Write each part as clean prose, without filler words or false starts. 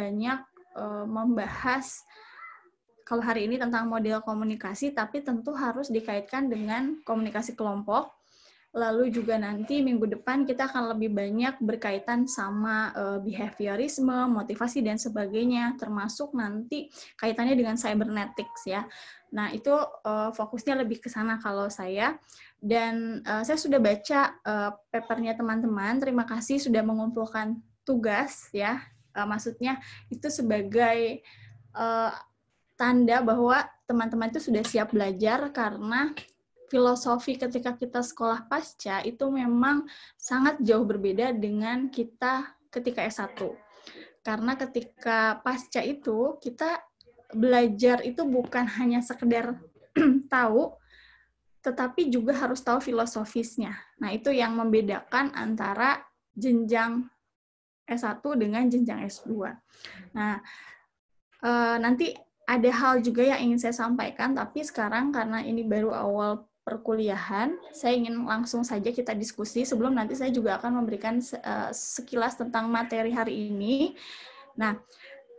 banyak membahas kalau hari ini tentang model komunikasi, tapi tentu harus dikaitkan dengan komunikasi kelompok. Lalu juga nanti minggu depan kita akan lebih banyak berkaitan sama behaviorisme, motivasi, dan sebagainya, termasuk nanti kaitannya dengan cybernetics ya. Nah, itu fokusnya lebih ke sana kalau saya. Dan saya sudah baca papernya teman-teman, terima kasih sudah mengumpulkan tugas ya. Maksudnya itu sebagai tanda bahwa teman-teman itu sudah siap belajar, karena filosofi ketika kita sekolah pasca itu memang sangat jauh berbeda dengan kita ketika S1. Karena ketika pasca itu kita belajar itu bukan hanya sekedar tahu, tetapi juga harus tahu filosofisnya. Nah, itu yang membedakan antara jenjang S1 dengan jenjang S2. Nah, nanti ada hal juga yang ingin saya sampaikan, tapi sekarang karena ini baru awal perkuliahan, saya ingin langsung saja kita diskusi sebelum nanti saya juga akan memberikan sekilas tentang materi hari ini. Nah,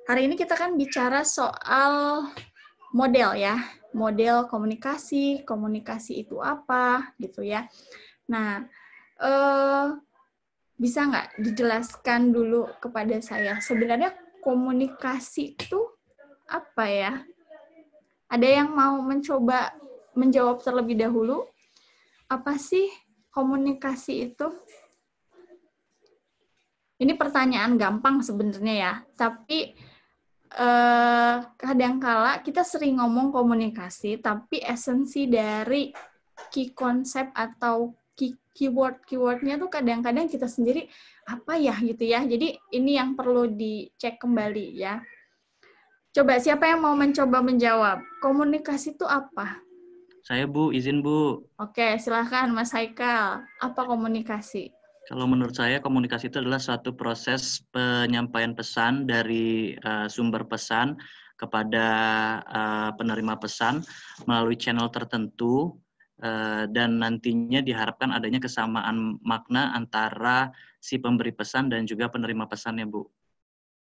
hari ini kita kan bicara soal model ya, model komunikasi, komunikasi itu apa gitu ya. Nah, bisa nggak dijelaskan dulu kepada saya, sebenarnya komunikasi itu apa ya? Ada yang mau mencoba menjawab terlebih dahulu? Apa sih komunikasi itu? Ini pertanyaan gampang sebenarnya ya, tapi kadangkala kita sering ngomong komunikasi, tapi esensi dari key konsep atau keyword-keywordnya tuh kadang-kadang kita sendiri apa ya gitu ya. Jadi ini yang perlu dicek kembali ya. Coba siapa yang mau mencoba menjawab? Komunikasi itu apa? Saya, Bu. Izin, Bu. Oke, silahkan Mas Haikal. Apa komunikasi? Kalau menurut saya, komunikasi itu adalah suatu proses penyampaian pesan dari sumber pesan kepada penerima pesan melalui channel tertentu, dan nantinya diharapkan adanya kesamaan makna antara si pemberi pesan dan juga penerima pesannya, Bu.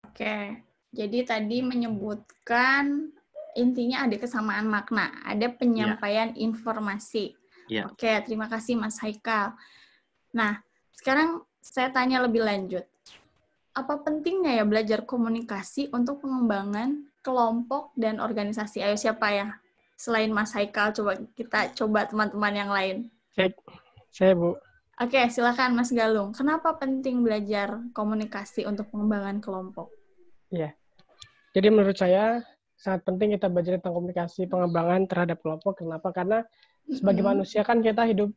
Oke, jadi tadi menyebutkan intinya ada kesamaan makna, ada penyampaian informasi. Ya. Oke, terima kasih Mas Haikal. Nah, sekarang saya tanya lebih lanjut. Apa pentingnya ya belajar komunikasi untuk pengembangan kelompok dan organisasi? Ayo siapa ya? Selain Mas Haikal, kita coba teman-teman yang lain. Saya, Bu. Oke, silakan Mas Galung. Kenapa penting belajar komunikasi untuk pengembangan kelompok? Ya. Jadi menurut saya sangat penting kita belajar tentang komunikasi pengembangan terhadap kelompok. Kenapa? Karena sebagai manusia kan kita hidup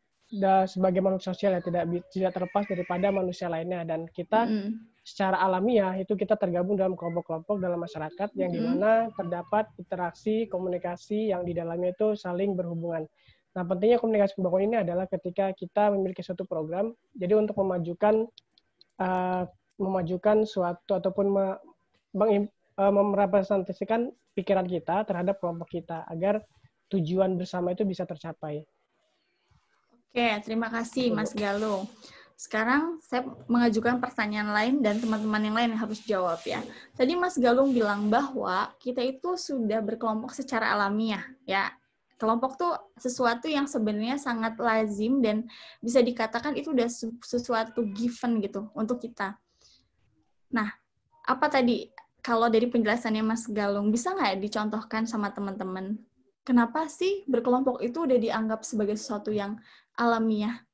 sebagai makhluk sosial ya, tidak terlepas daripada manusia lainnya, dan kita secara alamiah itu kita tergabung dalam kelompok-kelompok dalam masyarakat yang dimana terdapat interaksi komunikasi yang di dalamnya itu saling berhubungan. Nah, pentingnya komunikasi pembangunan ini adalah ketika kita memiliki suatu program, jadi untuk memajukan suatu ataupun merepresentasikan pikiran kita terhadap kelompok kita agar tujuan bersama itu bisa tercapai. Oke, terima kasih Mas Galung. Sekarang saya mengajukan pertanyaan lain dan teman-teman yang lain yang harus jawab ya. Tadi Mas Galung bilang bahwa kita itu sudah berkelompok secara alamiah ya. Kelompok tuh sesuatu yang sebenarnya sangat lazim dan bisa dikatakan itu udah sesuatu given gitu untuk kita. Nah, apa tadi kalau dari penjelasannya Mas Galung bisa nggak dicontohkan sama teman-teman? Kenapa sih berkelompok itu udah dianggap sebagai sesuatu yang alamiah?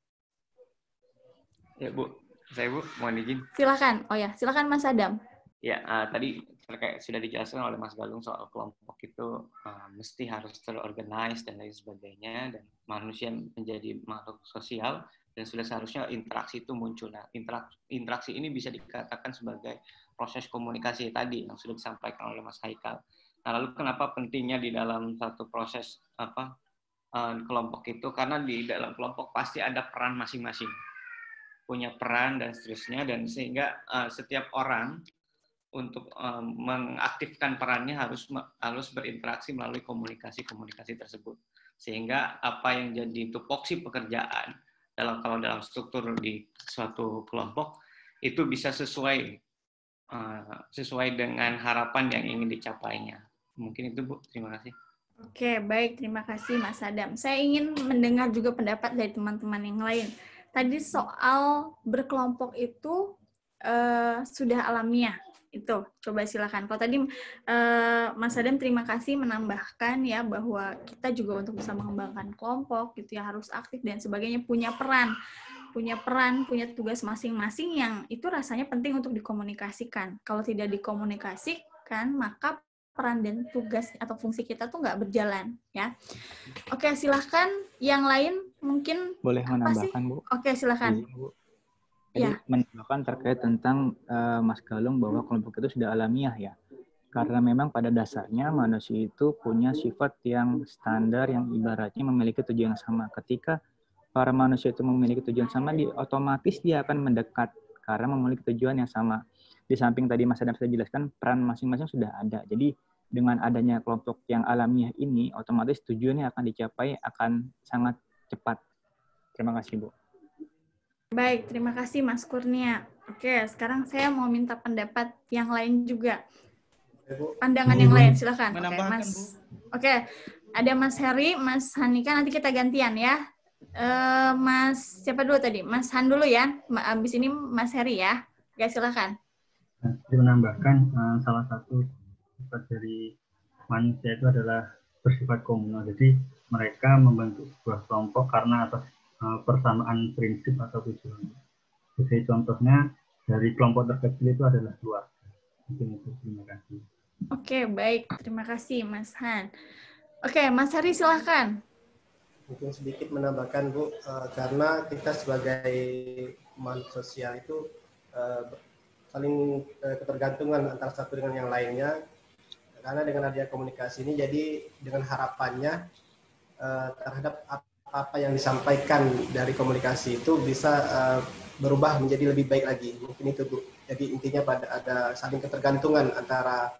Ya, Bu. Saya, Bu, mohon izin. Silakan. Oh ya, silakan Mas Adam. Ya, tadi kayak sudah dijelaskan oleh Mas Galung soal kelompok itu mesti harus terorganize dan lain sebagainya, dan manusia menjadi makhluk sosial dan sudah seharusnya interaksi itu muncul. Nah, interaksi ini bisa dikatakan sebagai proses komunikasi tadi yang sudah disampaikan oleh Mas Haikal. Nah, lalu kenapa pentingnya di dalam satu proses kelompok itu? Karena di dalam kelompok pasti ada peran masing-masing, punya peran dan seterusnya, dan sehingga setiap orang untuk mengaktifkan perannya harus berinteraksi melalui komunikasi tersebut, sehingga apa yang jadi tupoksi pekerjaan kalau dalam struktur di suatu kelompok itu bisa sesuai sesuai dengan harapan yang ingin dicapainya. Mungkin itu, Bu. Terima kasih. Oke, baik. Terima kasih, Mas Adam. Saya ingin mendengar juga pendapat dari teman-teman yang lain. Tadi soal berkelompok itu sudah alamiah. Itu, coba silakan. Kalau tadi Mas Adam terima kasih menambahkan ya bahwa kita juga untuk bisa mengembangkan kelompok gitu ya harus aktif dan sebagainya, punya peran, punya tugas masing-masing yang itu rasanya penting untuk dikomunikasikan. Kalau tidak dikomunikasikan, maka peran dan tugas atau fungsi kita tuh nggak berjalan ya. Oke, silahkan yang lain mungkin boleh menambahkan, Bu? Oke, silahkan. Izin, Bu. Jadi menambahkan terkait tentang Mas Galung bahwa kelompok itu sudah alamiah ya. Karena memang pada dasarnya manusia itu punya sifat yang standar yang ibaratnya memiliki tujuan yang sama. Ketika para manusia itu memiliki tujuan sama, otomatis dia akan mendekat karena memiliki tujuan yang sama. Di samping tadi Mas Adam sudah jelaskan, peran masing-masing sudah ada. Jadi dengan adanya kelompok yang alamiah ini, otomatis tujuannya akan dicapai akan sangat cepat. Terima kasih, Bu. Baik, terima kasih Mas Kurnia. Oke, sekarang saya mau minta pendapat yang lain juga. Pandangan yang lain, silakan. Oke, Mas. Oke, ada Mas Heri, Mas Hanika, nanti kita gantian ya. Mas, siapa dulu tadi? Mas Han dulu ya. Abis ini Mas Heri ya. Oke, silakan. Jadi menambahkan salah satu sifat dari manusia itu adalah bersifat komunal. Jadi mereka membentuk sebuah kelompok karena atas persamaan prinsip atau tujuan. Jadi contohnya dari kelompok terkecil itu adalah keluarga. Mungkin itu. Terima kasih. Oke, baik. Terima kasih Mas Han. Oke, Mas Hari silahkan. Mungkin sedikit menambahkan, Bu, karena kita sebagai makhluk sosial itu saling ketergantungan antara satu dengan yang lainnya. Karena dengan adanya komunikasi ini, jadi dengan harapannya terhadap apa yang disampaikan dari komunikasi itu bisa berubah menjadi lebih baik lagi. Mungkin itu, Bu. Jadi intinya ada saling ketergantungan antara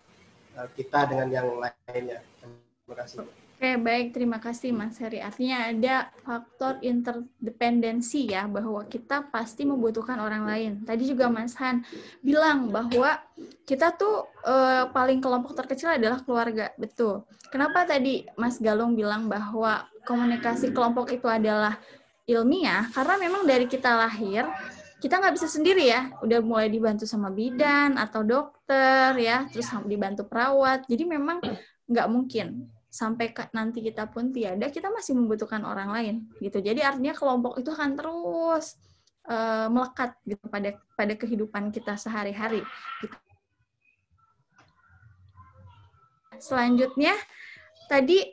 kita dengan yang lainnya. Terima kasih. Oke, baik. Terima kasih, Mas Heri. Artinya ada faktor interdependensi ya, bahwa kita pasti membutuhkan orang lain. Tadi juga Mas Han bilang bahwa kita tuh paling kelompok terkecil adalah keluarga. Betul. Kenapa tadi Mas Galung bilang bahwa komunikasi kelompok itu adalah ilmiah? Karena memang dari kita lahir, kita nggak bisa sendiri ya. Udah mulai dibantu sama bidan atau dokter ya, terus dibantu perawat. Jadi memang nggak mungkin. Sampai nanti kita pun tiada, kita masih membutuhkan orang lain gitu. Jadi artinya kelompok itu akan terus melekat gitu pada kehidupan kita sehari-hari. Gitu. Selanjutnya tadi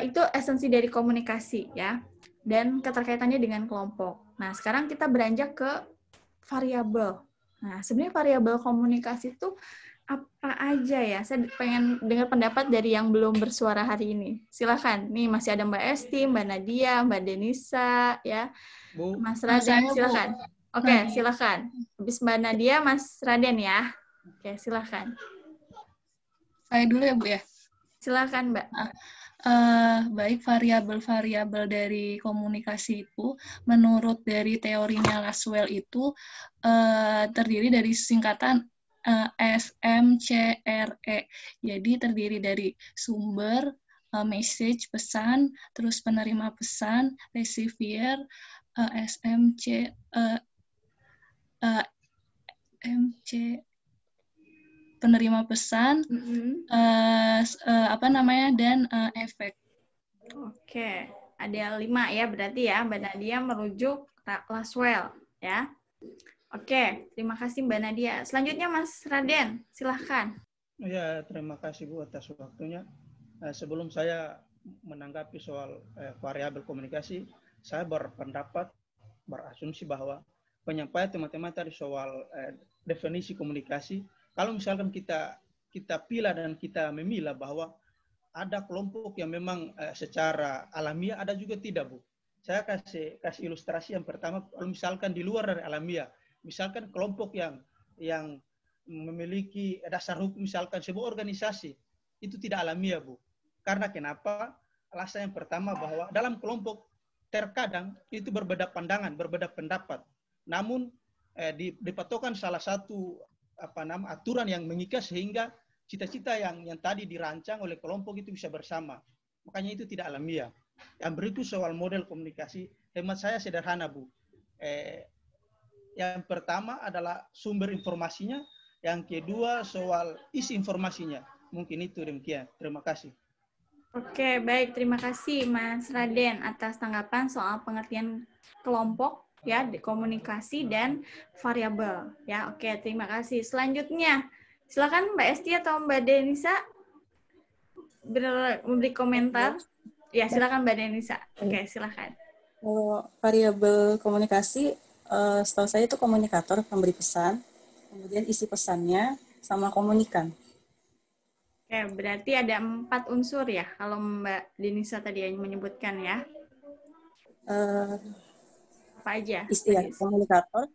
itu esensi dari komunikasi ya, dan keterkaitannya dengan kelompok. Nah sekarang kita beranjak ke variabel. Nah sebenarnya variabel komunikasi itu apa aja ya? Saya pengen dengar pendapat dari yang belum bersuara hari ini. Silakan. Nih masih ada Mbak Esti, Mbak Nadia, Mbak Denisa, ya, Bu. Mas Raden. Silakan. Oke, silakan. Habis Mbak Nadia, Mas Raden ya. Oke, silakan. Saya dulu ya, Bu ya. Silakan, Mbak. Baik, variabel-variabel dari komunikasi itu, menurut dari teorinya Laswell itu terdiri dari singkatan SMCRE. Jadi terdiri dari sumber, message, pesan, terus penerima pesan, receiver, penerima pesan, dan efek. Oke, ada 5 ya berarti ya. Mbak Nadia merujuk Laswell ya. Oke, terima kasih Mbak Nadia. Selanjutnya Mas Raden, silahkan. Ya, terima kasih Bu atas waktunya. Sebelum saya menanggapi soal variabel komunikasi, saya berpendapat, berasumsi bahwa penyampaian teman-teman tadi soal definisi komunikasi, kalau misalkan kita pilih dan kita memilah bahwa ada kelompok yang memang secara alamiah, ada juga tidak, Bu. Saya kasih ilustrasi yang pertama, kalau misalkan di luar dari alamiah, misalkan kelompok yang memiliki dasar hukum, misalkan sebuah organisasi, itu tidak alamiah, Bu. Karena kenapa? Alasan yang pertama bahwa dalam kelompok terkadang itu berbeda pandangan, berbeda pendapat. Namun dipatokan salah satu aturan yang mengikat sehingga cita-cita yang tadi dirancang oleh kelompok itu bisa bersama. Makanya itu tidak alamiah. Yang berikut soal model komunikasi, hemat saya sederhana, Bu. Yang pertama adalah sumber informasinya, yang kedua soal isi informasinya. Mungkin itu demikian. Terima kasih. Oke, baik. Terima kasih Mas Raden atas tanggapan soal pengertian kelompok, ya, komunikasi dan variabel. Ya, oke. Terima kasih. Selanjutnya, silakan Mbak Esti atau Mbak Denisa memberi komentar. Ya, silakan Mbak Denisa. Oke, silakan. Variabel komunikasi, setahu saya itu komunikator, pemberi pesan, kemudian isi pesannya, sama komunikan. Oke, berarti ada 4 unsur ya, kalau Mbak Denisa tadi yang menyebutkan ya. Apa aja? Istilah komunikator,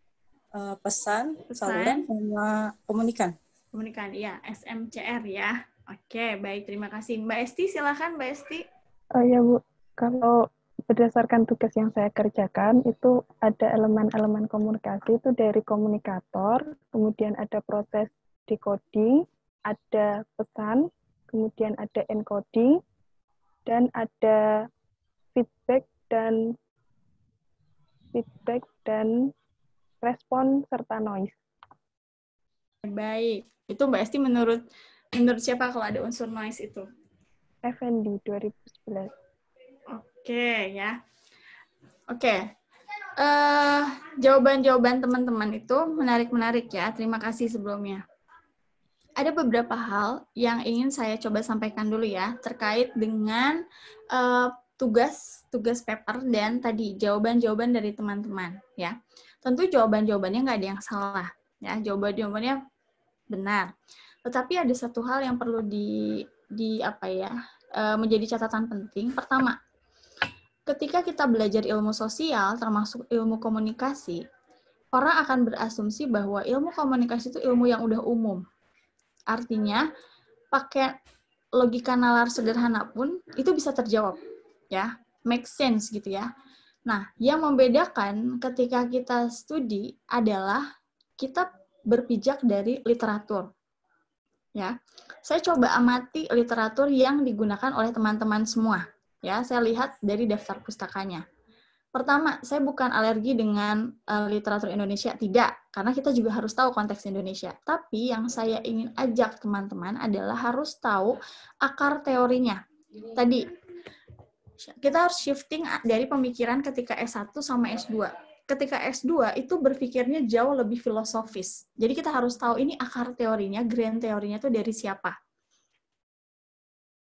pesan, saluran, sama komunikan. Komunikan, iya, SMCR ya. Oke, baik, terima kasih. Mbak Esti, silakan Mbak Esti. Oh ya Bu, kalau berdasarkan tugas yang saya kerjakan, itu ada elemen-elemen komunikasi itu dari komunikator, kemudian ada proses decoding, ada pesan, kemudian ada encoding, dan ada feedback dan respon serta noise. Baik, itu Mbak Esti menurut siapa kalau ada unsur noise itu? Effendi 2011. Oke ya. Oke. Jawaban-jawaban teman-teman itu menarik-menarik ya. Terima kasih sebelumnya. Ada beberapa hal yang ingin saya coba sampaikan dulu ya terkait dengan tugas paper dan tadi jawaban-jawaban dari teman-teman ya. Tentu jawaban-jawabannya nggak ada yang salah ya, jawaban-jawabannya benar. Tetapi ada satu hal yang perlu menjadi catatan penting. Pertama, ketika kita belajar ilmu sosial termasuk ilmu komunikasi, orang akan berasumsi bahwa ilmu komunikasi itu ilmu yang udah umum. Artinya, pakai logika nalar sederhana pun itu bisa terjawab, ya, make sense gitu ya. Nah, yang membedakan ketika kita studi adalah kita berpijak dari literatur. Ya, saya coba amati literatur yang digunakan oleh teman-teman semua. Ya, saya lihat dari daftar pustakanya. Pertama, saya bukan alergi dengan literatur Indonesia, tidak, karena kita juga harus tahu konteks Indonesia. Tapi yang saya ingin ajak teman-teman adalah harus tahu akar teorinya. Tadi, kita harus shifting dari pemikiran ketika S1 sama S2. Ketika S2 itu berpikirnya jauh lebih filosofis. Jadi kita harus tahu ini akar teorinya, grand teorinya itu dari siapa.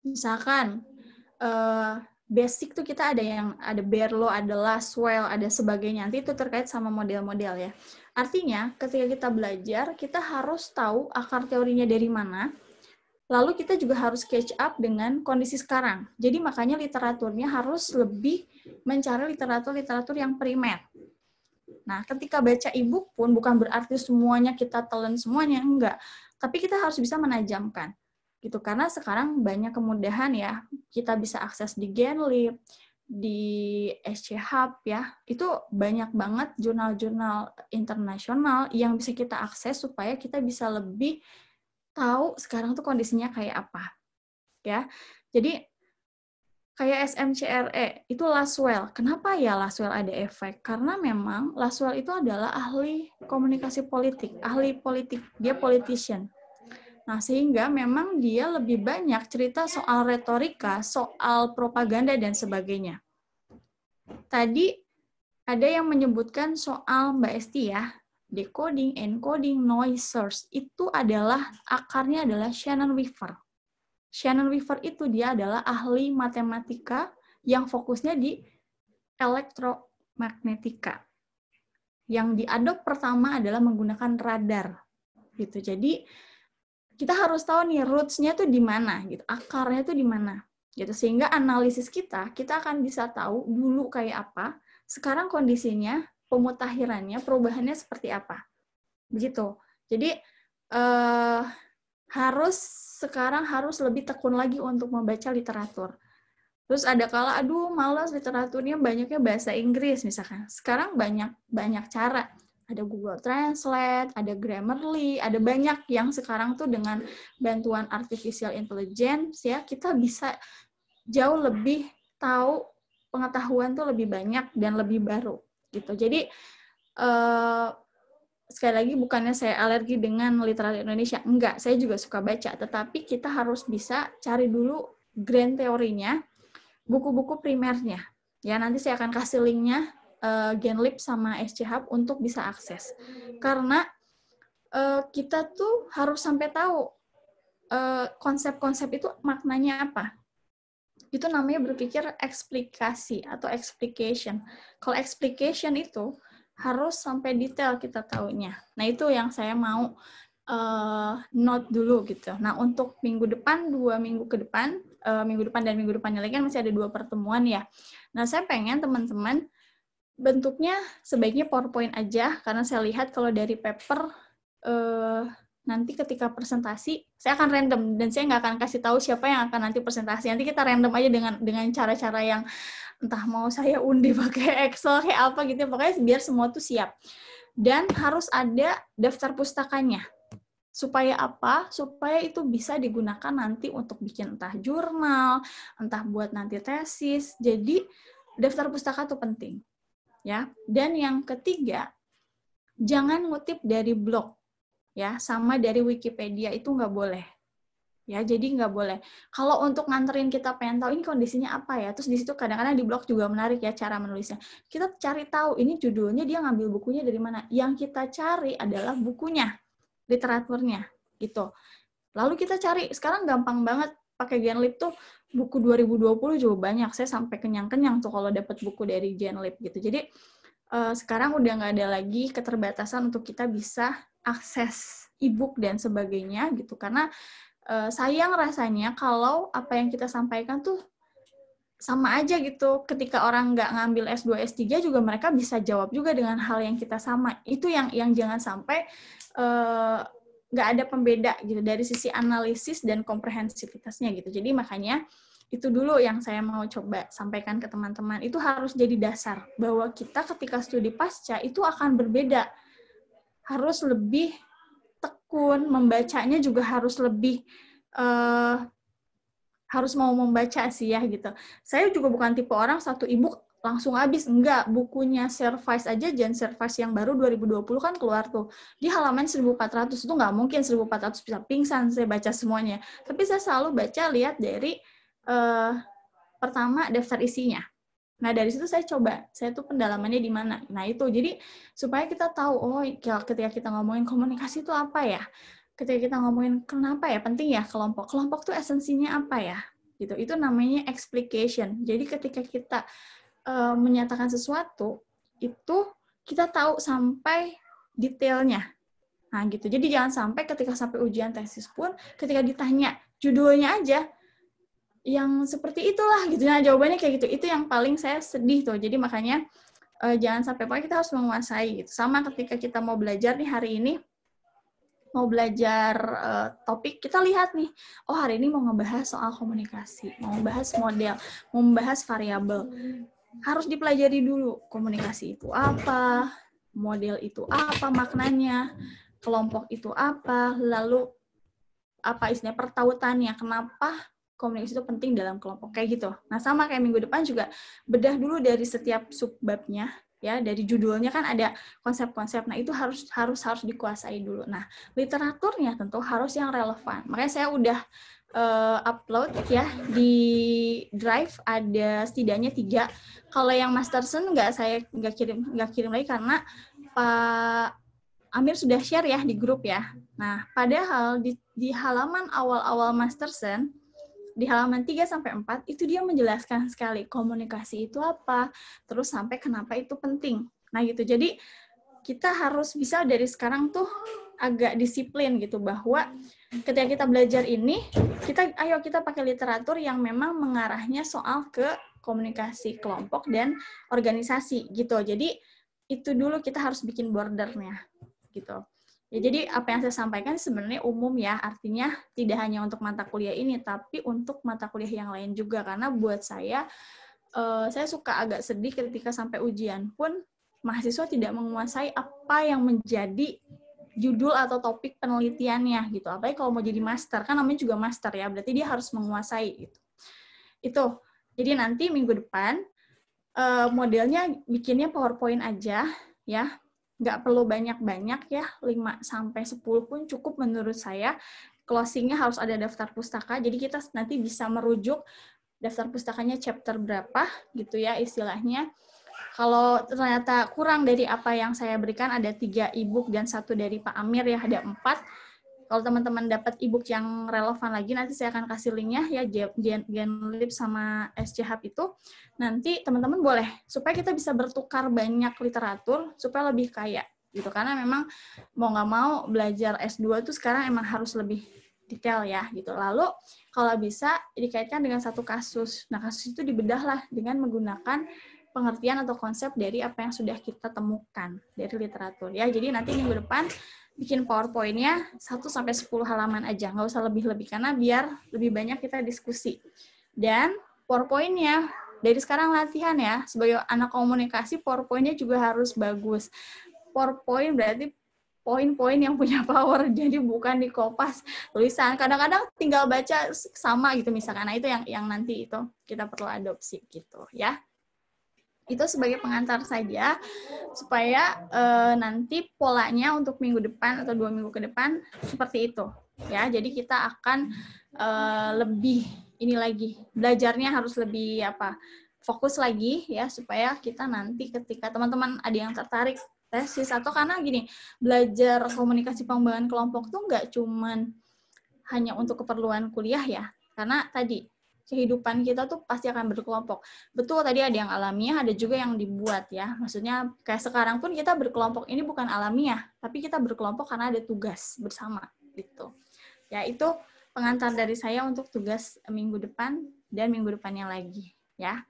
Misalkan, basic tuh kita ada Berlo, ada Laswell, ada sebagainya. Nanti itu terkait sama model-model ya. Artinya, ketika kita belajar, kita harus tahu akar teorinya dari mana, lalu kita juga harus catch up dengan kondisi sekarang. Jadi makanya literaturnya harus lebih mencari literatur yang primer. Nah, ketika baca e-book pun bukan berarti semuanya kita telan semuanya, enggak. Tapi kita harus bisa menajamkan. Gitu, karena sekarang banyak kemudahan ya, kita bisa akses di Genlib, di SC Hub ya, itu banyak banget jurnal-jurnal internasional yang bisa kita akses supaya kita bisa lebih tahu sekarang tuh kondisinya kayak apa. Ya. Jadi kayak SMCRE, itu Laswell. Kenapa ya Laswell ada efek? Karena memang Laswell itu adalah ahli komunikasi politik, ahli politik, dia politician. Nah, sehingga memang dia lebih banyak cerita soal retorika, soal propaganda, dan sebagainya. Tadi ada yang menyebutkan soal Mbak Esti ya, decoding, encoding, noise source, itu adalah, akarnya adalah Shannon Weaver. Shannon Weaver itu dia adalah ahli matematika yang fokusnya di elektromagnetika. Yang diadop pertama adalah menggunakan radar. Gitu. Jadi, kita harus tahu nih roots-nya tuh di mana, gitu. Akarnya tuh di mana, gitu. Sehingga analisis kita akan bisa tahu dulu kayak apa, sekarang kondisinya, pemutakhirannya, perubahannya seperti apa, begitu. Jadi sekarang harus lebih tekun lagi untuk membaca literatur. Terus ada kala, aduh malas literaturnya banyaknya bahasa Inggris misalkan. Sekarang banyak cara. Ada Google Translate, ada Grammarly, ada banyak yang sekarang tuh dengan bantuan artificial intelligence ya, kita bisa jauh lebih tahu, pengetahuan tuh lebih banyak dan lebih baru gitu. Jadi sekali lagi bukannya saya alergi dengan literatur Indonesia, enggak, saya juga suka baca, tetapi kita harus bisa cari dulu grand teorinya, buku-buku primernya. Ya, nanti saya akan kasih linknya, Genlib sama SC Hub untuk bisa akses. Karena kita tuh harus sampai tahu konsep-konsep itu maknanya apa. Itu namanya berpikir eksplikasi atau explication. Kalau explication itu harus sampai detail kita tahunya. Nah, itu yang saya mau note dulu gitu. Nah, untuk minggu depan, 2 minggu ke depan, minggu depan dan minggu depannya lagi kan masih ada 2 pertemuan ya. Nah, saya pengen teman-teman bentuknya sebaiknya PowerPoint aja, karena saya lihat kalau dari paper nanti ketika presentasi saya akan random dan saya nggak akan kasih tahu siapa yang akan nanti presentasi. Nanti kita random aja dengan cara-cara yang entah mau saya undi pakai Excel kayak apa gitu, pokoknya biar semua tuh siap. Dan harus ada daftar pustakanya. Supaya apa? Supaya itu bisa digunakan nanti untuk bikin entah jurnal, entah buat nanti tesis. Jadi daftar pustaka itu penting. Ya. Dan yang ketiga, jangan ngutip dari blog. Ya, sama dari Wikipedia itu nggak boleh. Ya, jadi nggak boleh. Kalau untuk nganterin kita pengen tahu ini kondisinya apa ya, terus di situ kadang-kadang di blog juga menarik ya cara menulisnya. Kita cari tahu ini judulnya, dia ngambil bukunya dari mana. Yang kita cari adalah bukunya, literaturnya, gitu. Lalu kita cari, sekarang gampang banget pakai Genlib tuh, buku 2020 juga banyak. Saya sampai kenyang-kenyang tuh kalau dapat buku dari Genlib gitu. Jadi sekarang udah nggak ada lagi keterbatasan untuk kita bisa akses e-book dan sebagainya gitu, karena sayang rasanya kalau apa yang kita sampaikan tuh sama aja gitu. Ketika orang nggak ngambil S2, S3 juga mereka bisa jawab juga dengan hal yang kita sama. Itu yang jangan sampai nggak ada pembeda gitu dari sisi analisis dan komprehensivitasnya gitu. Jadi makanya itu dulu yang saya mau coba sampaikan ke teman-teman. Itu harus jadi dasar bahwa kita ketika studi pasca itu akan berbeda. Harus lebih tekun, membacanya juga harus lebih harus mau membaca sih ya gitu. Saya juga bukan tipe orang satu e-book langsung habis, enggak. Bukunya Service aja, Jan Service yang baru 2020 kan keluar tuh. Di halaman 1400 itu nggak mungkin 1400 bisa pingsan saya baca semuanya. Tapi saya selalu baca lihat dari pertama daftar isinya. Nah, dari situ saya coba, saya tuh pendalamannya di mana. Nah, itu. Jadi, supaya kita tahu, oh, ketika kita ngomongin komunikasi itu apa ya? Ketika kita ngomongin kenapa ya, penting ya kelompok. Kelompok tuh esensinya apa ya? Gitu. Itu namanya explication. Jadi, ketika kita menyatakan sesuatu, itu kita tahu sampai detailnya. Nah, gitu. Jadi, jangan sampai ketika sampai ujian tesis pun, ketika ditanya judulnya aja, yang seperti itulah gitu. Nah, jawabannya kayak gitu. Itu yang paling saya sedih tuh. Jadi makanya jangan sampai, pokoknya kita harus menguasai gitu. Sama ketika kita mau belajar nih hari ini, mau belajar topik, kita lihat nih, oh hari ini mau ngebahas soal komunikasi, mau membahas model, mau membahas variabel. Harus dipelajari dulu komunikasi itu apa, model itu apa maknanya, kelompok itu apa, lalu apa istilahnya pertautannya, kenapa komunikasi itu penting dalam kelompok, kayak gitu. Nah, sama kayak minggu depan juga bedah dulu dari setiap subbabnya, ya, dari judulnya kan ada konsep-konsep. Nah, itu harus dikuasai dulu. Nah, literaturnya tentu harus yang relevan. Makanya saya udah upload ya di Drive, ada setidaknya 3. Kalau yang Masterson nggak kirim lagi karena Pak Amir sudah share ya di grup ya. Nah, padahal di halaman awal-awal Masterson, di halaman 3-4, itu dia menjelaskan sekali komunikasi itu apa, terus sampai kenapa itu penting. Nah gitu, jadi kita harus bisa dari sekarang tuh agak disiplin gitu, bahwa ketika kita belajar ini, ayo kita pakai literatur yang memang mengarahnya soal ke komunikasi kelompok dan organisasi gitu. Jadi itu dulu kita harus bikin bordernya gitu. Ya, jadi apa yang saya sampaikan sebenarnya umum ya, artinya tidak hanya untuk mata kuliah ini, tapi untuk mata kuliah yang lain juga. Karena buat saya suka agak sedih ketika sampai ujian pun mahasiswa tidak menguasai apa yang menjadi judul atau topik penelitiannya gitu. Apalagi kalau mau jadi master, kan namanya juga master ya, berarti dia harus menguasai gitu. Itu. Jadi nanti minggu depan modelnya bikinnya PowerPoint aja ya. Nggak perlu banyak-banyak ya, 5-10 pun cukup menurut saya. Closing-nya harus ada daftar pustaka, jadi kita nanti bisa merujuk daftar pustakanya chapter berapa gitu ya istilahnya. Kalau ternyata kurang dari apa yang saya berikan, ada 3 e-book dan 1 dari Pak Amir ya, ada 4. Kalau teman-teman dapat e-book yang relevan lagi, nanti saya akan kasih linknya ya, Genlib sama SC Hub itu. Nanti teman-teman boleh, supaya kita bisa bertukar banyak literatur, supaya lebih kaya gitu. Karena memang mau nggak mau belajar S2 itu sekarang emang harus lebih detail ya gitu. Lalu kalau bisa dikaitkan dengan satu kasus. Nah kasus itu dibedahlah dengan menggunakan pengertian atau konsep dari apa yang sudah kita temukan dari literatur ya. Jadi nanti minggu depan bikin PowerPoint-nya 1-10 halaman aja, nggak usah lebih-lebih karena biar lebih banyak kita diskusi. Dan PowerPoint-nya dari sekarang latihan ya, sebagai anak komunikasi PowerPoint-nya juga harus bagus. PowerPoint berarti poin-poin yang punya power, jadi bukan di kopas tulisan. Kadang-kadang tinggal baca sama gitu misalkan. Nah itu yang nanti itu kita perlu adopsi gitu ya. Itu sebagai pengantar saja supaya nanti polanya untuk minggu depan atau 2 minggu ke depan seperti itu ya. Jadi kita akan lebih ini lagi, belajarnya harus lebih fokus lagi ya, supaya kita nanti ketika teman-teman ada yang tertarik tesis atau karena gini, belajar komunikasi pengembangan kelompok tuh nggak cuman hanya untuk keperluan kuliah ya, karena tadi kehidupan kita tuh pasti akan berkelompok. Betul, tadi ada yang alamiah, ada juga yang dibuat ya. Maksudnya kayak sekarang pun kita berkelompok ini bukan alamiah, tapi kita berkelompok karena ada tugas bersama gitu. Ya, itu pengantar dari saya untuk tugas minggu depan dan minggu depannya lagi ya.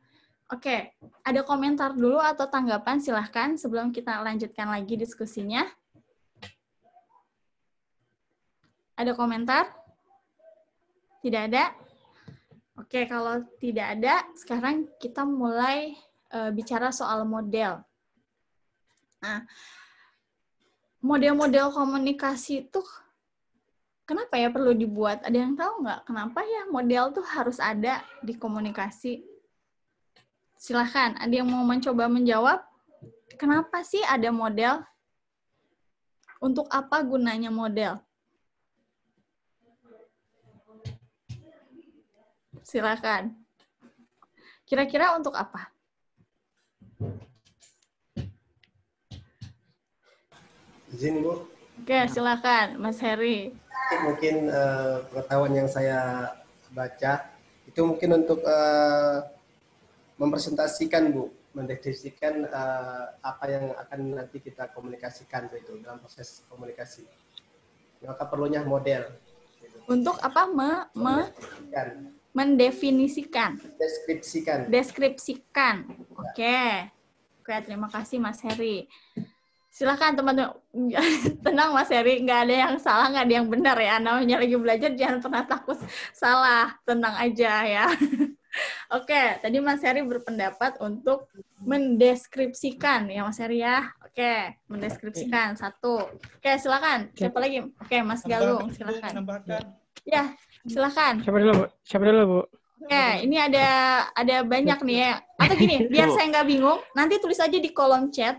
Oke, ada komentar dulu atau tanggapan silahkan sebelum kita lanjutkan lagi diskusinya. Ada komentar? Tidak ada? Oke, kalau tidak ada, sekarang kita mulai bicara soal model. Nah, model-model komunikasi itu kenapa ya perlu dibuat? Ada yang tahu nggak kenapa ya model tuh harus ada di komunikasi? Silahkan, ada yang mau mencoba menjawab? Kenapa sih ada model? Untuk apa gunanya model? Silakan. Kira-kira untuk apa? Izin, Bu. Oke, silakan, Mas Heri. Mungkin pengetahuan yang saya baca itu mungkin untuk mempresentasikan, Bu, mendeskripsikan apa yang akan nanti kita komunikasikan itu dalam proses komunikasi. Maka perlunya model. Untuk apa? Mendefinisikan. Deskripsikan. Oke. Oke, terima kasih Mas Heri. Silakan teman-teman. Tenang Mas Heri, nggak ada yang salah, nggak ada yang benar ya. Namanya lagi belajar, jangan pernah takut salah. Tenang aja ya. Oke, tadi Mas Heri berpendapat untuk mendeskripsikan ya Mas Heri ya. Oke, mendeskripsikan. 1. Oke, silakan. Siapa lagi? Oke, Mas Galung, silakan. Ya, silakan. Siapa dulu, Bu? Oke, ini ada banyak nih ya. Atau gini, biar saya nggak bingung, nanti tulis aja di kolom chat.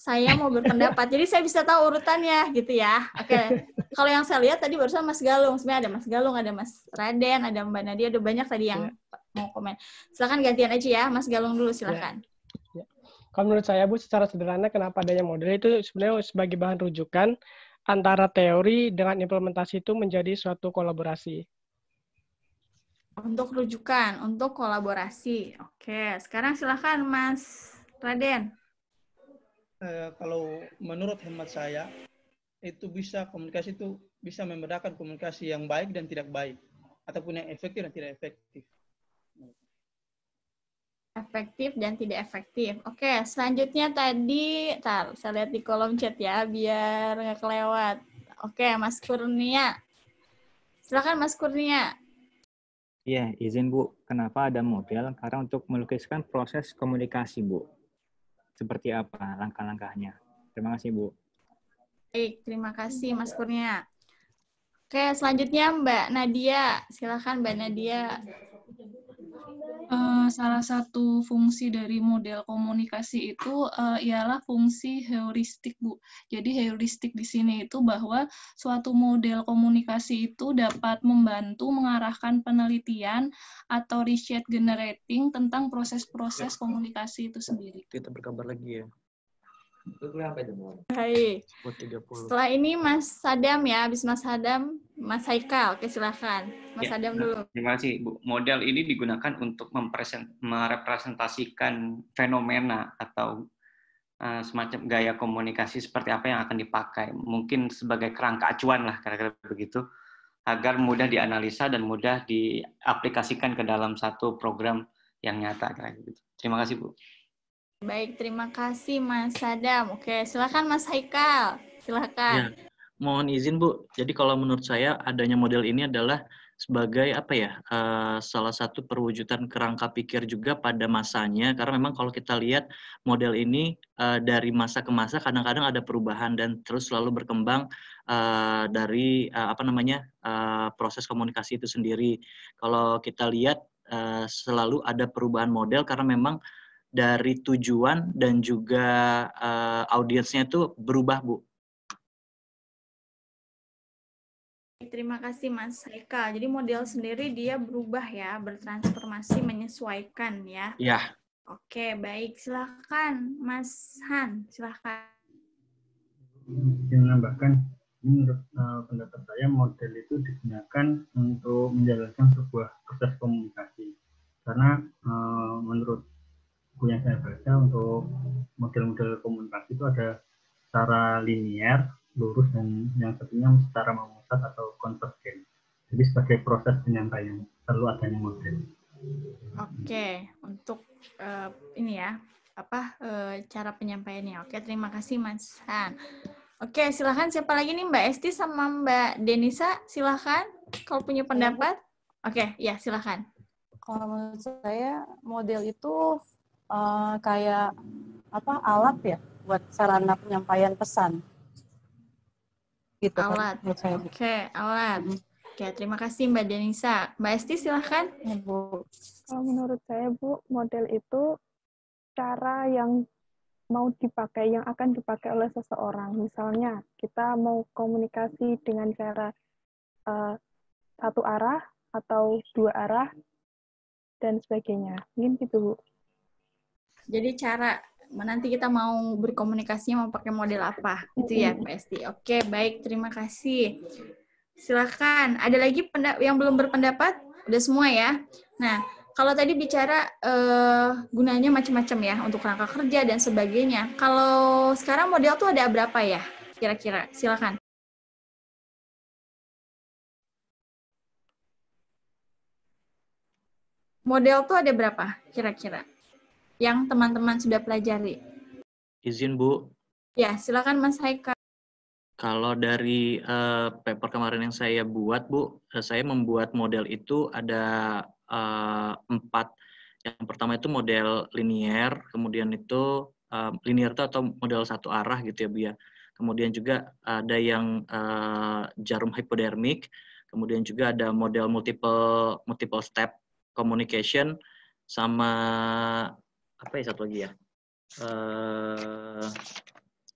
Saya mau berpendapat. Jadi saya bisa tahu urutannya gitu ya. Oke. Kalau yang saya lihat tadi barusan Mas Galung. Sebenarnya ada Mas Galung, ada Mas Raden, ada Mbak Nadia, ada banyak tadi yang mau komen. Silakan gantian aja ya. Mas Galung dulu silakan. Ya. Kalau menurut saya, Bu, secara sederhana kenapa adanya model itu sebenarnya sebagai bahan rujukan antara teori dengan implementasi itu menjadi suatu kolaborasi. Untuk rujukan, untuk kolaborasi. Oke, sekarang silakan Mas Raden. Kalau menurut hemat saya, itu komunikasi itu bisa membedakan komunikasi yang baik dan tidak baik, ataupun yang efektif dan tidak efektif. Efektif dan tidak efektif. Oke, selanjutnya tadi, saya lihat di kolom chat ya, biar nggak kelewat. Oke, Mas Kurnia. Silakan Mas Kurnia. Iya, izin Bu. Kenapa ada model? Karena untuk melukiskan proses komunikasi, Bu. seperti apa langkah-langkahnya. Terima kasih, Bu. Baik, terima kasih Mas Kurnia. Oke, selanjutnya Mbak Nadia. Silakan Mbak Nadia. Salah satu fungsi dari model komunikasi itu ialah fungsi heuristik, Bu. Jadi heuristik di sini itu bahwa suatu model komunikasi itu dapat membantu mengarahkan penelitian atau research generating tentang proses-proses komunikasi itu sendiri. Kita berkabar lagi ya. Baik. 30. Setelah ini Mas Sadam ya, habis Mas Sadam, Mas Haikal. Oke, silakan. Mas Sadam dulu. Terima kasih, Bu. Model ini digunakan untuk merepresentasikan fenomena atau semacam gaya komunikasi seperti apa yang akan dipakai. Mungkin sebagai kerangka acuan lah, kira-kira begitu, agar mudah dianalisa dan mudah diaplikasikan ke dalam satu program yang nyata. Kira-kira begitu. Terima kasih, Bu. Baik, terima kasih Mas Sadam. Oke, silakan Mas Haikal. Silakan. Ya, mohon izin Bu. Jadi kalau menurut saya adanya model ini adalah sebagai apa ya, salah satu perwujudan kerangka pikir juga pada masanya. Karena memang kalau kita lihat model ini dari masa ke masa kadang-kadang ada perubahan dan terus selalu berkembang dari proses komunikasi itu sendiri. Kalau kita lihat selalu ada perubahan model karena memang dari tujuan dan juga audiensnya itu berubah, Bu. Terima kasih Mas Haikal. Jadi model sendiri dia berubah ya, bertransformasi, menyesuaikan ya. Ya. Oke, baik. Silakan Mas Han, silakan. Ingin menambahkan, menurut pendapat saya model itu digunakan untuk menjalankan sebuah proses komunikasi. Karena menurut buku yang saya baca, untuk model-model komunikasi itu ada secara linear, lurus, dan yang satunya secara memusat atau konvergen. Jadi sebagai proses penyampaian perlu adanya model. Oke, untuk ini ya, cara penyampaiannya. Oke, terima kasih Mas Han. Oke, silakan siapa lagi nih, Mbak Esti sama Mbak Denisa, silakan kalau punya pendapat. Oke, ya silakan. Kalau menurut saya model itu kayak alat ya buat sarana penyampaian pesan. Gitu alat. Kan, Oke, alat. Oke, terima kasih Mbak Denisa. Mbak Esti silahkan. Ya, Bu. Kalau menurut saya, Bu, model itu cara yang mau dipakai, yang akan dipakai oleh seseorang. Misalnya, kita mau komunikasi dengan cara satu arah atau dua arah, dan sebagainya. Mungkin gitu, Bu. Jadi cara nanti kita mau berkomunikasinya mau pakai model apa, itu ya, Mbak Esti. Oke, baik, terima kasih. Silakan. Ada lagi yang belum berpendapat? Udah semua ya. Nah, kalau tadi bicara gunanya macam-macam ya untuk rangka kerja dan sebagainya. Kalau sekarang model tuh ada berapa ya? Kira-kira. Silakan. Model tuh ada berapa kira-kira? Yang teman-teman sudah pelajari. Izin, Bu. Ya, silakan Mas Haikal. Kalau dari paper kemarin yang saya buat, Bu, saya membuat model itu ada 4. Yang pertama itu model linear, kemudian itu linear itu atau model satu arah gitu ya, Bu ya. Kemudian juga ada yang jarum hypodermic, kemudian juga ada model multiple step communication, sama apa ya satu lagi ya?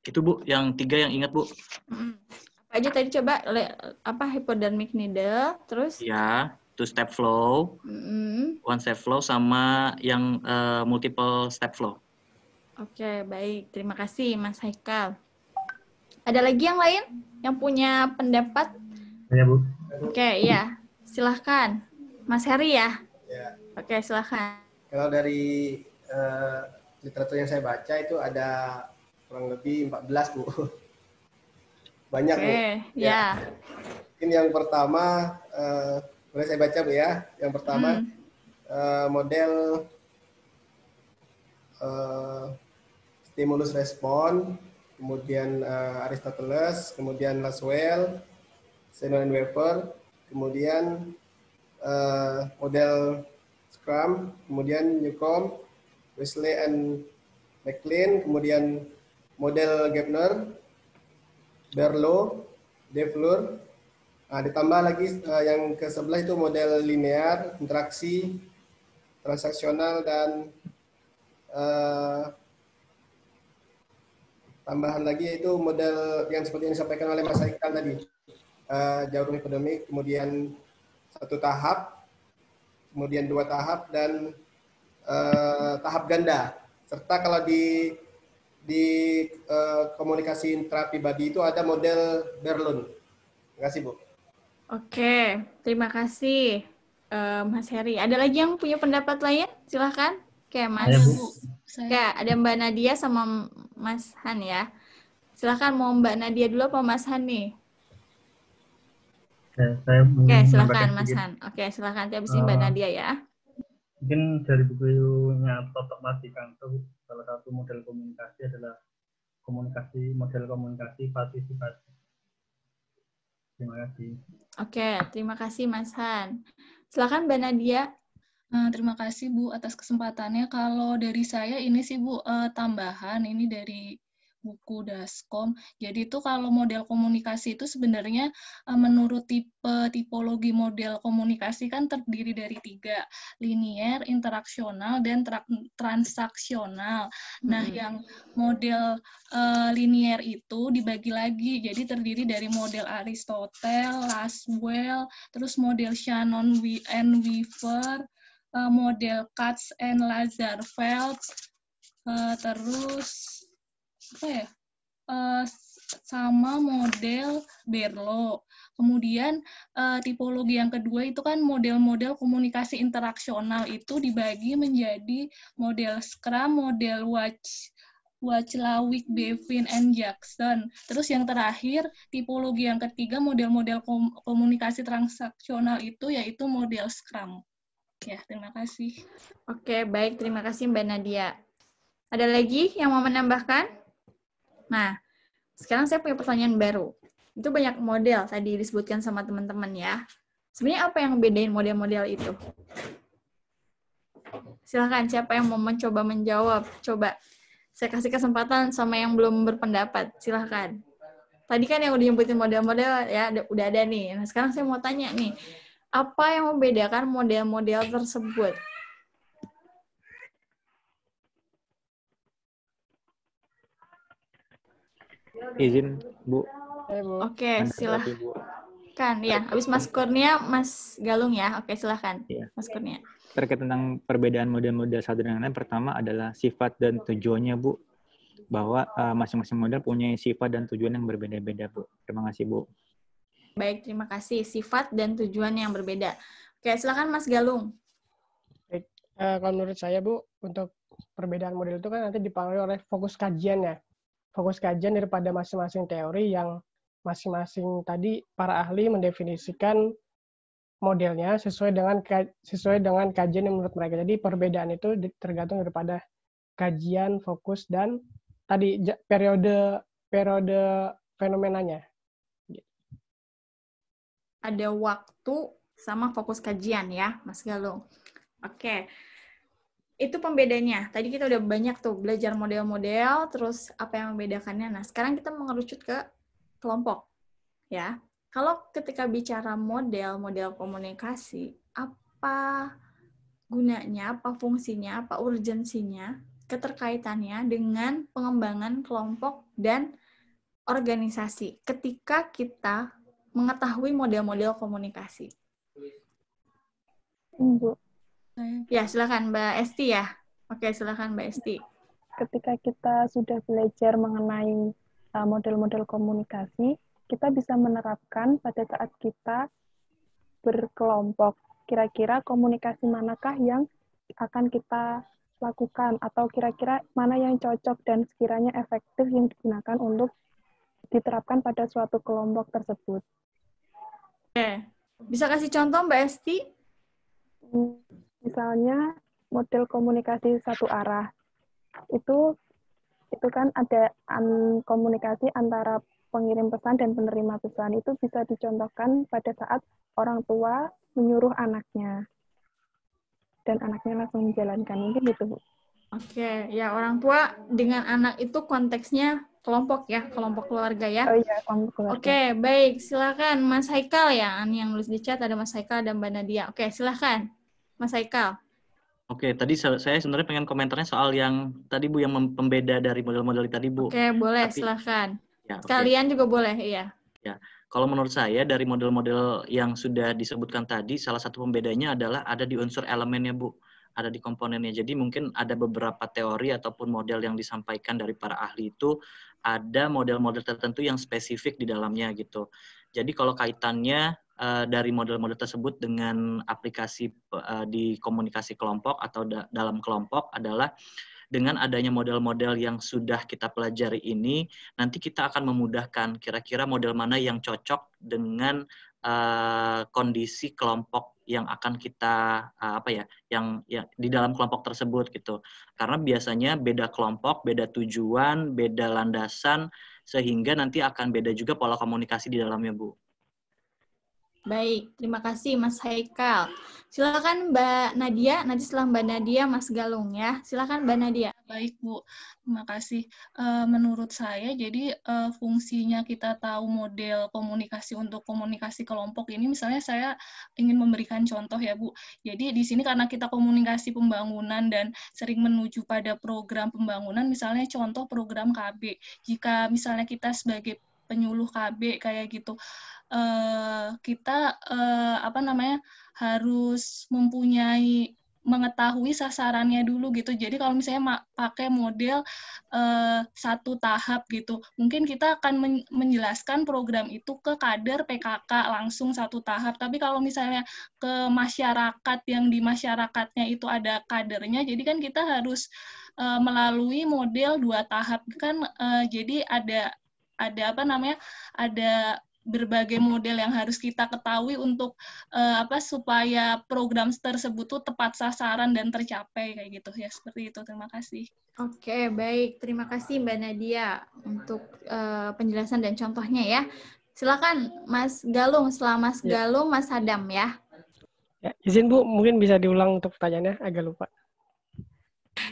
Itu Bu, yang 3 yang ingat Bu. Apa aja tadi coba, hypodermic needle, terus? Ya, 2 step flow, 1 step flow, sama yang multiple step flow. Oke, baik. Terima kasih Mas Haikal. Ada lagi yang lain yang punya pendapat? Ya, Bu. Oke, iya. Silahkan. Mas Heri ya? Ya. Oke, silahkan. Kalau dari literatur yang saya baca itu ada kurang lebih 14, Bu. Banyak, Bu. Ya. Mungkin yang pertama, boleh saya baca, Bu ya? Yang pertama, model stimulus respon, kemudian Aristoteles, kemudian Laswell, Shannon and Weber, kemudian model Scrum, kemudian Newcomb, Wesley and McLean, kemudian model Gepner, Berlo, Defleur. Nah, ditambah lagi yang ke sebelah itu model linear, interaksi, transaksional, dan tambahan lagi itu model yang seperti yang disampaikan oleh Mas Aikal tadi, jarum ekonomi, kemudian 1 tahap, kemudian 2 tahap, dan tahap ganda. Serta kalau di komunikasi intrapribadi itu ada model Berlun. Terima kasih, Bu. Oke, terima kasih Mas Heri. Ada lagi yang punya pendapat lain? Silahkan. Oke, Mas. Oke, ada Mbak Nadia sama Mas Han ya. Silahkan, mau Mbak Nadia dulu apa Mas Han nih? Oke, silahkan Mas Han. Oke, silahkan. Habis ini Mbak Nadia ya. Mungkin dari bukunya Totok Martikanto, salah satu model komunikasi adalah model komunikasi partisipasi. Terima kasih. Oke, terima kasih Mas Han. Silakan Mbak Nadia. Terima kasih Bu atas kesempatannya. Kalau dari saya ini sih Bu, tambahan ini dari buku Daskom. Jadi itu kalau model komunikasi itu sebenarnya menurut tipologi model komunikasi kan terdiri dari 3, linier, interaksional, dan transaksional. Nah, yang model linier itu dibagi lagi, jadi terdiri dari model Aristotle, Laswell, terus model Shannon and Weaver, model Katz and Lazarfeld, terus apa ya, sama model Berlo. Kemudian tipologi yang kedua itu kan model-model komunikasi interaksional itu dibagi menjadi model Scrum, model Wachlawik, Bevin, and Jackson. Terus yang terakhir, tipologi yang ketiga model-model komunikasi transaksional itu yaitu model Scrum. Ya, terima kasih. Oke, baik. Terima kasih Mbak Nadia. Ada lagi yang mau menambahkan? Nah, sekarang saya punya pertanyaan baru. Itu banyak model tadi disebutkan sama teman-teman ya. Sebenarnya apa yang bedain model-model itu? Silakan, siapa yang mau mencoba menjawab? Coba, saya kasih kesempatan sama yang belum berpendapat. Silakan. Tadi kan yang udah nyebutin model-model ya, udah ada nih. Nah, sekarang saya mau tanya nih, apa yang membedakan model-model tersebut? Izin, Bu. Oke, silahkan. Ya, habis Mas Kurnia, Mas Galung ya. Oke, silahkan. Ya. Mas Kurnia. Terkait tentang perbedaan model-model satu dengan lain, pertama adalah sifat dan tujuannya, Bu. Bahwa masing-masing model punya sifat dan tujuan yang berbeda-beda, Bu. Terima kasih, Bu. Baik, terima kasih. Sifat dan tujuan yang berbeda. Oke, silakan Mas Galung. Baik, kalau menurut saya, Bu, untuk perbedaan model itu kan nanti dipengaruhi oleh fokus kajian ya. Fokus kajian daripada masing-masing teori yang masing-masing tadi para ahli mendefinisikan modelnya sesuai dengan kajian yang menurut mereka. Jadi perbedaan itu tergantung daripada kajian, fokus, dan tadi periode fenomenanya. Ada waktu sama fokus kajian ya, Mas Galung. Oke. Itu pembedanya. Tadi kita udah banyak tuh belajar model-model, terus apa yang membedakannya. Nah, sekarang kita mengerucut ke kelompok. Ya. Kalau ketika bicara model komunikasi, apa gunanya, apa fungsinya, apa urgensinya, keterkaitannya dengan pengembangan kelompok dan organisasi ketika kita mengetahui model-model komunikasi. Bu. Ya, silakan Mbak Esti ya. Oke, silakan Mbak Esti. Ketika kita sudah belajar mengenai model-model komunikasi, kita bisa menerapkan pada saat kita berkelompok. Kira-kira komunikasi manakah yang akan kita lakukan, atau kira-kira mana yang cocok dan sekiranya efektif yang digunakan untuk diterapkan pada suatu kelompok tersebut. Oke, bisa kasih contoh Mbak Esti? Misalnya model komunikasi satu arah. Itu kan ada komunikasi antara pengirim pesan dan penerima pesan. Itu bisa dicontohkan pada saat orang tua menyuruh anaknya. Dan anaknya langsung menjalankan. Mungkin gitu, Bu. Oke, ya orang tua dengan anak itu konteksnya kelompok ya, kelompok keluarga ya. Oh iya, kelompok keluarga. Oke, baik. Silakan Mas Haikal ya. Yang nulis di chat ada Mas Haikal dan Mbak Nadia. Oke, silakan Mas Haikal. Oke, tadi saya sebenarnya pengen komentarnya soal yang tadi Bu, yang pembeda dari model-model tadi Bu. Oke, boleh, Tapi, silakan. ya, oke. Kalian juga boleh, iya. Ya, kalau menurut saya dari model-model yang sudah disebutkan tadi, salah satu pembedanya adalah ada di unsur elemennya Bu, ada di komponennya. Jadi mungkin ada beberapa teori ataupun model yang disampaikan dari para ahli itu ada model-model tertentu yang spesifik di dalamnya gitu. Jadi kalau kaitannya dari model-model tersebut dengan aplikasi di komunikasi kelompok atau dalam kelompok adalah dengan adanya model-model yang sudah kita pelajari ini, nanti kita akan memudahkan kira-kira model mana yang cocok dengan kondisi kelompok yang akan kita yang di dalam kelompok tersebut gitu. Karena biasanya beda kelompok, beda tujuan, beda landasan, sehingga nanti akan beda juga pola komunikasi di dalamnya, Bu. Baik, terima kasih Mas Haikal. Silakan Mbak Nadia, nanti setelah Mbak Nadia Mas Galung ya. Silakan Mbak Nadia. Baik Bu, terima kasih. Menurut saya, jadi fungsinya kita tahu model komunikasi untuk komunikasi kelompok ini, misalnya saya ingin memberikan contoh ya Bu. Jadi di sini karena kita komunikasi pembangunan dan sering menuju pada program pembangunan, misalnya contoh program KB. Jika misalnya kita sebagai penyuluh KB kayak gitu, kita harus mengetahui sasarannya dulu gitu. Jadi kalau misalnya pakai model satu tahap gitu, mungkin kita akan menjelaskan program itu ke kader PKK langsung satu tahap. Tapi kalau misalnya ke masyarakat yang di masyarakatnya itu ada kadernya, jadi kan kita harus melalui model 2 tahap kan. Jadi ada berbagai model yang harus kita ketahui untuk supaya program tersebut tuh tepat sasaran dan tercapai kayak gitu ya, seperti itu. Terima kasih. Oke, baik. Terima kasih Mbak Nadia untuk penjelasan dan contohnya ya. Silakan Mas Galung. Setelah Mas Galung, Mas Adam ya. Ya, izin Bu, mungkin bisa diulang untuk pertanyaannya, agak lupa.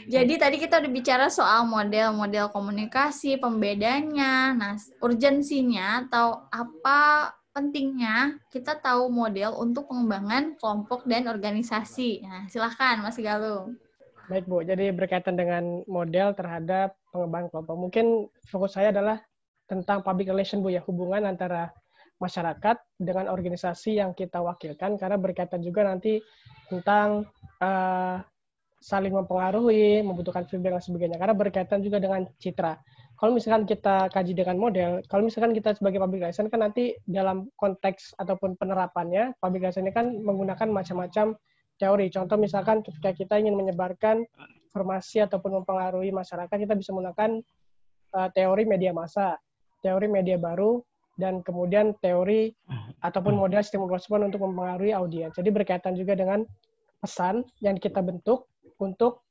Jadi tadi kita udah bicara soal model-model komunikasi, pembedanya, nah urgensinya atau apa pentingnya kita tahu model untuk pengembangan kelompok dan organisasi. Nah, silakan Mas Galung. Baik Bu, jadi berkaitan dengan model terhadap pengembangan kelompok. Mungkin fokus saya adalah tentang public relation Bu ya, hubungan antara masyarakat dengan organisasi yang kita wakilkan, karena berkaitan juga nanti tentang saling mempengaruhi, membutuhkan feedback dan sebagainya. Karena berkaitan juga dengan citra. Kalau misalkan kita kaji dengan model, kalau misalkan kita sebagai public relation kan nanti dalam konteks ataupun penerapannya, public relation ini kan menggunakan macam-macam teori. Contoh misalkan ketika kita ingin menyebarkan informasi ataupun mempengaruhi masyarakat, kita bisa menggunakan teori media massa, teori media baru, dan kemudian teori ataupun model sistem respon untuk mempengaruhi audiens. Jadi berkaitan juga dengan pesan yang kita bentuk untuk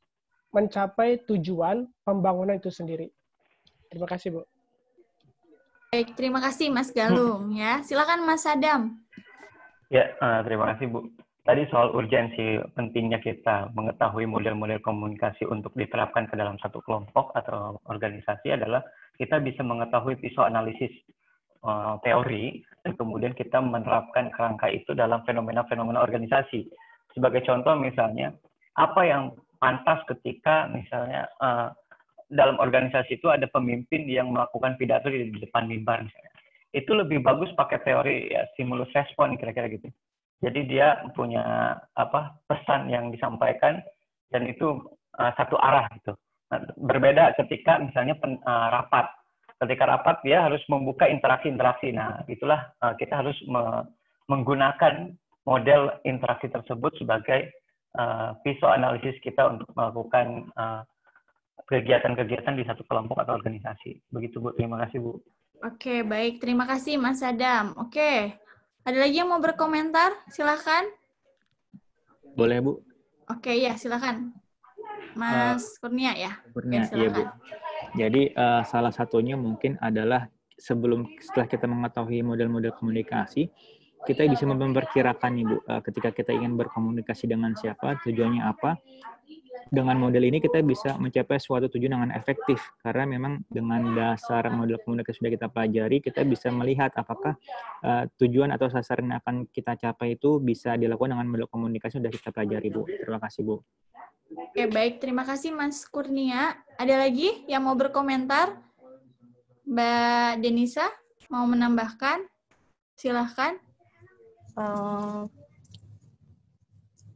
mencapai tujuan pembangunan itu sendiri. Terima kasih, Bu. Baik, terima kasih Mas Galung ya. Silakan Mas Adam. Ya, terima kasih Bu. Tadi soal urgensi pentingnya kita mengetahui model-model komunikasi untuk diterapkan ke dalam satu kelompok atau organisasi adalah kita bisa mengetahui pisau analisis teori dan kemudian kita menerapkan kerangka itu dalam fenomena-fenomena organisasi. Sebagai contoh misalnya, apa yang pantas ketika misalnya dalam organisasi itu ada pemimpin yang melakukan pidato di depan mimbar misalnya. Itu lebih bagus pakai teori ya, stimulus respon kira-kira gitu. Jadi dia punya pesan yang disampaikan dan itu satu arah gitu. Nah, berbeda ketika misalnya rapat. Ketika rapat dia harus membuka interaksi-interaksi. Nah, itulah kita harus menggunakan model interaksi tersebut sebagai pisau analisis kita untuk melakukan kegiatan-kegiatan di satu kelompok atau organisasi. Begitu Bu, terima kasih Bu. Oke, baik. Terima kasih Mas Adam. Oke, ada lagi yang mau berkomentar? Silakan. Boleh Bu? Oke, ya silakan. Mas Kurnia ya? Kurnia, oke, iya Bu. Jadi salah satunya mungkin adalah setelah kita mengetahui model-model komunikasi, kita bisa memperkirakan nih Bu, ketika kita ingin berkomunikasi dengan siapa, tujuannya apa, dengan model ini kita bisa mencapai suatu tujuan dengan efektif, karena memang dengan dasar model komunikasi sudah kita pelajari, kita bisa melihat apakah tujuan atau sasaran yang akan kita capai itu bisa dilakukan dengan model komunikasi sudah kita pelajari, Bu. Terima kasih, Bu. Oke, baik. Terima kasih, Mas Kurnia. Ada lagi yang mau berkomentar? Mbak Denisa, mau menambahkan? Silahkan.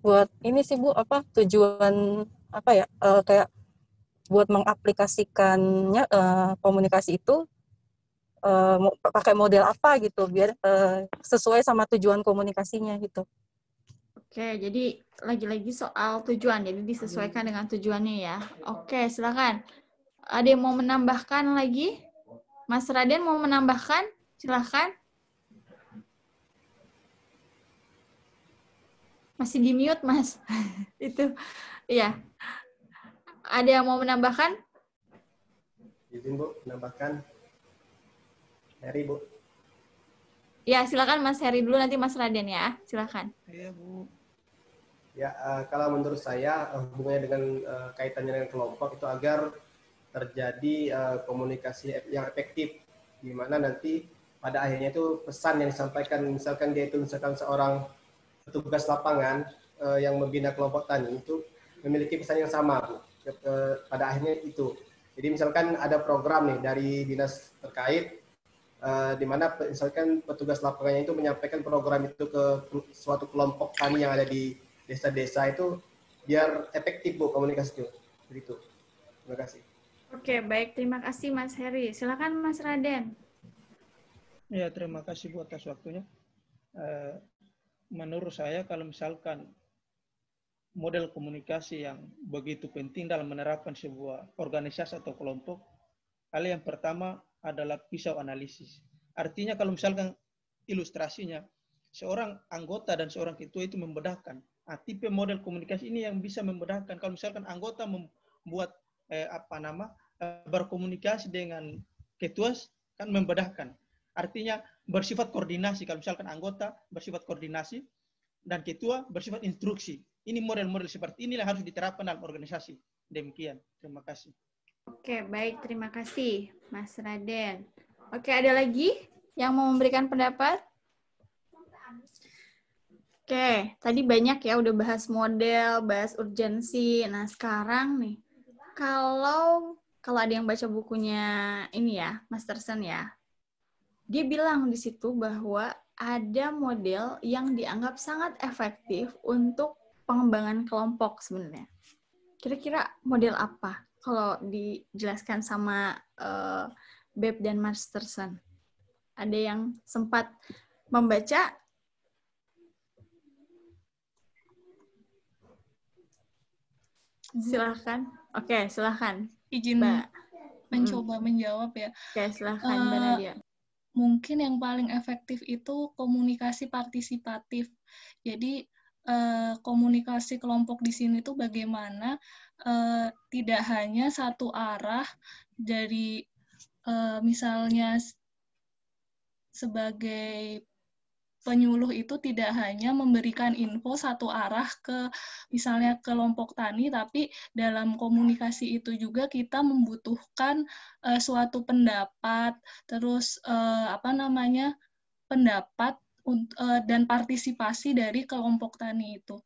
Buat ini sih Bu, tujuan kayak buat mengaplikasikannya komunikasi itu pakai model apa gitu biar sesuai sama tujuan komunikasinya gitu. Oke, jadi lagi-lagi soal tujuan, jadi disesuaikan dengan tujuannya ya. Oke, silakan. Ada yang mau menambahkan lagi? Mas Raden mau menambahkan? Silakan. Masih di mute, Mas. Itu, ya. Ada yang mau menambahkan? Izin, Bu, menambahkan. Heri, Bu. Ya, silakan Mas Heri dulu, nanti Mas Raden ya. Silakan. Iya, Bu. Ya, kalau menurut saya hubungannya dengan kaitannya dengan kelompok itu agar terjadi komunikasi yang efektif, di mana nanti pada akhirnya itu pesan yang disampaikan, misalkan seorang petugas lapangan yang membina kelompok tani itu memiliki pesan yang sama, Bu, pada akhirnya itu. Jadi misalkan ada program nih dari dinas terkait, di mana misalkan petugas lapangannya itu menyampaikan program itu ke suatu kelompok tani yang ada di desa-desa itu, biar efektif, Bu, komunikasi itu. Begitu. Terima kasih. Oke, baik. Terima kasih Mas Heri. Silakan Mas Raden. Ya, terima kasih Bu atas waktunya. Menurut saya kalau misalkan model komunikasi yang begitu penting dalam menerapkan sebuah organisasi atau kelompok, hal yang pertama adalah pisau analisis. Artinya kalau misalkan ilustrasinya, seorang anggota dan seorang ketua itu membedahkan. Tipe model komunikasi ini yang bisa membedahkan. Kalau misalkan anggota membuat berkomunikasi dengan ketua kan membedahkan. Artinya bersifat koordinasi. Kalau misalkan anggota bersifat koordinasi dan ketua bersifat instruksi. Ini model-model seperti ini yang harus diterapkan dalam organisasi. Demikian. Terima kasih. Oke, baik. Terima kasih, Mas Raden. Oke, ada lagi yang mau memberikan pendapat? Oke, tadi banyak ya udah bahas model, bahas urgensi. Nah, sekarang nih, kalau ada yang baca bukunya ini ya, Masterson ya, dia bilang di situ bahwa ada model yang dianggap sangat efektif untuk pengembangan kelompok sebenarnya. Kira-kira model apa? Kalau dijelaskan sama Beb dan Masterson. Ada yang sempat membaca? Silahkan. Oke, silahkan. Izin Mbak mencoba menjawab ya. Oke, silahkan Mbak Nadia. Mungkin yang paling efektif itu komunikasi partisipatif. Jadi komunikasi kelompok di sini tuh bagaimana tidak hanya satu arah dari misalnya sebagai penyuluh itu tidak hanya memberikan info satu arah ke misalnya kelompok tani, tapi dalam komunikasi itu juga kita membutuhkan suatu pendapat, terus pendapat dan partisipasi dari kelompok tani itu,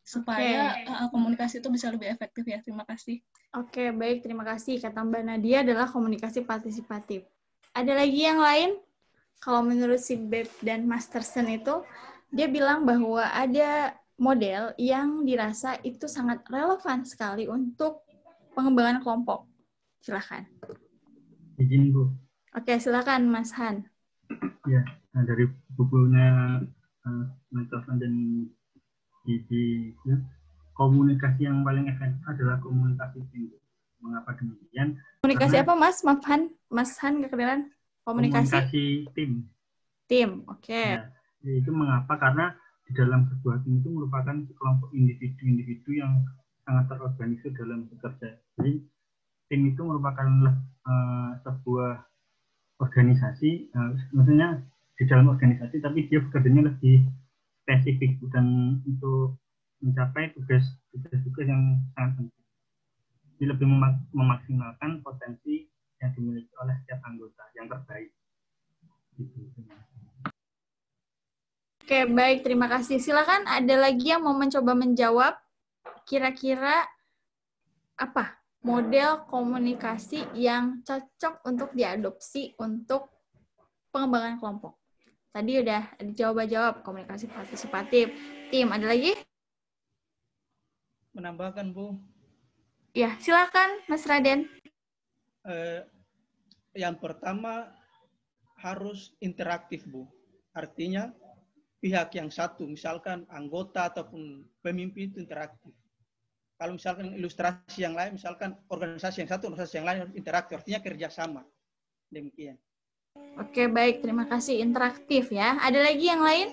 supaya komunikasi itu bisa lebih efektif ya. Terima kasih. Oke, baik, terima kasih. Kata Mbak Nadia adalah komunikasi partisipatif. Ada lagi yang lain? Kalau menurut si Beb dan Masterson itu, dia bilang bahwa ada model yang dirasa itu sangat relevan sekali untuk pengembangan kelompok. Silakan. Izin, Bu. Oke, silakan Mas Han. Ya, dari bukunya Masterson dan Gigi, komunikasi yang paling efektif adalah komunikasi tim. Mengapa demikian? Komunikasi apa, Mas? Maaf, Han. Mas Han, kedengeran? Komunikasi tim. Tim, oke. Ya, itu mengapa? Karena di dalam sebuah tim itu merupakan kelompok individu-individu yang sangat terorganisir dalam bekerja. Jadi tim itu merupakan sebuah organisasi, maksudnya di dalam organisasi, tapi dia bekerjanya lebih spesifik dan untuk mencapai tugas tugas-tugas yang sangat penting. Jadi lebih memaksimalkan potensi yang dimiliki oleh setiap anggota yang terbaik. Gitu. Oke, baik. Terima kasih. Silakan ada lagi yang mau mencoba menjawab kira-kira apa model komunikasi yang cocok untuk diadopsi untuk pengembangan kelompok. Tadi udah dijawab komunikasi partisipatif. Tim, ada lagi? Menambahkan, Bu. Ya, silakan Mas Raden. Yang pertama harus interaktif, Bu. Artinya pihak yang satu, misalkan anggota ataupun pemimpin itu interaktif. Kalau misalkan ilustrasi yang lain, misalkan organisasi yang satu, organisasi yang lain interaktif, artinya kerjasama. Demikian. Oke, baik. Terima kasih. Interaktif ya. Ada lagi yang lain?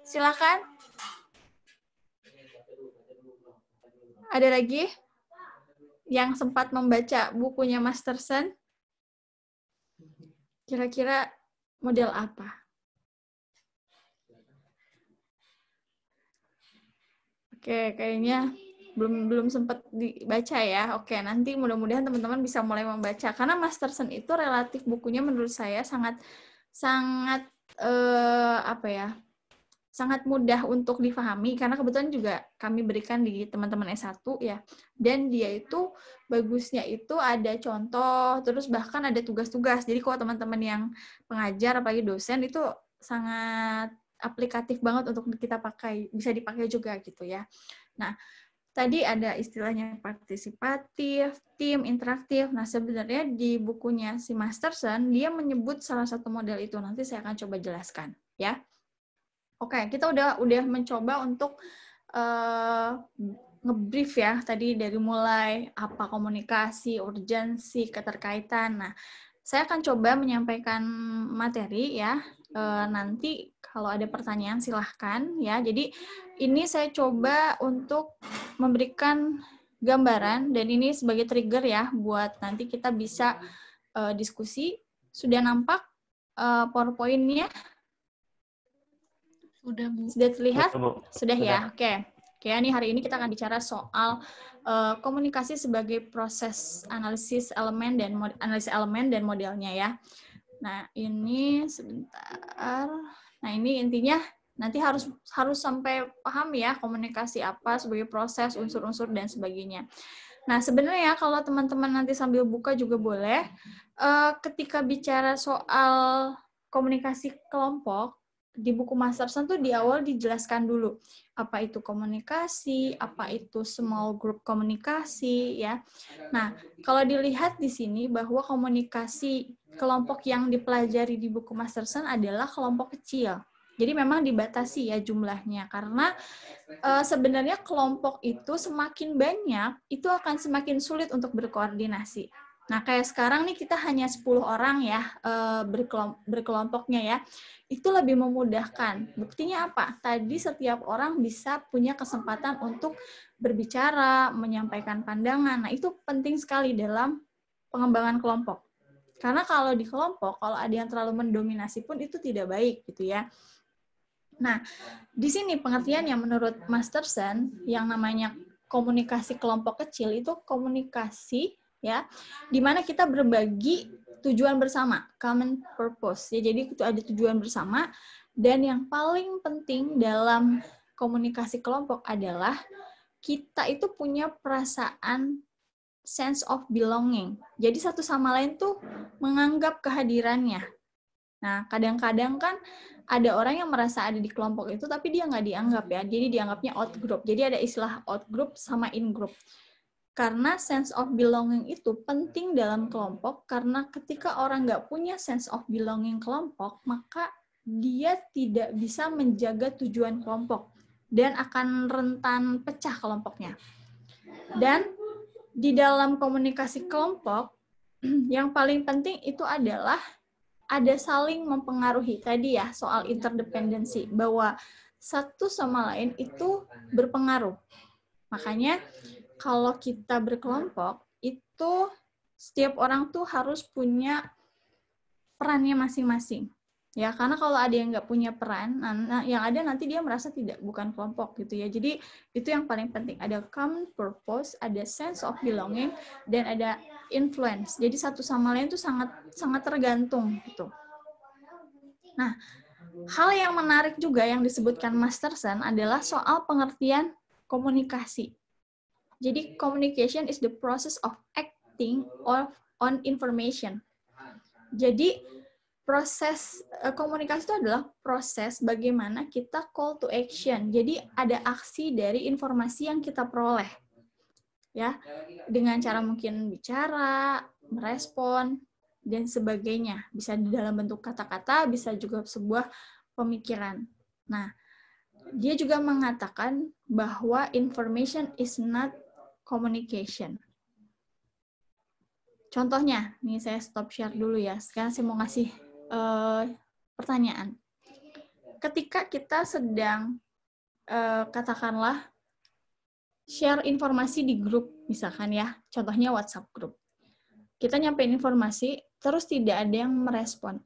Silakan. Ada lagi yang sempat membaca bukunya Masterson? Kira-kira model apa? Oke, kayaknya belum sempat dibaca ya. Oke, nanti mudah-mudahan teman-teman bisa mulai membaca karena Masterson itu relatif bukunya menurut saya sangat sangat mudah untuk difahami karena kebetulan juga kami berikan di teman-teman S1 ya. Dan dia itu bagusnya itu ada contoh, terus bahkan ada tugas-tugas. Jadi kalau teman-teman yang pengajar apalagi dosen itu sangat aplikatif banget untuk kita pakai, bisa dipakai juga gitu ya. Nah, tadi ada istilahnya partisipatif, tim, interaktif. Nah, sebenarnya di bukunya si Masterson, dia menyebut salah satu model itu. Nanti saya akan coba jelaskan, ya. Oke, kita udah mencoba untuk nge-brief ya, tadi dari mulai apa komunikasi, urgensi, keterkaitan. Nah, saya akan coba menyampaikan materi ya. Nanti kalau ada pertanyaan silahkan ya. Jadi ini saya coba untuk memberikan gambaran dan ini sebagai trigger ya buat nanti kita bisa diskusi. Sudah nampak PowerPoint-nya? Sudah, Bu. Sudah terlihat? Sudah ya? Sudah. Oke. Oke, ini hari ini kita akan bicara soal komunikasi sebagai proses analisis elemen dan modelnya ya. Nah, ini sebentar. Nah, ini intinya nanti harus sampai paham ya komunikasi apa sebagai proses, unsur-unsur dan sebagainya. Nah, sebenarnya kalau teman-teman nanti sambil buka juga boleh. Ketika bicara soal komunikasi kelompok, di buku Masterson tuh di awal dijelaskan dulu apa itu komunikasi, apa itu small group komunikasi ya. Nah, kalau dilihat di sini bahwa komunikasi kelompok yang dipelajari di buku Masterson adalah kelompok kecil. Jadi memang dibatasi ya jumlahnya karena sebenarnya kelompok itu semakin banyak itu akan semakin sulit untuk berkoordinasi. Nah, kayak sekarang nih kita hanya 10 orang ya berkelompoknya ya. Itu lebih memudahkan. Buktinya apa? Tadi setiap orang bisa punya kesempatan untuk berbicara, menyampaikan pandangan. Nah, itu penting sekali dalam pengembangan kelompok. Karena kalau di kelompok, kalau ada yang terlalu mendominasi pun itu tidak baik gitu ya. Nah, di sini pengertiannya menurut Masterson yang namanya komunikasi kelompok kecil itu komunikasi ya, di mana kita berbagi tujuan bersama, common purpose. Ya, jadi itu ada tujuan bersama dan yang paling penting dalam komunikasi kelompok adalah kita itu punya perasaan sense of belonging. Jadi satu sama lain tuh menganggap kehadirannya. Nah, kadang-kadang kan ada orang yang merasa ada di kelompok itu, tapi dia nggak dianggap ya. Jadi dianggapnya out group. Jadi ada istilah out group sama in group. Karena sense of belonging itu penting dalam kelompok, karena ketika orang nggak punya sense of belonging kelompok, maka dia tidak bisa menjaga tujuan kelompok dan akan rentan pecah kelompoknya. Dan di dalam komunikasi kelompok, yang paling penting itu adalah ada saling mempengaruhi. Tadi ya, soal interdependensi, bahwa satu sama lain itu berpengaruh. Makanya, kalau kita berkelompok, itu setiap orang tuh harus punya perannya masing-masing. Ya, karena kalau ada yang nggak punya peran, nah yang ada nanti dia merasa bukan kelompok gitu ya. Jadi itu yang paling penting. Ada common purpose, ada sense of belonging, dan ada influence. Jadi satu sama lain itu sangat tergantung gitu. Nah, hal yang menarik juga yang disebutkan Masterson adalah soal pengertian komunikasi. Jadi communication is the process of acting on information. Jadi proses komunikasi itu adalah proses bagaimana kita call to action. Jadi ada aksi dari informasi yang kita peroleh. Ya, dengan cara mungkin bicara, merespon, dan sebagainya. Bisa di dalam bentuk kata-kata, bisa juga sebuah pemikiran. Nah, dia juga mengatakan bahwa information is not communication. Contohnya, nih saya stop share dulu ya. Sekarang saya mau ngasih pertanyaan. Ketika kita sedang katakanlah share informasi di grup, misalkan ya, contohnya WhatsApp grup. Kita nyampein informasi, terus tidak ada yang merespon.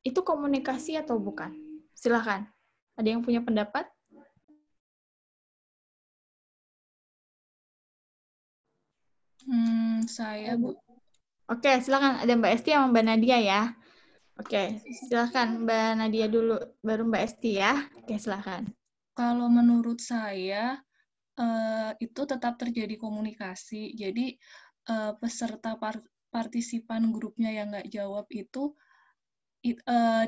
Itu komunikasi atau bukan? Silakan. Ada yang punya pendapat? Saya, Bu. Oke, silakan. Ada Mbak Esti sama Mbak Nadia ya. Oke, silakan Mbak Nadia dulu, baru Mbak Esti ya. Oke, silakan. Kalau menurut saya, itu tetap terjadi komunikasi. Jadi, peserta partisipan grupnya yang nggak jawab itu,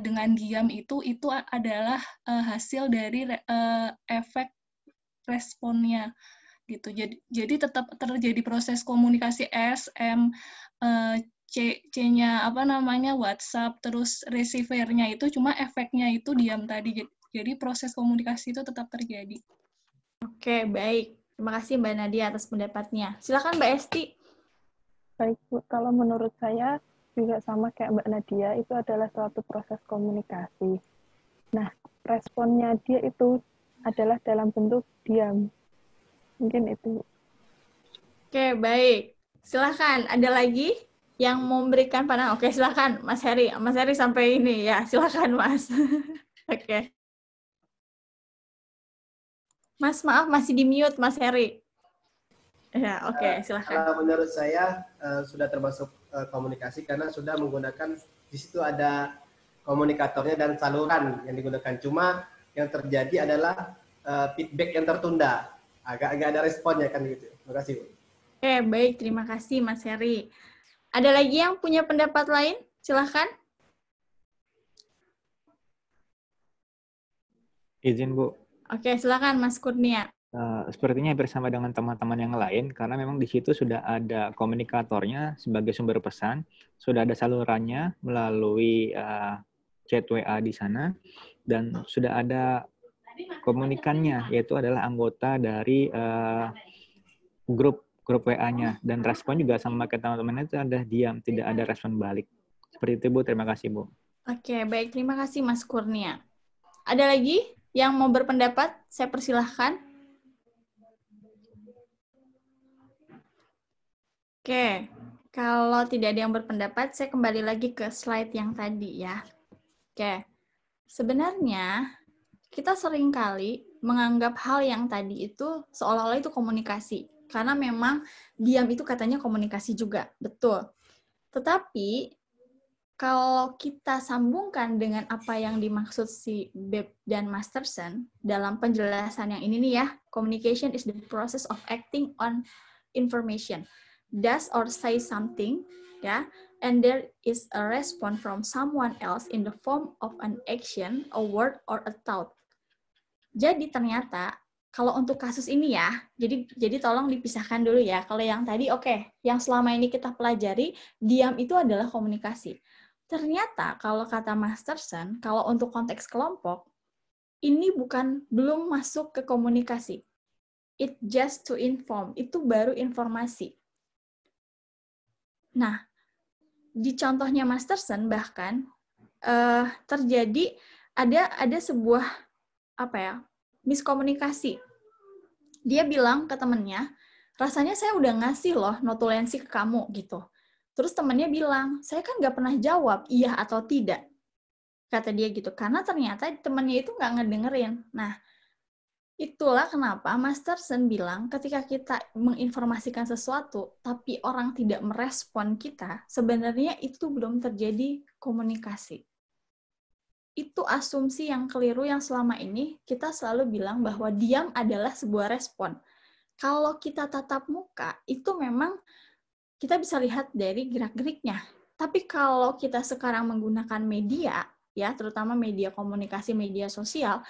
dengan diam itu adalah hasil dari efek responnya. Gitu. Jadi tetap terjadi proses komunikasi SM, C-nya WhatsApp, terus receiver-nya itu cuma efeknya itu diam tadi. Jadi proses komunikasi itu tetap terjadi. Oke, baik. Terima kasih Mbak Nadia atas pendapatnya. Silakan Mbak Esti. Baik, Bu. Kalau menurut saya juga sama kayak Mbak Nadia, itu adalah suatu proses komunikasi. Nah, responnya dia itu adalah dalam bentuk diam. Mungkin itu. Oke, baik. Silakan. Ada lagi yang mau memberikan pandangan? Oke, silakan Mas Heri. Mas Heri sampai ini ya. Silakan Mas. Oke. Mas, maaf masih di mute Mas Heri. Ya, oke, silakan. Kalau menurut saya sudah termasuk komunikasi karena sudah menggunakan, di situ ada komunikatornya dan saluran yang digunakan. Cuma yang terjadi adalah feedback yang tertunda. Agak ada responnya kan gitu. Terima kasih, Bu. Oke, baik. Terima kasih, Mas Heri. Ada lagi yang punya pendapat lain? Silahkan. Izin, Bu. Oke, silakan, Mas Kurnia. Sepertinya hampir sama dengan teman-teman yang lain, karena memang di situ sudah ada komunikatornya sebagai sumber pesan, sudah ada salurannya melalui chat WA di sana, dan sudah ada komunikannya, yaitu adalah anggota dari grup WA-nya, dan respon juga sama ke teman-teman itu ada diam, tidak ada respon balik. Seperti itu, Bu. Terima kasih, Bu. Oke, baik. Terima kasih, Mas Kurnia. Ada lagi yang mau berpendapat? Saya persilahkan. Oke, kalau tidak ada yang berpendapat, saya kembali lagi ke slide yang tadi ya. Oke, sebenarnya kita seringkali menganggap hal yang tadi itu seolah-olah itu komunikasi. Karena memang diam itu katanya komunikasi juga, betul. Tetapi, kalau kita sambungkan dengan apa yang dimaksud si Beb dan Masterson dalam penjelasan yang ini nih ya, communication is the process of acting on information. Does or say something, ya, and there is a response from someone else in the form of an action, a word, or a thought. Jadi ternyata kalau untuk kasus ini ya, jadi tolong dipisahkan dulu ya. Kalau yang tadi oke, yang selama ini kita pelajari, diam itu adalah komunikasi. Ternyata kalau kata Masterson, kalau untuk konteks kelompok, ini belum masuk ke komunikasi. It just to inform, itu baru informasi. Nah, di contohnya Masterson bahkan terjadi ada sebuah miskomunikasi. Dia bilang ke temennya, rasanya saya udah ngasih loh notulensi ke kamu gitu. Terus temennya bilang, saya kan nggak pernah jawab iya atau tidak. kata dia gitu. Karena ternyata temannya itu nggak ngedengerin. Nah, itulah kenapa Mas Tersen bilang ketika kita menginformasikan sesuatu, tapi orang tidak merespon kita, sebenarnya itu belum terjadi komunikasi. Itu asumsi yang keliru yang selama ini kita selalu bilang bahwa diam adalah sebuah respon. Kalau kita tatap muka, itu memang kita bisa lihat dari gerak-geriknya. Tapi kalau kita sekarang menggunakan media, ya terutama media komunikasi, media sosial,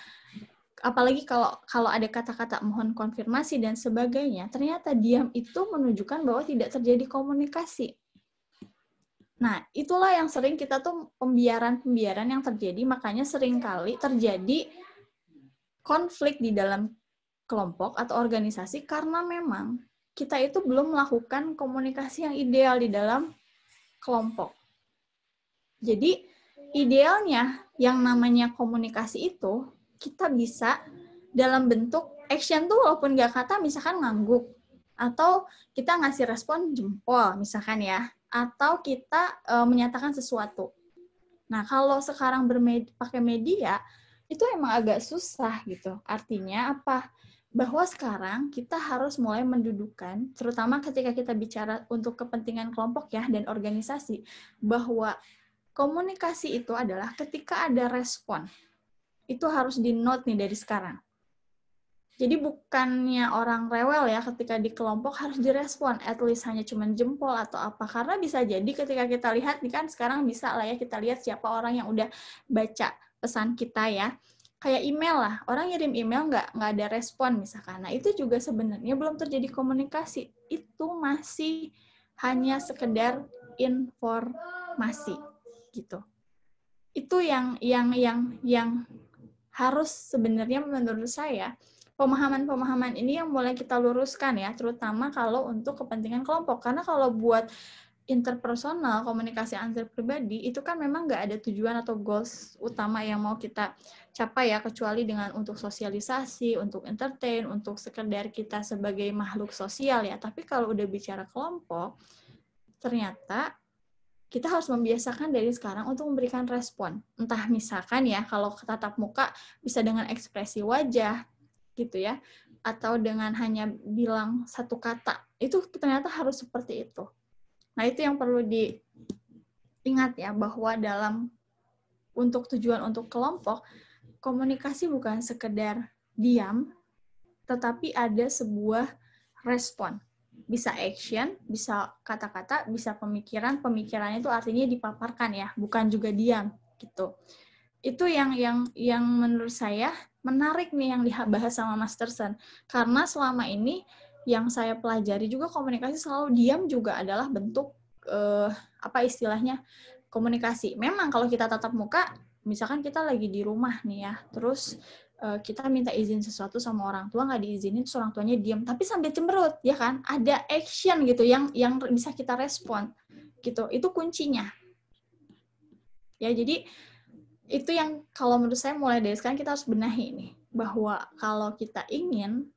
apalagi kalau ada kata-kata mohon konfirmasi dan sebagainya, ternyata diam itu menunjukkan bahwa tidak terjadi komunikasi. Nah, itulah yang sering kita tuh pembiaran-pembiaran yang terjadi, makanya seringkali terjadi konflik di dalam kelompok atau organisasi karena memang kita itu belum melakukan komunikasi yang ideal di dalam kelompok. Jadi, idealnya yang namanya komunikasi itu kita bisa dalam bentuk action tuh walaupun nggak kata, misalkan ngangguk, atau kita ngasih respon jempol, misalkan ya, atau kita menyatakan sesuatu. Nah, kalau sekarang pakai media, itu emang agak susah gitu. Artinya apa? Bahwa sekarang kita harus mulai mendudukan, terutama ketika kita bicara untuk kepentingan kelompok ya dan organisasi, bahwa komunikasi itu adalah ketika ada respon. Itu harus di-note nih dari sekarang. Jadi bukannya orang rewel ya ketika di kelompok harus direspon, at least hanya cuma jempol atau apa. Karena bisa jadi ketika kita lihat, nih kan sekarang bisa lah ya kita lihat siapa orang yang udah baca pesan kita ya. Kayak email lah, orang ngirim email nggak ada respon misalkan. Nah itu juga sebenarnya belum terjadi komunikasi. Itu masih hanya sekedar informasi gitu. Itu yang harus sebenarnya menurut saya pemahaman-pemahaman ini yang mulai kita luruskan ya, terutama kalau untuk kepentingan kelompok. Karena kalau buat interpersonal, komunikasi antar pribadi, itu kan memang nggak ada tujuan atau goals utama yang mau kita capai ya, kecuali dengan untuk sosialisasi, untuk entertain, untuk sekedar kita sebagai makhluk sosial ya. Tapi kalau udah bicara kelompok, ternyata kita harus membiasakan dari sekarang untuk memberikan respon. Entah misalkan ya, kalau tatap muka bisa dengan ekspresi wajah, gitu ya, atau dengan hanya bilang satu kata. Itu ternyata harus seperti itu. Nah, itu yang perlu diingat ya, bahwa untuk tujuan untuk kelompok, komunikasi bukan sekedar diam, tetapi ada sebuah respon. Bisa action, bisa kata-kata, bisa pemikiran. Pemikirannya itu artinya dipaparkan ya, bukan juga diam gitu. Itu yang menurut saya menarik nih yang dibahas sama Mas Tersen. Karena selama ini yang saya pelajari juga komunikasi selalu diam juga adalah bentuk apa istilahnya komunikasi. Memang kalau kita tatap muka, misalkan kita lagi di rumah nih ya, terus kita minta izin sesuatu sama orang tua, nggak diizinin, terus orang tuanya diam, tapi sambil cemberut, ya kan? Ada action gitu yang bisa kita respon, gitu. Itu kuncinya. Ya, jadi itu yang kalau menurut saya mulai dari sekarang kita harus benahi nih, bahwa kalau kita ingin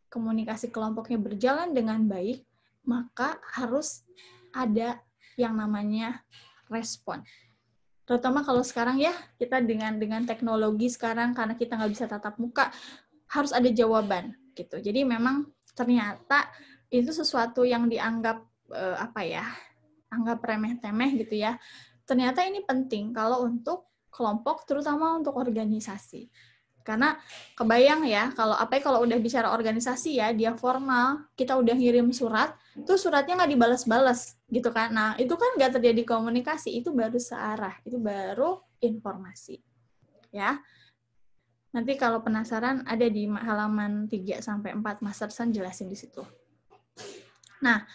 komunikasi kelompoknya berjalan dengan baik, maka harus ada yang namanya respon. Terutama kalau sekarang ya, kita dengan teknologi sekarang, karena kita nggak bisa tatap muka, harus ada jawaban gitu. Jadi memang ternyata itu sesuatu yang dianggap anggap remeh-temeh gitu ya. Ternyata ini penting kalau untuk kelompok, terutama untuk organisasi. Karena kebayang ya, kalau udah bicara organisasi ya, dia formal, kita udah ngirim surat, tuh suratnya nggak dibalas-balas gitu kan. Nah, itu kan nggak terjadi komunikasi, itu baru searah, itu baru informasi. Ya. Nanti kalau penasaran ada di halaman 3-4 Mas Tersen jelasin di situ. Nah,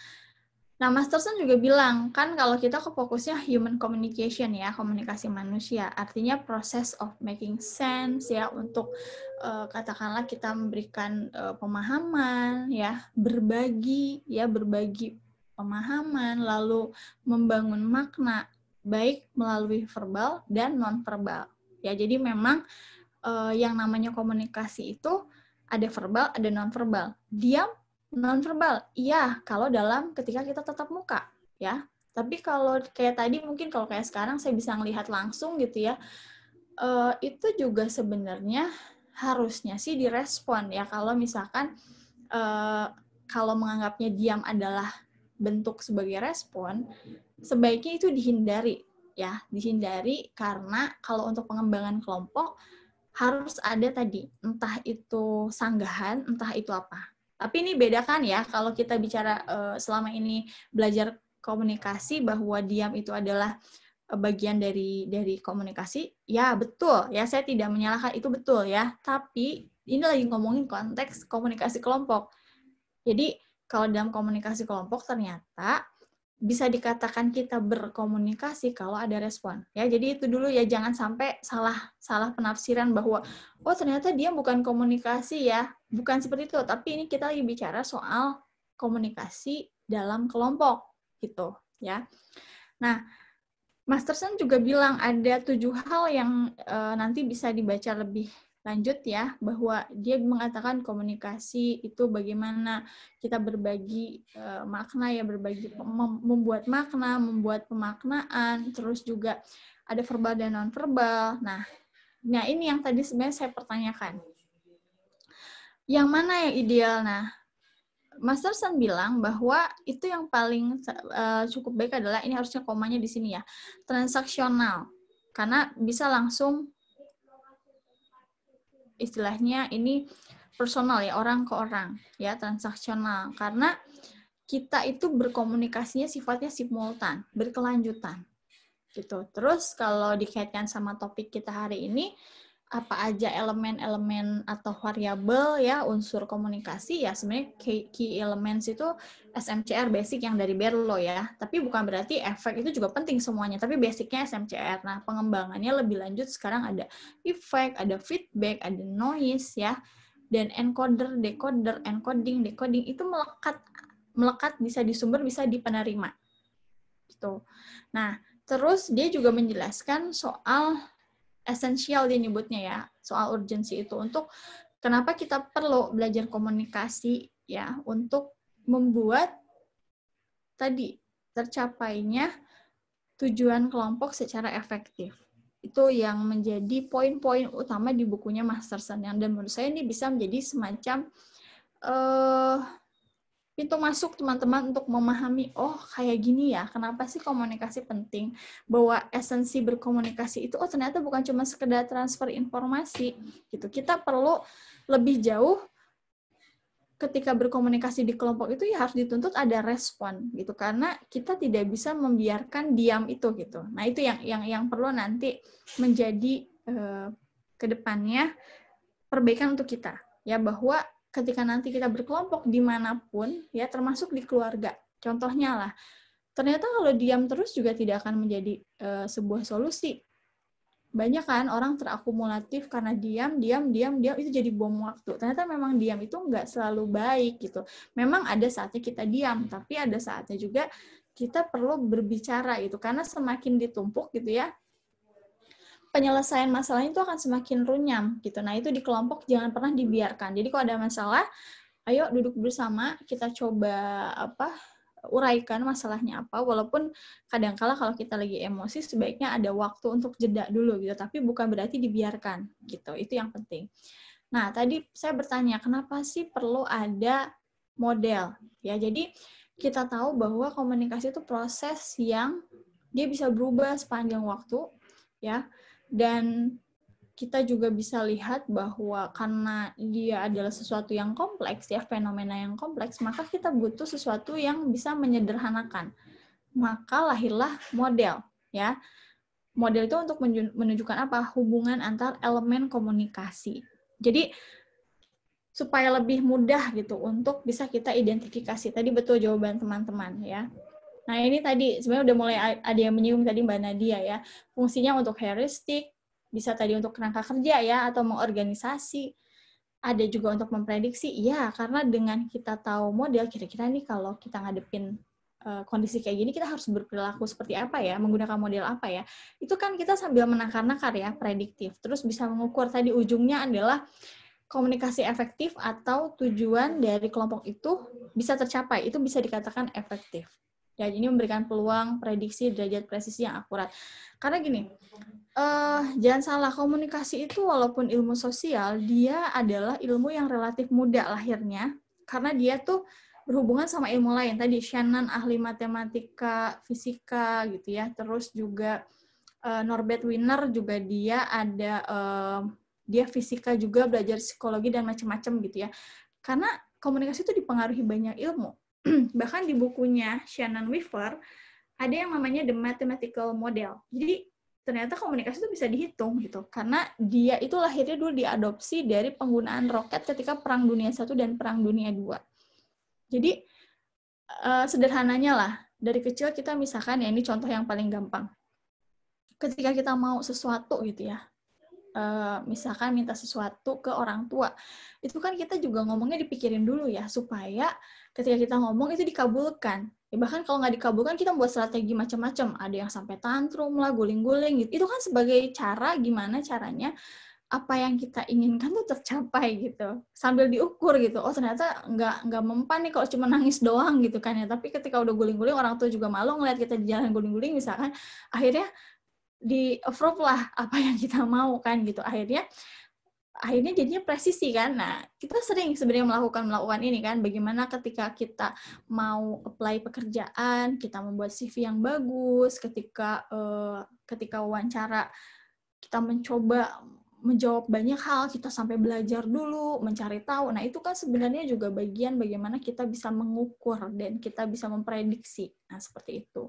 Mas Tersen juga bilang, kan kalau kita fokusnya human communication ya, komunikasi manusia, artinya proses of making sense ya, untuk katakanlah kita memberikan pemahaman ya, berbagi pemahaman, lalu membangun makna, baik melalui verbal dan non-verbal. Ya, jadi memang yang namanya komunikasi itu ada verbal, ada non-verbal. Diam, non-verbal, iya, kalau ketika kita tatap muka, ya. Tapi kalau kayak tadi mungkin kalau kayak sekarang saya bisa ngelihat langsung gitu ya, itu juga sebenarnya harusnya sih direspon ya kalau misalkan kalau menganggapnya diam adalah bentuk sebagai respon, sebaiknya itu dihindari ya, dihindari karena kalau untuk pengembangan kelompok harus ada tadi, entah itu sanggahan, entah itu apa. Tapi ini bedakan ya, kalau kita bicara selama ini belajar komunikasi bahwa diam itu adalah bagian dari komunikasi, ya betul ya, saya tidak menyalahkan, itu betul ya. Tapi ini lagi ngomongin konteks komunikasi kelompok. Jadi kalau dalam komunikasi kelompok ternyata bisa dikatakan kita berkomunikasi kalau ada respon. Ya, jadi itu dulu ya, jangan sampai salah penafsiran bahwa oh ternyata dia bukan komunikasi ya. Bukan seperti itu, tapi ini kita lagi bicara soal komunikasi dalam kelompok gitu ya. Nah, Masterson juga bilang ada 7 hal yang nanti bisa dibaca lebih lanjut ya, bahwa dia mengatakan komunikasi itu bagaimana kita berbagi makna ya, berbagi membuat makna, membuat pemaknaan, terus juga ada verbal dan non-verbal. Nah ini yang tadi sebenarnya saya pertanyakan. Yang mana yang ideal? Nah, Masterson bilang bahwa itu yang paling cukup baik adalah, ini harusnya komanya di sini ya, transaksional. Karena bisa langsung istilahnya ini personal ya, orang ke orang ya, transaksional. Karena kita itu berkomunikasinya sifatnya simultan, berkelanjutan gitu. Terus kalau dikaitkan sama topik kita hari ini, apa aja elemen-elemen atau variabel ya unsur komunikasi ya, sebenarnya key elements itu SMCR basic yang dari Berlo ya, tapi bukan berarti efek itu juga penting semuanya, tapi basicnya SMCR. Nah pengembangannya lebih lanjut sekarang ada efek, ada feedback, ada noise ya, dan encoder, decoder, encoding, decoding itu melekat bisa di sumber, bisa di penerima gitu. Nah terus dia juga menjelaskan soal esensial, dia nyebutnya ya, soal urgensi itu, untuk kenapa kita perlu belajar komunikasi ya, untuk membuat tadi tercapainya tujuan kelompok secara efektif. Itu yang menjadi poin-poin utama di bukunya Masterson, yang dan menurut saya ini bisa menjadi semacam pintu masuk teman-teman untuk memahami, oh kayak gini ya, kenapa sih komunikasi penting, bahwa esensi berkomunikasi itu, oh ternyata bukan cuma sekedar transfer informasi, gitu. Kita perlu lebih jauh ketika berkomunikasi di kelompok itu ya harus dituntut ada respon, gitu. Karena kita tidak bisa membiarkan diam itu, gitu. Nah itu yang perlu nanti menjadi kedepannya perbaikan untuk kita, ya, bahwa ketika nanti kita berkelompok dimanapun, ya termasuk di keluarga. Contohnya lah, ternyata kalau diam terus juga tidak akan menjadi sebuah solusi. Banyak kan orang terakumulatif karena diam, itu jadi bom waktu. Ternyata memang diam itu nggak selalu baik gitu. Memang ada saatnya kita diam, tapi ada saatnya juga kita perlu berbicara gitu. Karena semakin ditumpuk gitu ya, penyelesaian masalahnya itu akan semakin runyam gitu. Nah, itu di kelompok jangan pernah dibiarkan. Jadi kalau ada masalah, ayo duduk bersama, kita coba uraikan masalahnya apa, walaupun kadangkala kalau kita lagi emosi sebaiknya ada waktu untuk jeda dulu gitu, tapi bukan berarti dibiarkan gitu. Itu yang penting. Nah, tadi saya bertanya, kenapa sih perlu ada model? Ya, jadi kita tahu bahwa komunikasi itu proses yang dia bisa berubah sepanjang waktu, ya. Dan kita juga bisa lihat bahwa karena dia adalah sesuatu yang kompleks, ya, fenomena yang kompleks, maka kita butuh sesuatu yang bisa menyederhanakan. Maka lahirlah model, ya. Model itu untuk menunjukkan apa? Hubungan antar elemen komunikasi. Jadi supaya lebih mudah gitu untuk bisa kita identifikasi. Tadi betul jawaban teman-teman ya. Nah ini tadi sebenarnya udah mulai ada yang menyinggung tadi Mbak Nadia ya. Fungsinya untuk heuristik, bisa tadi untuk kerangka kerja ya, atau mengorganisasi. Ada juga untuk memprediksi. Ya, karena dengan kita tahu model, kira-kira nih kalau kita ngadepin kondisi kayak gini, kita harus berperilaku seperti apa ya, menggunakan model apa ya. Itu kan kita sambil menakar-nakar ya, prediktif. Terus bisa mengukur tadi ujungnya adalah komunikasi efektif atau tujuan dari kelompok itu bisa tercapai. Itu bisa dikatakan efektif. Ya, ini memberikan peluang prediksi derajat presisi yang akurat. Karena gini, jangan salah, komunikasi itu walaupun ilmu sosial, dia adalah ilmu yang relatif muda lahirnya, karena dia tuh berhubungan sama ilmu lain. Tadi Shannon ahli matematika, fisika gitu ya. Terus juga Norbert Wiener juga dia ada dia fisika juga, belajar psikologi dan macam-macam gitu ya. Karena komunikasi itu dipengaruhi banyak ilmu. Bahkan di bukunya Shannon Weaver ada yang namanya The Mathematical Model. Jadi ternyata komunikasi itu bisa dihitung gitu. Karena dia itu lahirnya dulu diadopsi dari penggunaan roket ketika Perang Dunia I dan Perang Dunia II. Jadi sederhananya lah, dari kecil kita misalkan, ya ini contoh yang paling gampang. Ketika kita mau sesuatu gitu ya, misalkan minta sesuatu ke orang tua, itu kan kita juga ngomongnya dipikirin dulu ya, supaya ketika kita ngomong itu dikabulkan. Ya, bahkan kalau nggak dikabulkan, kita buat strategi macam-macam. Ada yang sampai tantrum lah, guling-guling gitu. Itu kan sebagai cara gimana caranya apa yang kita inginkan tuh tercapai gitu. Sambil diukur gitu. Oh ternyata nggak mempan nih kalau cuma nangis doang gitu kan ya. Tapi ketika udah guling-guling, orang tua juga malu ngeliat kita di jalan guling-guling misalkan. Akhirnya di-approve lah apa yang kita mau kan gitu. Akhirnya jadinya presisi kan. Nah, kita sering sebenarnya melakukan ini kan. Bagaimana ketika kita mau apply pekerjaan, kita membuat CV yang bagus, ketika wawancara kita mencoba menjawab banyak hal, kita sampai belajar dulu, mencari tahu. Nah, itu kan sebenarnya juga bagian bagaimana kita bisa mengukur dan kita bisa memprediksi. Nah, seperti itu.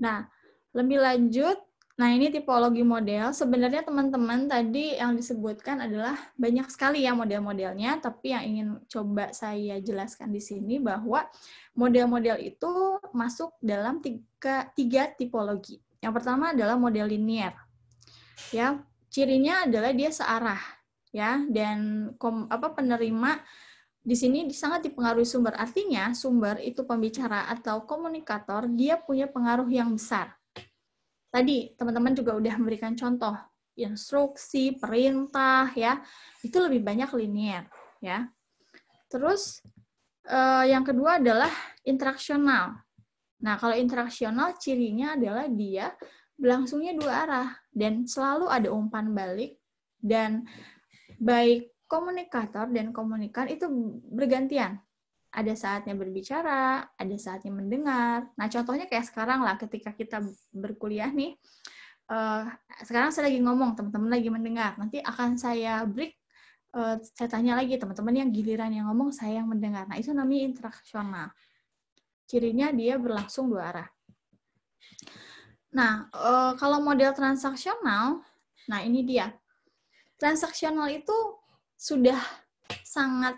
Nah, lebih lanjut, nah ini tipologi model. Sebenarnya teman-teman tadi yang disebutkan adalah banyak sekali ya model-modelnya, tapi yang ingin coba saya jelaskan di sini bahwa model-model itu masuk dalam tiga tipologi. Yang pertama adalah model linear. Ya, cirinya adalah dia searah ya, dan penerima di sini sangat dipengaruhi sumber. Artinya sumber itu pembicara atau komunikator, dia punya pengaruh yang besar. Tadi teman-teman juga udah memberikan contoh, instruksi, perintah, ya, itu lebih banyak linear, ya. Terus yang kedua adalah interaksional. Nah, kalau interaksional cirinya adalah dia berlangsungnya dua arah dan selalu ada umpan balik, dan baik komunikator dan komunikan itu bergantian. Ada saatnya berbicara, ada saatnya mendengar. Nah, contohnya kayak sekarang lah, ketika kita berkuliah nih, sekarang saya lagi ngomong, teman-teman lagi mendengar. Nanti akan saya break, saya tanya lagi, teman-teman yang giliran yang ngomong, saya yang mendengar. Nah, itu namanya interaksional. Cirinya dia berlangsung dua arah. Nah, kalau model transaksional, nah ini dia. Transaksional itu sudah sangat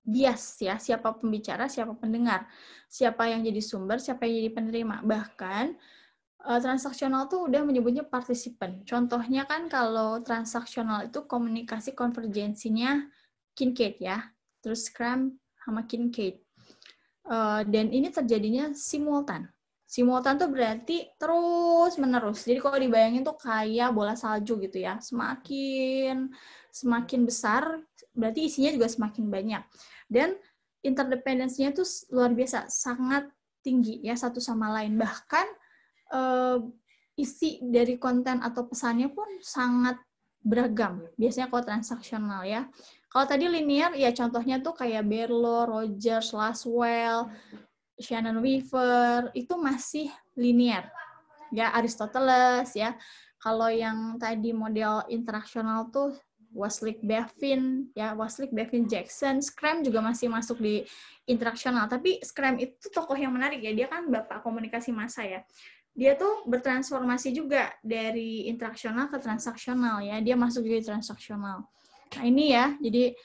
bias ya, siapa pembicara, siapa pendengar, siapa yang jadi sumber, siapa yang jadi penerima. Bahkan transaksional tuh udah menyebutnya partisipan. Contohnya kan kalau transaksional itu komunikasi konvergensinya Kincaid ya, terus Scrum sama Kincaid. Dan ini terjadinya simultan. Simultan tuh berarti terus menerus. Jadi kalau dibayangin tuh kayak bola salju gitu ya, semakin besar, berarti isinya juga semakin banyak. Dan interdependensinya tuh luar biasa, sangat tinggi ya satu sama lain. Bahkan isi dari konten atau pesannya pun sangat beragam. Biasanya kalau transaksional ya. Kalau tadi linear ya contohnya tuh kayak Berlo, Rogers, Laswell, Shannon Weaver, itu masih linear. Ya, Aristoteles ya. Kalau yang tadi model interaksional tuh Waslik Bevin, ya Waslik Bevin Jackson, Scrum juga masih masuk di interaksional. Tapi Scrum itu tokoh yang menarik ya, dia kan bapak komunikasi massa ya. Dia tuh bertransformasi juga dari interaksional ke transaksional ya, dia masuk juga transaksional. Nah ini ya, jadi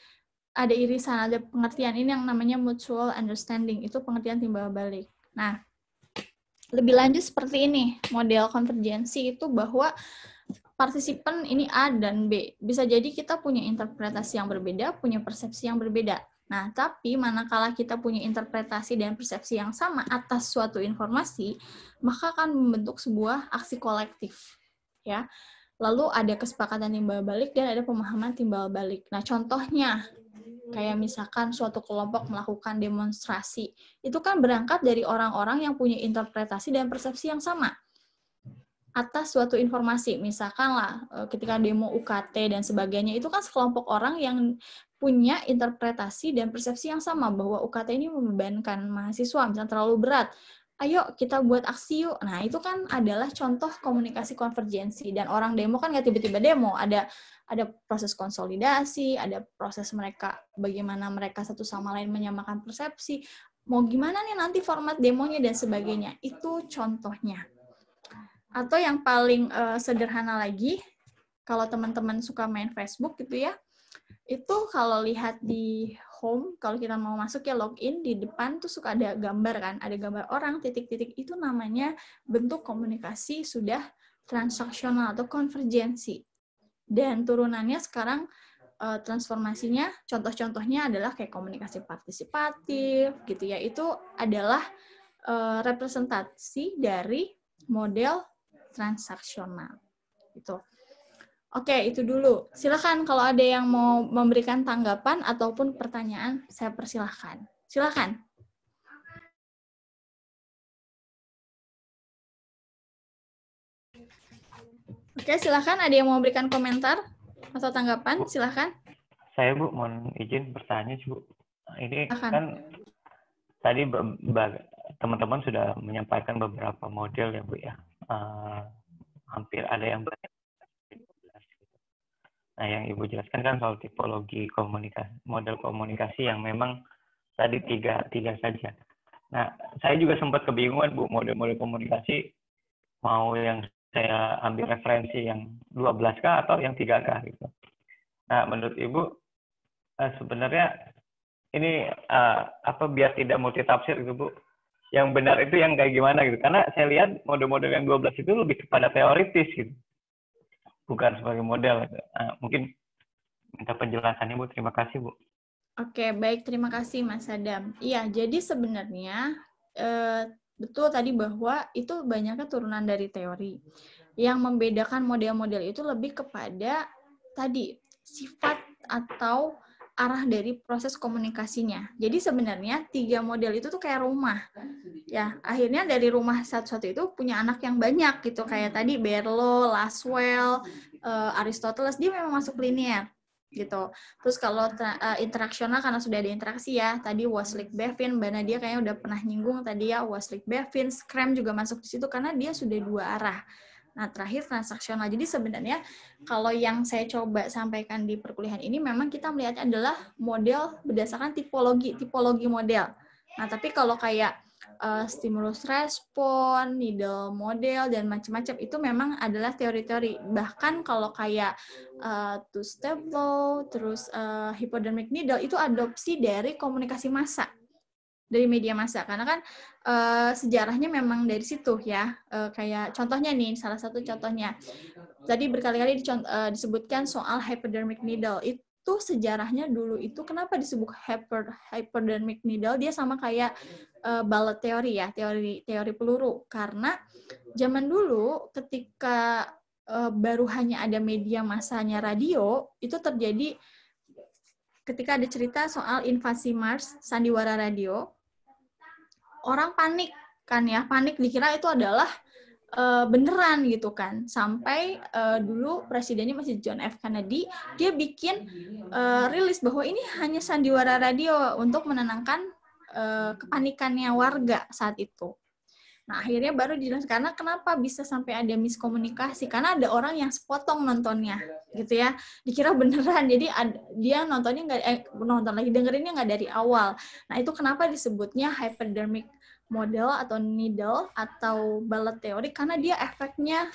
ada irisan, ada pengertian ini yang namanya mutual understanding, itu pengertian timbal balik. Nah, lebih lanjut seperti ini, model konvergensi itu bahwa partisipan ini A dan B. Bisa jadi kita punya interpretasi yang berbeda, punya persepsi yang berbeda. Nah, tapi manakala kita punya interpretasi dan persepsi yang sama atas suatu informasi, maka akan membentuk sebuah aksi kolektif. Ya. Lalu ada kesepakatan timbal balik dan ada pemahaman timbal balik. Nah, contohnya Kayak misalkan suatu kelompok melakukan demonstrasi, itu kan berangkat dari orang-orang yang punya interpretasi dan persepsi yang sama atas suatu informasi. Misalkan lah, ketika demo UKT dan sebagainya, itu kan sekelompok orang yang punya interpretasi dan persepsi yang sama, bahwa UKT ini membebankan mahasiswa, misalnya terlalu berat. Ayo kita buat aksi yuk. Nah, itu kan adalah contoh komunikasi konvergensi. Dan orang demo kan nggak tiba-tiba demo, ada proses konsolidasi, ada proses mereka, bagaimana mereka satu sama lain menyamakan persepsi, mau gimana nih nanti format demonya dan sebagainya. Itu contohnya. Atau yang paling sederhana lagi, kalau teman-teman suka main Facebook gitu ya, itu kalau lihat di home, kalau kita mau masuk ya login, di depan tuh suka ada gambar kan, ada gambar orang, titik-titik, itu namanya bentuk komunikasi sudah transaksional atau konvergensi. Dan turunannya sekarang transformasinya, contoh-contohnya adalah kayak komunikasi partisipatif gitu ya, itu adalah representasi dari model transaksional gitu. Oke, itu dulu. Silakan kalau ada yang mau memberikan tanggapan ataupun pertanyaan, saya persilahkan. Silakan. Oke, silakan. Ada yang mau memberikan komentar atau tanggapan? Silakan. Saya, Bu, mohon izin bertanya, Bu. Ini silakan. Kan tadi teman-teman sudah menyampaikan beberapa model ya, Bu, ya. Hampir ada yang banyak. Nah, yang Ibu jelaskan kan soal tipologi komunikasi, model komunikasi yang memang tadi tiga saja. Nah, saya juga sempat kebingungan, Bu, model-model komunikasi mau yang saya ambil referensi yang 12K atau yang 3K gitu. Nah, menurut Ibu sebenarnya ini biar tidak multitafsir gitu, Bu. Yang benar itu yang kayak gimana gitu. Karena saya lihat model-model yang 12 itu lebih kepada teoritis gitu. Bukan sebagai model. Mungkin minta penjelasannya, Bu. Terima kasih, Bu. Oke, baik. Terima kasih, Mas Adam. Iya, jadi sebenarnya betul tadi bahwa itu banyaknya turunan dari teori. Yang membedakan model-model itu lebih kepada tadi sifat atau arah dari proses komunikasinya. Jadi sebenarnya 3 model itu tuh kayak rumah. Ya, akhirnya dari rumah satu-satu itu punya anak yang banyak gitu. Kayak tadi Berlo, Laswell, Aristoteles, dia memang masuk linear gitu. Terus kalau interaksional karena sudah ada interaksi ya. Tadi Waslik-Bevin, Mbak Nadia kayaknya udah pernah nyinggung tadi ya, Waslik-Bevin, Scrum juga masuk di situ karena dia sudah 2 arah. Nah, terakhir transaksional. Jadi sebenarnya kalau yang saya coba sampaikan di perkuliahan ini memang kita melihatnya adalah model berdasarkan tipologi model. Nah, tapi kalau kayak stimulus respon, needle model, dan macam-macam itu memang adalah teori-teori. Bahkan kalau kayak two-step flow, terus hypodermic needle, itu adopsi dari komunikasi massa. Dari media massa, karena kan sejarahnya memang dari situ ya. Kayak contohnya nih, salah satu contohnya tadi berkali-kali disebutkan soal hypodermic needle. Itu sejarahnya dulu itu kenapa disebut hypodermic needle, dia sama kayak bullet teori ya, teori peluru, karena zaman dulu ketika baru hanya ada media massanya radio, itu terjadi ketika ada cerita soal invasi Mars, sandiwara radio. Orang panik kan ya, panik dikira itu adalah beneran gitu kan. Sampai dulu presidennya masih John F. Kennedy, dia bikin rilis bahwa ini hanya sandiwara radio untuk menenangkan kepanikannya warga saat itu. Nah, akhirnya baru dijelaskan karena kenapa bisa sampai ada miskomunikasi, karena ada orang yang sepotong nontonnya gitu ya, dikira beneran, jadi dia nontonnya nonton lagi, dengerinnya nggak dari awal. Nah, itu kenapa disebutnya hypodermic model atau needle atau bullet teori, karena dia efeknya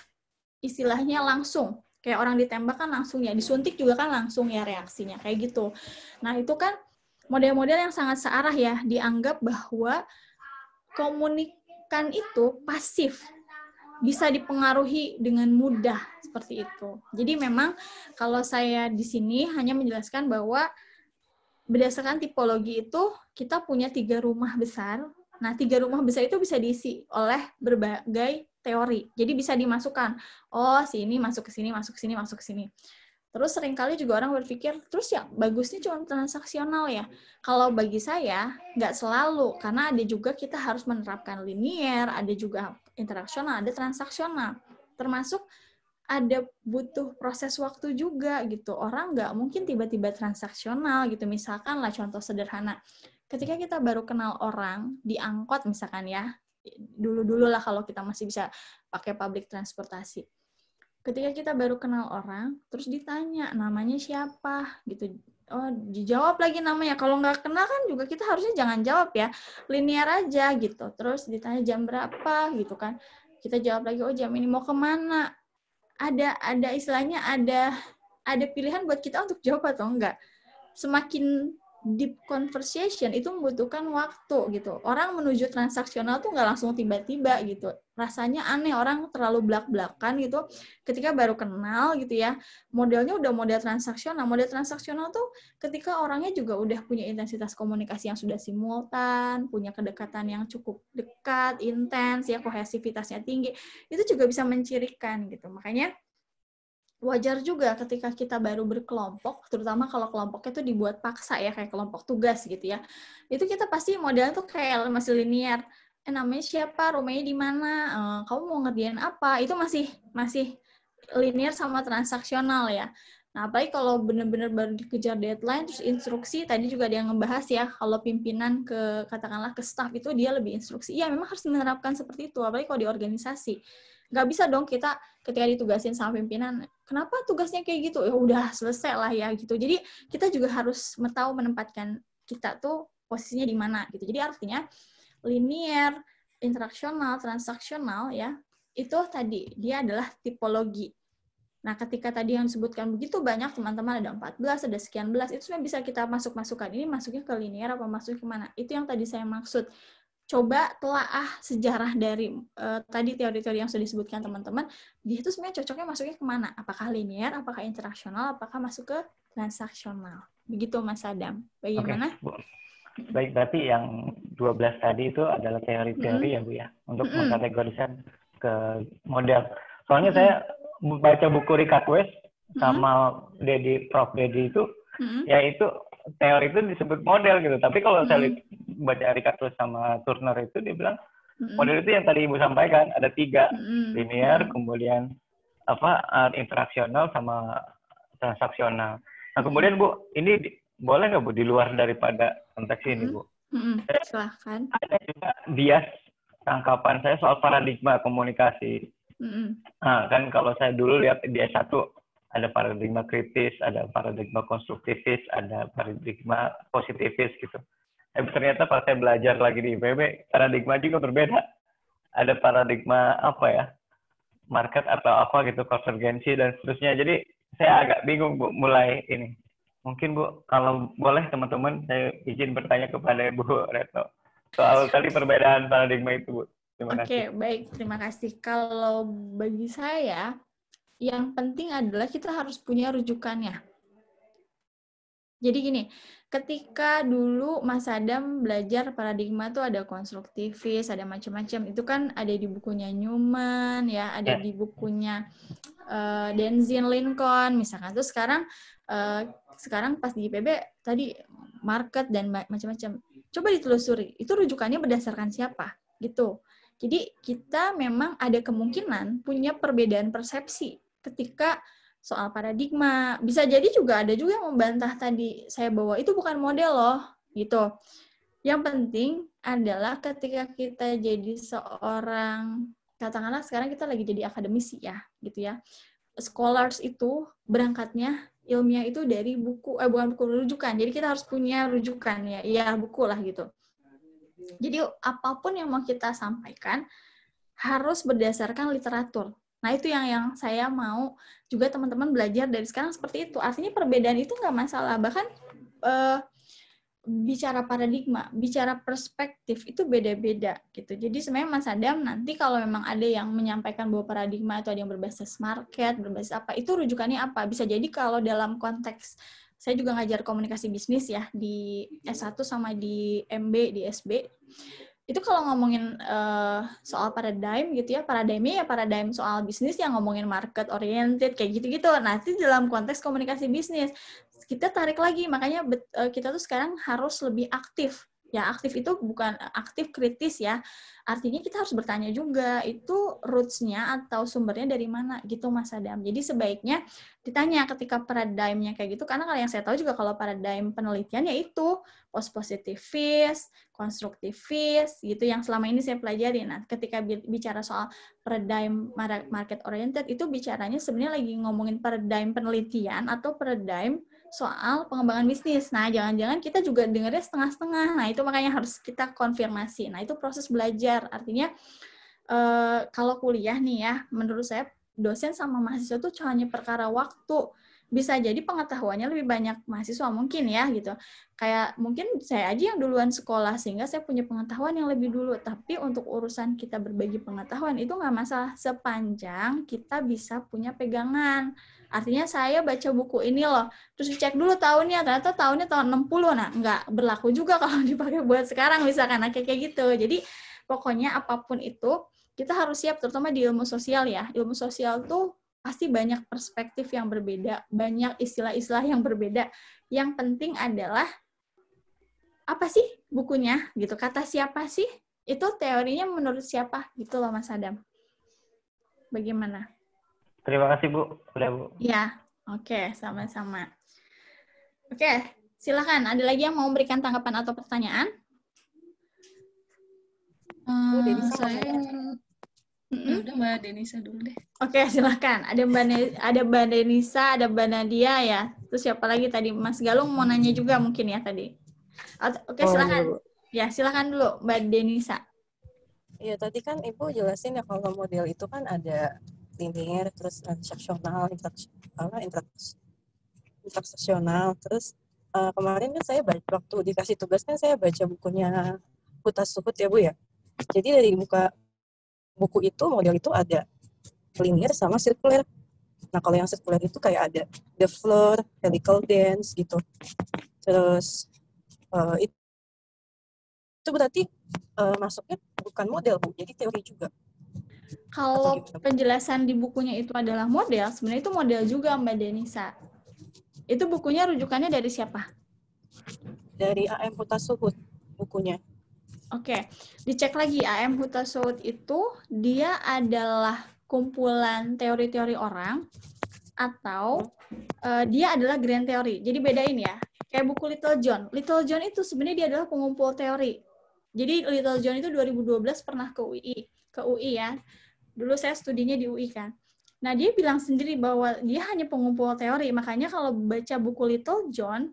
istilahnya langsung, kayak orang ditembak kan langsung ya, disuntik juga kan langsung ya reaksinya kayak gitu. Nah, itu kan model-model yang sangat searah ya, dianggap bahwa komunikan itu pasif, bisa dipengaruhi dengan mudah seperti itu. Jadi memang kalau saya di sini hanya menjelaskan bahwa berdasarkan tipologi itu kita punya 3 rumah besar. Nah, 3 rumah besar itu bisa diisi oleh berbagai teori. Jadi bisa dimasukkan, oh si ini masuk ke sini, masuk ke sini, masuk ke sini. Terus seringkali juga orang berpikir, terus ya bagusnya cuma transaksional ya. Kalau bagi saya, nggak selalu. Karena ada juga kita harus menerapkan linear, ada juga interaksional, ada transaksional. Termasuk ada butuh proses waktu juga gitu. Orang nggak mungkin tiba-tiba transaksional gitu. Misalkan lah contoh sederhana. Ketika kita baru kenal orang di angkot misalkan ya, dulu-dulu lah kalau kita masih bisa pakai public transportasi. Ketika kita baru kenal orang, terus ditanya namanya siapa gitu. Oh, dijawab lagi namanya. Kalau nggak kenal kan juga kita harusnya jangan jawab ya. Linear aja gitu. Terus ditanya jam berapa gitu kan. Kita jawab lagi, oh jam ini mau kemana? Ada istilahnya ada pilihan buat kita untuk jawab atau enggak. Semakin deep conversation itu membutuhkan waktu gitu. Orang menuju transaksional tuh nggak langsung tiba-tiba gitu. Rasanya aneh, orang terlalu belak-belakan gitu. Ketika baru kenal gitu ya, modelnya udah model transaksional. Model transaksional tuh ketika orangnya juga udah punya intensitas komunikasi yang sudah simultan, punya kedekatan yang cukup dekat, intens, ya kohesivitasnya tinggi. Itu juga bisa mencirikan gitu. Makanya wajar juga ketika kita baru berkelompok, terutama kalau kelompoknya tuh dibuat paksa ya, kayak kelompok tugas gitu ya. Itu kita pasti modelnya tuh kayak masih linear. Namanya siapa, rumahnya di mana, kamu mau ngerjain apa, itu masih linear sama transaksional ya. Nah, apalagi kalau benar-benar baru dikejar deadline, terus instruksi, tadi juga ada yang ngebahas ya, kalau pimpinan katakanlah ke staff itu dia lebih instruksi. Iya, memang harus menerapkan seperti itu, apalagi kalau di organisasi. Nggak bisa dong kita ketika ditugasin sama pimpinan, kenapa tugasnya kayak gitu? Ya udah selesai lah ya gitu. Jadi kita juga harus tahu menempatkan kita tuh posisinya di mana gitu. Jadi artinya linear, interaksional, transaksional ya, itu tadi dia adalah tipologi. Nah, ketika tadi yang disebutkan begitu banyak, teman-teman ada 14, ada sekian belas, itu sebenarnya bisa kita masukkan. Ini masuknya ke linear apa masuknya kemana? Itu yang tadi saya maksud. Coba telaah sejarah dari tadi teori-teori yang sudah disebutkan teman-teman, dia itu sebenarnya cocoknya masuknya kemana? Apakah linear, apakah interaksional, apakah masuk ke transaksional? Begitu Mas Adam. Bagaimana? Okay. Baik, berarti yang 12 tadi itu adalah teori-teori ya Bu ya, untuk mengkategorikan ke model. Soalnya saya baca buku Richard West sama Prof. Dedi itu, yaitu teori itu disebut model gitu. Tapi kalau saya baca Richard West sama Turner itu, dia bilang model itu yang tadi Ibu sampaikan, ada 3, linear, kemudian interaksional sama transaksional. Nah kemudian Bu, ini boleh nggak Bu di luar daripada konteks ini Bu? Silahkan. Ada juga bias tangkapan saya soal paradigma komunikasi. Nah, kan kalau saya dulu lihat di S1 ada paradigma kritis, ada paradigma konstruktivis, ada paradigma positivis gitu. Tapi ternyata pas saya belajar lagi di IPB, paradigma juga berbeda. Ada paradigma market atau apa gitu, konvergensi dan seterusnya. Jadi saya agak bingung Bu mulai ini. Mungkin Bu, kalau boleh teman-teman, saya izin bertanya kepada Bu Retno soal tadi perbedaan paradigma itu Bu. Oke, baik. Terima kasih. Kalau bagi saya, yang penting adalah kita harus punya rujukannya. Jadi gini, ketika dulu Mas Adam belajar paradigma tuh ada konstruktivis, ada macam-macam. Itu kan ada di bukunya Newman, ya, ada di bukunya Denzin, Lincoln, misalkan. Terus sekarang pas di IPB tadi market dan macam-macam. Coba ditelusuri, itu rujukannya berdasarkan siapa, gitu. Jadi kita memang ada kemungkinan punya perbedaan persepsi ketika soal paradigma. Bisa jadi juga ada juga yang membantah tadi saya bawa itu bukan model loh, gitu. Yang penting adalah ketika kita jadi seorang, katakanlah sekarang kita lagi jadi akademisi ya, gitu ya. Scholars itu berangkatnya ilmiah itu dari buku, bukan buku rujukan. Jadi kita harus punya rujukan ya buku lah gitu. Jadi apapun yang mau kita sampaikan harus berdasarkan literatur. Nah itu yang saya mau juga teman-teman belajar dari sekarang seperti itu. Artinya perbedaan itu nggak masalah. Bahkan bicara paradigma, bicara perspektif itu beda-beda gitu. Jadi sebenarnya Mas Adam nanti kalau memang ada yang menyampaikan bahwa paradigma itu ada yang berbasis market, berbasis apa, itu rujukannya apa? Bisa jadi kalau dalam konteks saya juga ngajar komunikasi bisnis ya di S1 sama di MB, di SB. Itu kalau ngomongin soal paradigm gitu ya, paradigmnya ya paradigm soal bisnis yang ngomongin market oriented kayak gitu-gitu. Nanti dalam konteks komunikasi bisnis kita tarik lagi, makanya kita tuh sekarang harus lebih aktif. Ya, aktif itu bukan aktif kritis ya. Artinya kita harus bertanya juga, itu roots-nya atau sumbernya dari mana gitu Mas Adam. Jadi sebaiknya ditanya ketika paradigmnya kayak gitu, karena kalau yang saya tahu juga kalau paradigm penelitian ya itu post-positivis, konstruktivis, gitu yang selama ini saya pelajari. Nah, ketika bicara soal paradigm market oriented, itu bicaranya sebenarnya lagi ngomongin paradigm penelitian atau paradigm soal pengembangan bisnis. Nah, jangan-jangan kita juga dengarnya setengah-setengah. Nah, itu makanya harus kita konfirmasi. Nah, itu proses belajar. Artinya, kalau kuliah nih ya, menurut saya dosen sama mahasiswa tuh hanya perkara waktu. Bisa jadi pengetahuannya lebih banyak mahasiswa mungkin ya, gitu. Kayak mungkin saya aja yang duluan sekolah, sehingga saya punya pengetahuan yang lebih dulu. Tapi untuk urusan kita berbagi pengetahuan, itu nggak masalah sepanjang kita bisa punya pegangan. Artinya saya baca buku ini loh, terus dicek dulu tahunnya, ternyata tahunnya tahun 60, nah nggak berlaku juga kalau dipakai buat sekarang misalkan, kayak gitu. Jadi pokoknya apapun itu, kita harus siap, terutama di ilmu sosial ya. Ilmu sosial tuh pasti banyak perspektif yang berbeda, banyak istilah-istilah yang berbeda. Yang penting adalah, apa sih bukunya, gitu, kata siapa sih, itu teorinya menurut siapa, gitu loh Mas Adam. Bagaimana? Terima kasih Bu, udah Bu. Ya, oke, sama-sama. Oke, silakan. Ada lagi yang mau memberikan tanggapan atau pertanyaan? Saya udah Mbak Denisa dulu deh. Oke, silakan. Ada Mbak Denisa, ada Mbak Nadia ya. Terus siapa lagi tadi? Mas Galung mau nanya juga mungkin ya tadi. Oke, silakan. Ya, silakan dulu Mbak Denisa. Iya, tadi kan Ibu jelasin ya kalau model itu kan ada linear, terus transaksional, interseksional. Terus kemarin kan saya waktu dikasih tugas kan saya baca bukunya Huta Suhut ya Bu ya. Jadi dari buku itu, model itu ada linear sama circular. Nah kalau yang circular itu kayak ada the floor, helical dance gitu. Terus itu berarti masuknya bukan model Bu, jadi teori juga. Kalau penjelasan di bukunya itu adalah model, sebenarnya itu model juga Mbak Denisa. Itu bukunya rujukannya dari siapa? Dari A.M. Huta Suhut bukunya. Oke, dicek lagi. A.M. Huta Suhut itu dia adalah kumpulan teori-teori orang atau dia adalah grand teori. Jadi bedain ya. Kayak buku Little John. Little John itu sebenarnya dia adalah pengumpul teori. Jadi Little John itu 2012 pernah ke UI ya. Dulu saya studinya di UI kan. Nah, dia bilang sendiri bahwa dia hanya pengumpul teori. Makanya kalau baca buku Little John,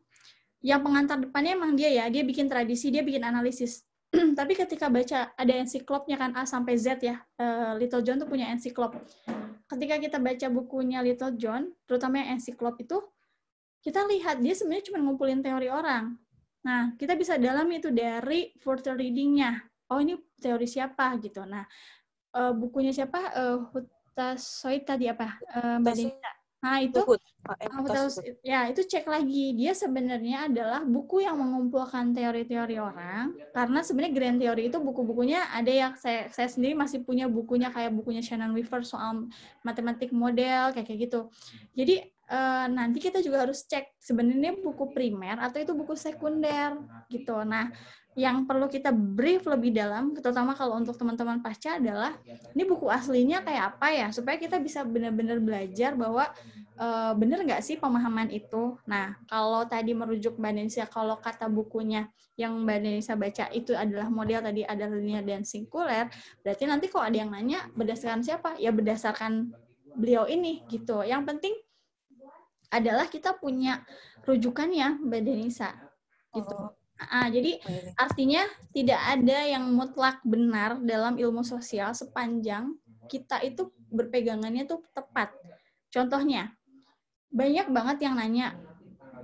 yang pengantar depannya emang dia ya. Dia bikin tradisi, dia bikin analisis. Tapi ketika baca, ada ensiklopnya kan, A sampai Z ya. Little John tuh punya ensiklop. Ketika kita baca bukunya Little John, terutama yang ensiklop itu, kita lihat dia sebenarnya cuma ngumpulin teori orang. Nah, kita bisa dalami itu dari further reading-nya. Oh, ini teori siapa gitu. Nah, bukunya siapa? Huta Suhut tadi apa? Mbak Denisa. Nah, itu ya, itu cek lagi. Dia sebenarnya adalah buku yang mengumpulkan teori-teori orang. Karena sebenarnya grand teori itu buku-bukunya ada yang saya sendiri masih punya bukunya kayak bukunya Shannon Weaver soal matematik model kayak gitu. Jadi nanti kita juga harus cek sebenarnya buku primer atau itu buku sekunder gitu. Nah, yang perlu kita brief lebih dalam, terutama kalau untuk teman-teman pasca adalah ini buku aslinya kayak apa ya, supaya kita bisa benar-benar belajar bahwa benar nggak sih pemahaman itu. Nah, kalau tadi merujuk Mbak Denisa, kalau kata bukunya yang Mbak Denisa baca itu adalah model tadi ada linear dan singkuler, berarti nanti kalau ada yang nanya berdasarkan siapa? Ya berdasarkan beliau ini gitu. Yang penting adalah kita punya rujukannya Mbak Denisa gitu. Jadi artinya tidak ada yang mutlak benar dalam ilmu sosial sepanjang kita itu berpegangannya tuh tepat. Contohnya, banyak banget yang nanya,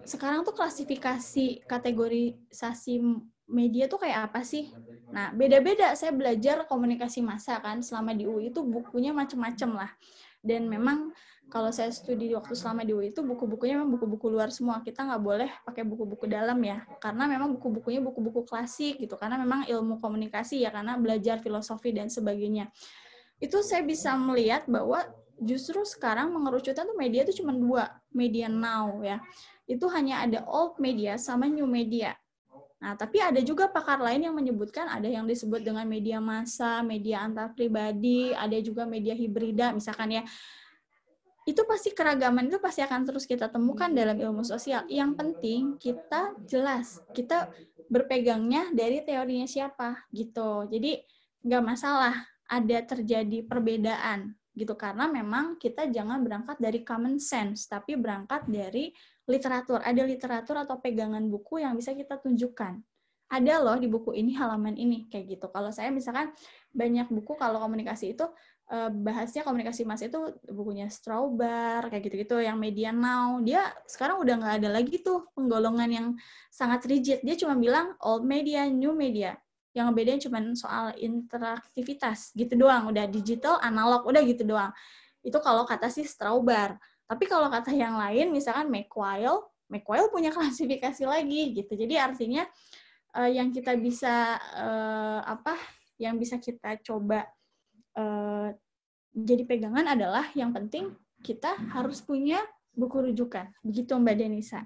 sekarang tuh klasifikasi kategorisasi media tuh kayak apa sih? Nah, beda-beda. Saya belajar komunikasi massa kan selama di UI itu bukunya macam-macam lah. Dan memang Kalau saya studi waktu selama di UI itu buku-bukunya memang buku-buku luar semua. Kita nggak boleh pakai buku-buku dalam ya, karena memang buku-bukunya buku-buku klasik gitu. Karena memang ilmu komunikasi ya, karena belajar filosofi dan sebagainya. Itu saya bisa melihat bahwa justru sekarang mengerucutkan tuh media itu cuma 2, media now ya. Itu hanya ada old media sama new media. Nah, tapi ada juga pakar lain yang menyebutkan ada yang disebut dengan media massa, media antar pribadi, ada juga media hibrida misalkan ya. Itu pasti keragaman itu pasti akan terus kita temukan dalam ilmu sosial. Yang penting kita jelas, kita berpegangnya dari teorinya siapa gitu. Jadi nggak masalah ada terjadi perbedaan gitu, karena memang kita jangan berangkat dari common sense, tapi berangkat dari literatur. Ada literatur atau pegangan buku yang bisa kita tunjukkan. Ada loh di buku ini halaman ini kayak gitu. Kalau saya misalkan banyak buku kalau komunikasi itu bahasnya komunikasi massa itu bukunya Strawbar kayak gitu-gitu, yang media now dia sekarang udah nggak ada lagi tuh penggolongan yang sangat rigid. Dia cuma bilang old media, new media. Yang bedain cuma soal interaktivitas gitu doang, udah digital, analog, udah gitu doang. Itu kalau kata si Strawbar. Tapi kalau kata yang lain misalkan McQuail punya klasifikasi lagi gitu. Jadi artinya yang kita bisa yang bisa kita coba jadi pegangan adalah yang penting kita harus punya buku rujukan. Begitu Mbak Denisa.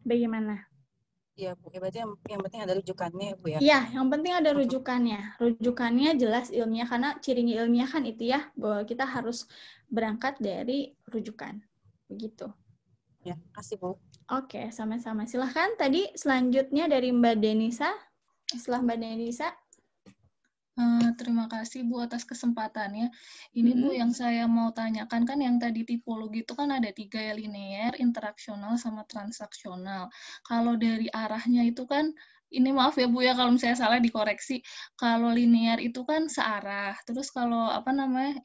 Bagaimana? Iya, Bu. Ya, berarti yang penting ada rujukannya, Bu ya? Iya, yang penting ada rujukannya. Rujukannya jelas ilmiah, karena cirinya ilmiah kan itu ya, bahwa kita harus berangkat dari rujukan. Begitu. Ya, kasih Bu. Oke, sama-sama. Silahkan tadi selanjutnya dari Mbak Denisa. Setelah Mbak Denisa. Terima kasih Bu atas kesempatannya. Ini Bu yang saya mau tanyakan kan yang tadi tipologi itu kan ada 3 ya, linear, interaksional, sama transaksional. Kalau dari arahnya itu kan, ini maaf ya Bu ya kalau misalnya salah dikoreksi. Kalau linear itu kan searah. Terus kalau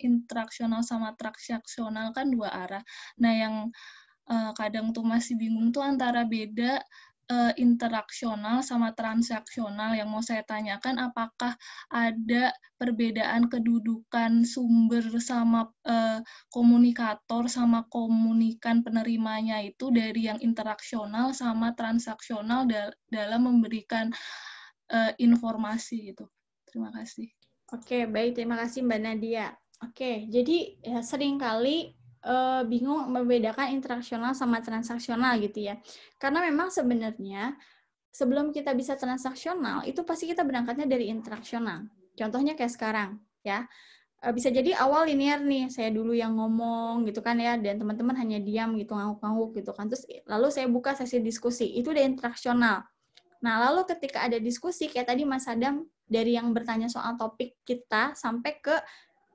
interaksional sama transaksional kan 2 arah. Nah yang kadang tuh masih bingung tuh antara beda interaksional sama transaksional. Yang mau saya tanyakan, apakah ada perbedaan kedudukan sumber sama komunikator sama komunikan penerimanya itu dari yang interaksional sama transaksional dalam memberikan informasi gitu. Terima kasih. Oke, baik. Terima kasih Mbak Nadia. Oke, jadi ya, seringkali bingung membedakan interaksional sama transaksional gitu ya. Karena memang sebenarnya sebelum kita bisa transaksional, itu pasti kita berangkatnya dari interaksional. Contohnya kayak sekarang ya. Bisa jadi awal linear nih, saya dulu yang ngomong gitu kan ya, dan teman-teman hanya diam gitu, ngangguk-ngangguk gitu kan. Terus lalu saya buka sesi diskusi, itu udah interaksional. Nah, lalu ketika ada diskusi, kayak tadi Mas Adam, dari yang bertanya soal topik kita sampai ke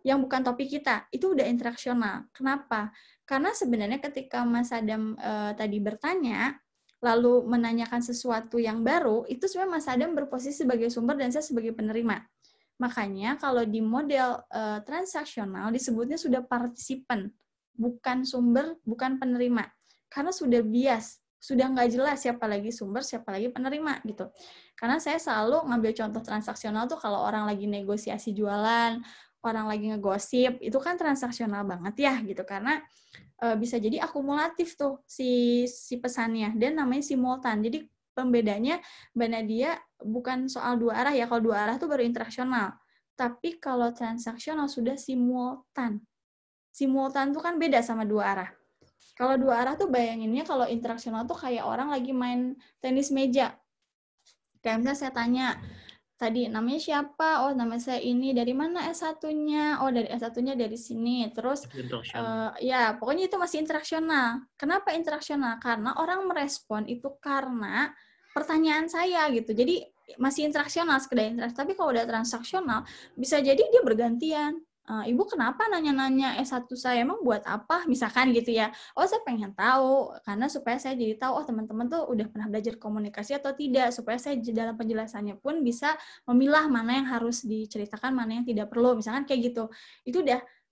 yang bukan topik kita, itu udah interaksional. Kenapa? Karena sebenarnya ketika Mas Adam tadi bertanya, lalu menanyakan sesuatu yang baru, itu sebenarnya Mas Adam berposisi sebagai sumber dan saya sebagai penerima. Makanya kalau di model transaksional disebutnya sudah partisipan, bukan sumber, bukan penerima. Karena sudah bias, sudah nggak jelas siapa lagi sumber, siapa lagi penerima gitu. Karena saya selalu ngambil contoh transaksional tuh kalau orang lagi negosiasi jualan, orang lagi ngegosip, itu kan transaksional banget ya gitu, karena bisa jadi akumulatif tuh si pesannya, dan namanya simultan. Jadi pembedanya Mbak Nadia bukan soal 2 arah ya, kalau 2 arah tuh baru interaksional, tapi kalau transaksional sudah simultan. Simultan tuh kan beda sama 2 arah. Kalau 2 arah tuh bayanginnya kalau interaksional tuh kayak orang lagi main tenis meja. Kayak misalnya saya tanya, tadi namanya siapa? Oh, nama saya ini. Dari mana S1-nya? Oh, dari S1-nya dari sini. Terus ya, pokoknya itu masih interaksional. Kenapa interaksional? Karena orang merespon itu karena pertanyaan saya gitu. Jadi masih interaksional, sekedar interaksi. Tapi kalau udah transaksional, bisa jadi dia bergantian. Ibu kenapa nanya-nanya S1 saya, emang buat apa? Misalkan gitu ya. Oh, saya pengen tahu, karena supaya saya jadi tahu, oh teman-teman tuh udah pernah belajar komunikasi atau tidak, supaya saya dalam penjelasannya pun bisa memilah mana yang harus diceritakan, mana yang tidak perlu, misalkan kayak gitu. Itu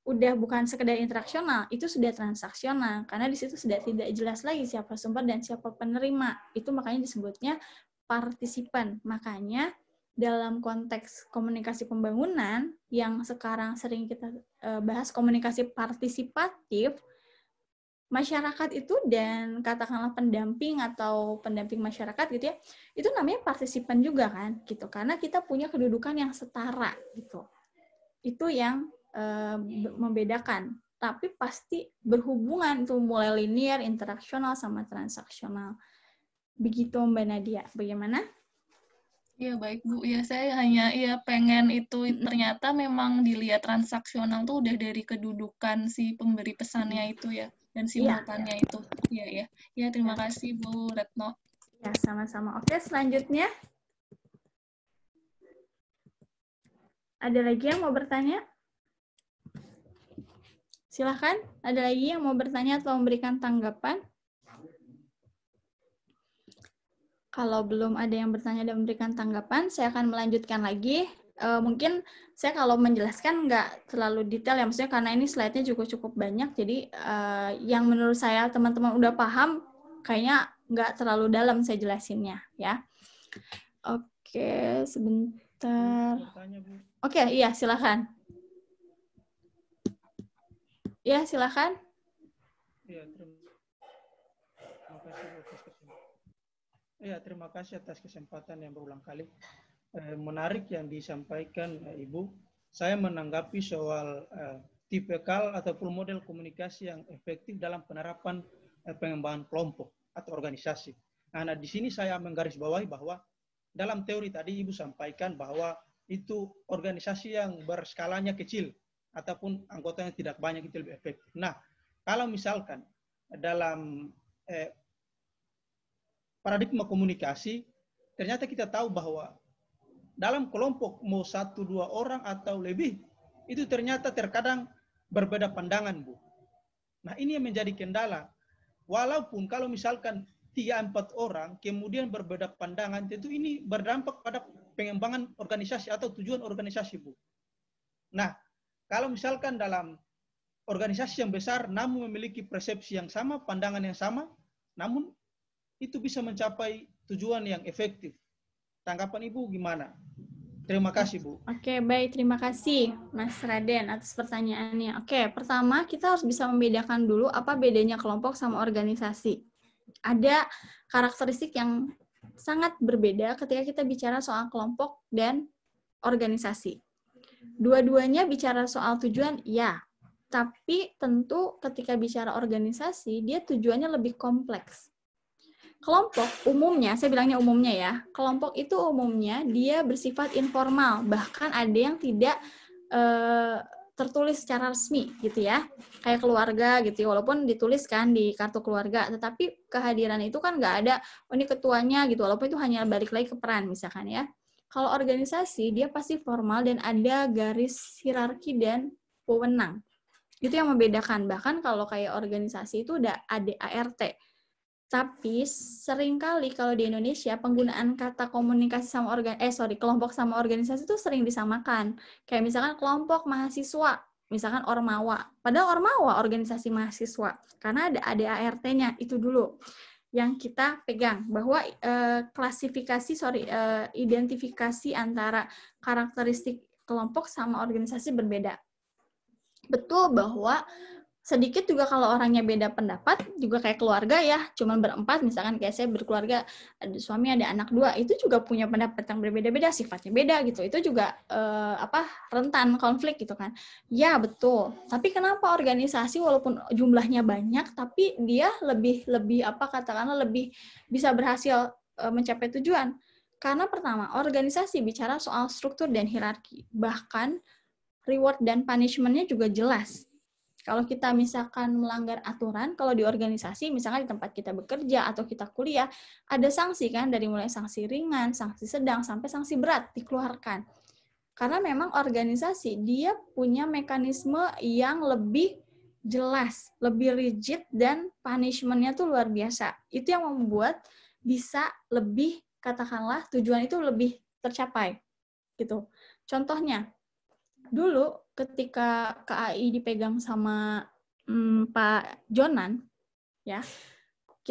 udah bukan sekedar interaksional, itu sudah transaksional, karena di situ sudah tidak jelas lagi siapa sumber dan siapa penerima. Itu makanya disebutnya partisipan. Makanya dalam konteks komunikasi pembangunan yang sekarang sering kita bahas komunikasi partisipatif, masyarakat itu dan katakanlah pendamping atau pendamping masyarakat gitu ya, itu namanya partisipan juga kan gitu, karena kita punya kedudukan yang setara gitu. Itu yang membedakan, tapi pasti berhubungan tuh mulai linear, interaksional sama transaksional. Begitu Mbak Nadia, bagaimana? Ya baik Bu, ya saya hanya pengen itu ternyata memang dilihat transaksional tuh udah dari kedudukan si pemberi pesannya itu ya, dan simultannya itu. Iya. Ya terima kasih Bu Retno. Ya sama-sama. Oke, selanjutnya ada lagi yang mau bertanya? Silahkan, ada lagi yang mau bertanya atau memberikan tanggapan? Kalau belum ada yang bertanya dan memberikan tanggapan, saya akan melanjutkan lagi. Mungkin saya kalau menjelaskan nggak terlalu detail ya, maksudnya karena ini slide-nya juga cukup banyak, jadi yang menurut saya teman-teman udah paham, kayaknya nggak terlalu dalam saya jelasinnya ya. Oke, sebentar. Oke, iya silakan. Ya, silakan. Terima kasih atas kesempatan yang berulang kali. Menarik yang disampaikan Ibu. Saya menanggapi soal tipikal ataupun model komunikasi yang efektif dalam penerapan pengembangan kelompok atau organisasi. Nah, di sini saya menggarisbawahi bahwa dalam teori tadi Ibu sampaikan bahwa itu organisasi yang berskalanya kecil ataupun anggotanya tidak banyak itu lebih efektif. Nah, kalau misalkan dalam paradigma komunikasi, ternyata kita tahu bahwa dalam kelompok mau 1-2 orang atau lebih, itu ternyata terkadang berbeda pandangan, Bu. Nah, ini yang menjadi kendala. Walaupun kalau misalkan 3-4 orang, kemudian berbeda pandangan, tentu ini berdampak pada pengembangan organisasi atau tujuan organisasi, Bu. Nah, kalau misalkan dalam organisasi yang besar, namun memiliki persepsi yang sama, pandangan yang sama, namun itu bisa mencapai tujuan yang efektif. Tanggapan Ibu gimana? Terima kasih, Bu. Oke, baik. Terima kasih, Mas Raden, atas pertanyaannya. Oke, pertama kita harus bisa membedakan dulu apa bedanya kelompok sama organisasi. Ada karakteristik yang sangat berbeda ketika kita bicara soal kelompok dan organisasi. Dua-duanya bicara soal tujuan, ya. Tapi tentu ketika bicara organisasi, dia tujuannya lebih kompleks. Kelompok umumnya, saya bilangnya umumnya ya, kelompok itu umumnya dia bersifat informal, bahkan ada yang tidak tertulis secara resmi gitu ya, kayak keluarga gitu, walaupun dituliskan di kartu keluarga, tetapi kehadiran itu kan nggak ada, oh ini ketuanya gitu, walaupun itu hanya balik lagi ke peran misalkan ya. Kalau organisasi, dia pasti formal dan ada garis hierarki dan wewenang. Itu yang membedakan. Bahkan kalau kayak organisasi itu udah ada ART. Tapi seringkali kalau di Indonesia penggunaan kata komunikasi sama kelompok sama organisasi itu sering disamakan. Kayak misalkan kelompok mahasiswa, misalkan Ormawa. Padahal Ormawa organisasi mahasiswa. Karena ada ART-nya itu dulu yang kita pegang, bahwa identifikasi antara karakteristik kelompok sama organisasi berbeda. Betul bahwa sedikit juga kalau orangnya beda pendapat, juga kayak keluarga ya, cuman berempat, misalkan kayak saya berkeluarga, ada suami, ada anak 2, itu juga punya pendapat yang berbeda-beda, sifatnya beda gitu, itu juga rentan konflik gitu kan. Ya betul, tapi kenapa organisasi walaupun jumlahnya banyak, tapi dia lebih bisa berhasil mencapai tujuan? Karena pertama, organisasi bicara soal struktur dan hierarki, bahkan reward dan punishment-nya juga jelas. Kalau kita misalkan melanggar aturan, kalau di organisasi, misalkan di tempat kita bekerja atau kita kuliah, ada sanksi kan, dari mulai sanksi ringan, sanksi sedang, sampai sanksi berat dikeluarkan. Karena memang organisasi, dia punya mekanisme yang lebih jelas, lebih rigid, dan punishment-nya tuh luar biasa. Itu yang membuat bisa lebih, katakanlah, tujuan itu lebih tercapai. Gitu. Contohnya, dulu ketika KAI dipegang sama Pak Jonan, ya,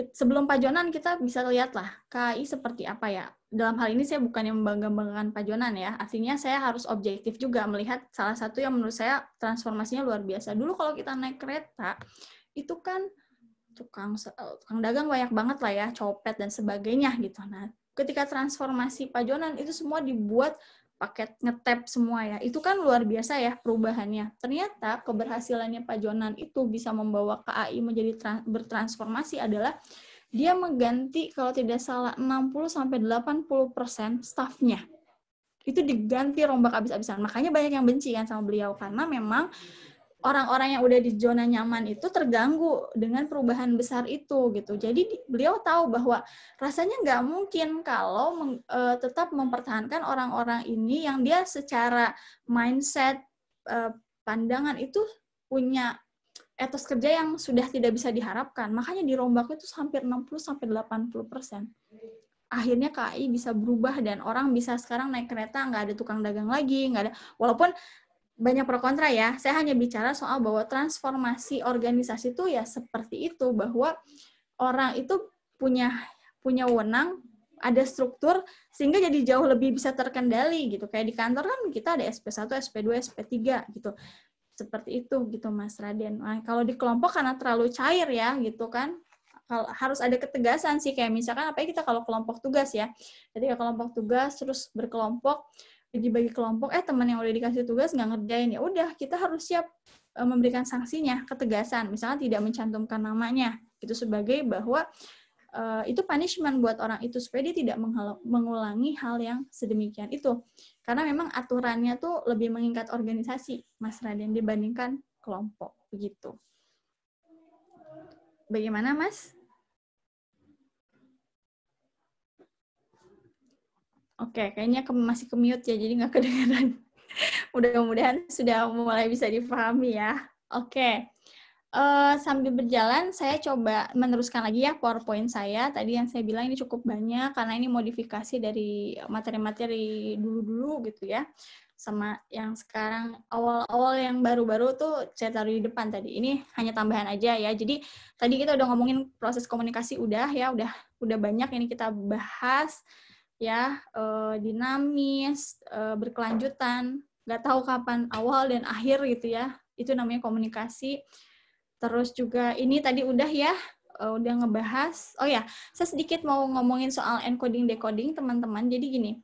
sebelum Pak Jonan kita bisa lihatlah KAI seperti apa ya. Dalam hal ini saya bukan yang membangga-banggakan Pak Jonan ya, artinya saya harus objektif juga melihat salah satu yang menurut saya transformasinya luar biasa. Dulu kalau kita naik kereta, itu kan tukang dagang banyak banget lah ya, copet dan sebagainya gitu. Nah, ketika transformasi pajonan itu semua dibuat paket ngetap semua ya. Itu kan luar biasa ya perubahannya. Ternyata keberhasilannya pajonan itu bisa membawa KAI menjadi bertransformasi adalah dia mengganti kalau tidak salah 60-80% stafnya. Itu diganti rombak abis-abisan. Makanya banyak yang benci kan sama beliau karena memang orang-orang yang udah di zona nyaman itu terganggu dengan perubahan besar itu gitu. Jadi beliau tahu bahwa rasanya nggak mungkin kalau tetap mempertahankan orang-orang ini yang dia secara mindset, pandangan itu punya etos kerja yang sudah tidak bisa diharapkan. Makanya dirombak itu hampir 60-80%. Akhirnya KAI bisa berubah dan orang bisa sekarang naik kereta, nggak ada tukang dagang lagi, nggak ada. Walaupun banyak pro kontra ya, saya hanya bicara soal bahwa transformasi organisasi itu ya seperti itu, bahwa orang itu punya wewenang, ada struktur, sehingga jadi jauh lebih bisa terkendali gitu. Kayak di kantor kan kita ada SP1, SP2, SP3 gitu. Seperti itu gitu Mas Raden. Nah, kalau di kelompok karena terlalu cair ya gitu kan, harus ada ketegasan sih, kayak misalkan apa ya, kita kalau kelompok tugas ya, ketika kelompok tugas terus berkelompok, bagi kelompok, teman yang udah dikasih tugas nggak ngerjain, ya udah kita harus siap memberikan sanksinya, ketegasan, misalnya tidak mencantumkan namanya, gitu sebagai bahwa itu punishment buat orang itu supaya dia tidak mengulangi hal yang sedemikian itu, karena memang aturannya tuh lebih mengikat organisasi, Mas Raden, dibandingkan kelompok, begitu. Bagaimana, Mas? Oke, kayaknya masih ke-mute ya, jadi nggak kedengaran. Mudah-mudahan sudah mulai bisa dipahami ya. Oke, sambil berjalan, saya coba meneruskan lagi ya PowerPoint saya. Tadi yang saya bilang ini cukup banyak, karena ini modifikasi dari materi-materi dulu-dulu gitu ya. Sama yang sekarang, awal-awal yang baru-baru tuh saya taruh di depan tadi. Ini hanya tambahan aja ya. Jadi, tadi kita udah ngomongin proses komunikasi udah banyak ini kita bahas. Ya, dinamis, berkelanjutan, nggak tahu kapan awal dan akhir gitu ya, itu namanya komunikasi. Terus juga ini tadi udah ya, udah ngebahas. Oh ya, saya sedikit mau ngomongin soal encoding decoding teman-teman. Jadi gini,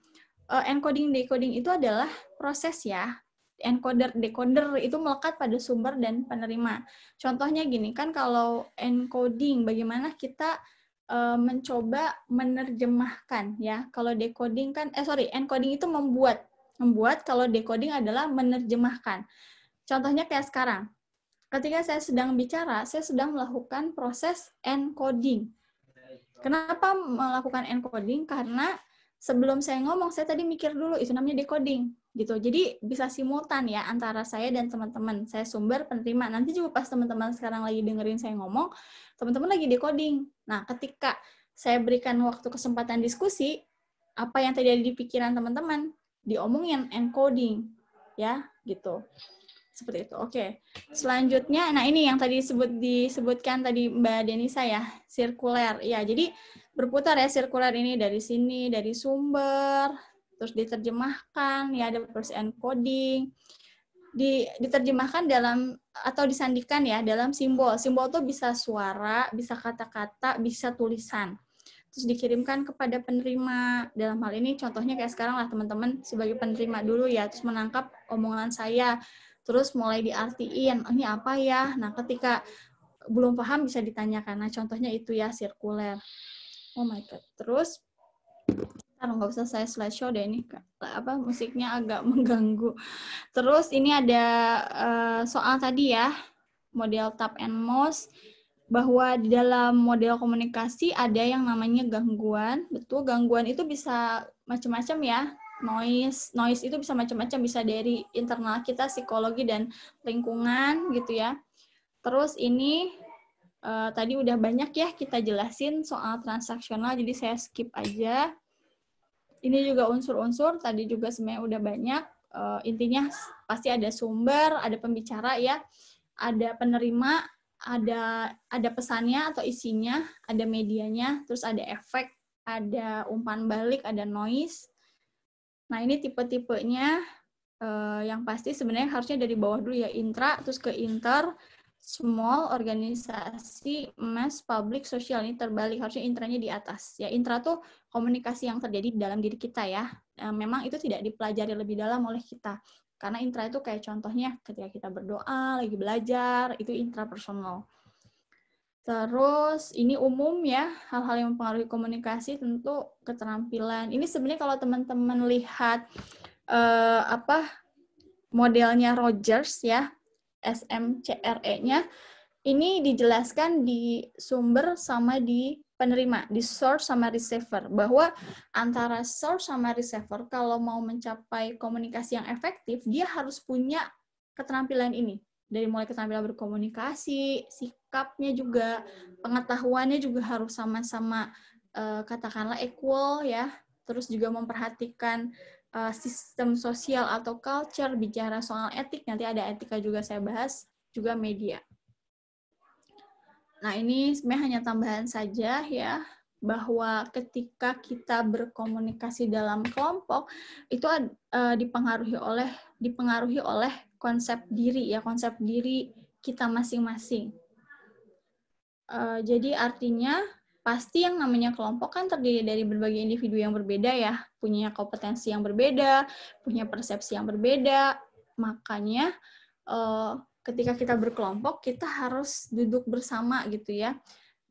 encoding decoding itu adalah proses ya, encoder decoder itu melekat pada sumber dan penerima. Contohnya gini kan, kalau encoding bagaimana kita mencoba menerjemahkan ya. Kalau decoding kan encoding itu membuat, kalau decoding adalah menerjemahkan. Contohnya kayak sekarang. Ketika saya sedang bicara, saya sedang melakukan proses encoding. Kenapa melakukan encoding? Karena sebelum saya ngomong, saya tadi mikir dulu, itu namanya decoding gitu. Jadi bisa simultan ya antara saya dan teman-teman. Saya sumber, penerima. Nanti juga pas teman-teman sekarang lagi dengerin saya ngomong, teman-teman lagi decoding. Nah, ketika saya berikan waktu kesempatan diskusi, apa yang tadi ada di pikiran teman-teman diomongin encoding ya, gitu. Seperti itu. Oke. Selanjutnya, nah ini yang tadi disebutkan tadi Mbak Denisa ya, sirkuler. Ya, jadi berputar ya sirkuler ini dari sini, dari sumber, terus diterjemahkan, ya ada proses encoding, diterjemahkan dalam atau disandikan ya dalam simbol. Simbol itu bisa suara, bisa kata-kata, bisa tulisan. Terus dikirimkan kepada penerima. Dalam hal ini contohnya kayak sekarang lah teman-teman sebagai penerima dulu ya, terus menangkap omongan saya, terus mulai diartiin, ini apa ya? Nah, ketika belum paham bisa ditanyakan. Nah, contohnya itu ya sirkuler. Oh my God. Terus nggak usah saya slideshow deh, ini musiknya agak mengganggu. Terus ini ada soal tadi ya, model tap and mouse, bahwa di dalam model komunikasi ada yang namanya gangguan. Betul, gangguan itu bisa macam-macam ya. Noise itu bisa macam-macam, bisa dari internal kita, psikologi dan lingkungan gitu ya. Terus ini tadi udah banyak ya kita jelasin soal transaksional, jadi saya skip aja. Ini juga unsur-unsur, tadi juga sebenarnya udah banyak. Intinya pasti ada sumber, ada pembicara ya, ada penerima, ada pesannya atau isinya, ada medianya, terus ada efek, ada umpan balik, ada noise. Nah ini tipe-tipenya yang pasti sebenarnya harusnya dari bawah dulu ya, intra, terus ke inter, small, organisasi, mass, public, sosial. Ini terbalik, harusnya intranya di atas. Ya, intra tuh komunikasi yang terjadi di dalam diri kita ya. Memang itu tidak dipelajari lebih dalam oleh kita. Karena intra itu kayak contohnya ketika kita berdoa, lagi belajar, itu intrapersonal. Terus ini umum ya, hal-hal yang mempengaruhi komunikasi tentu keterampilan. Ini sebenarnya kalau teman-teman lihat modelnya Rogers ya, SMCRE-nya, ini dijelaskan di sumber sama di penerima, di source sama receiver, bahwa antara source sama receiver kalau mau mencapai komunikasi yang efektif, dia harus punya keterampilan ini. Dari mulai keterampilan berkomunikasi, sikapnya juga, pengetahuannya juga harus sama-sama katakanlah equal ya. Terus juga memperhatikan sistem sosial atau culture, bicara soal etik, nanti ada etika juga saya bahas, juga media. Nah, ini sebenarnya hanya tambahan saja ya, bahwa ketika kita berkomunikasi dalam kelompok itu dipengaruhi oleh konsep diri ya, konsep diri kita masing-masing. Jadi artinya pasti yang namanya kelompok kan terdiri dari berbagai individu yang berbeda ya, punya kompetensi yang berbeda, punya persepsi yang berbeda. Makanya ketika kita berkelompok kita harus duduk bersama gitu ya.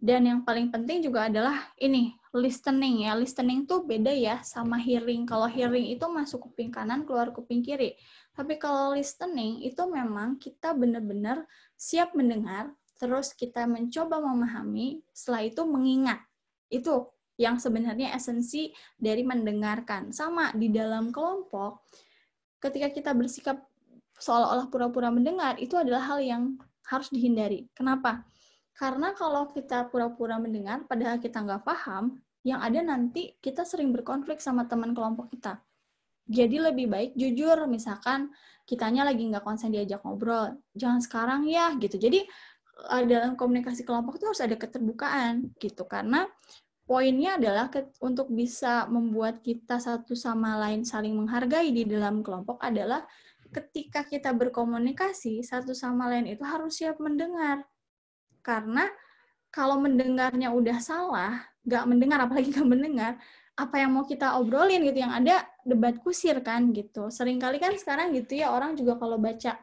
Dan yang paling penting juga adalah ini, listening ya. Listening tuh beda ya sama hearing. Kalau hearing itu masuk kuping kanan, keluar kuping kiri. Tapi kalau listening itu memang kita benar-benar siap mendengar, terus kita mencoba memahami, setelah itu mengingat. Itu yang sebenarnya esensi dari mendengarkan. Sama di dalam kelompok, ketika kita bersikap seolah-olah pura-pura mendengar, itu adalah hal yang harus dihindari. Kenapa? Karena kalau kita pura-pura mendengar, padahal kita nggak paham, yang ada nanti kita sering berkonflik sama teman kelompok kita. Jadi lebih baik jujur, misalkan kitanya lagi nggak konsen diajak ngobrol, jangan sekarang ya, gitu. Jadi dalam komunikasi kelompok itu harus ada keterbukaan, gitu. Karena poinnya adalah untuk bisa membuat kita satu sama lain saling menghargai di dalam kelompok adalah ketika kita berkomunikasi, satu sama lain itu harus siap mendengar. Karena kalau mendengarnya udah salah, nggak mendengar, apalagi nggak mendengar, apa yang mau kita obrolin gitu, yang ada debat kusir kan gitu. Seringkali kan sekarang gitu ya, orang juga kalau baca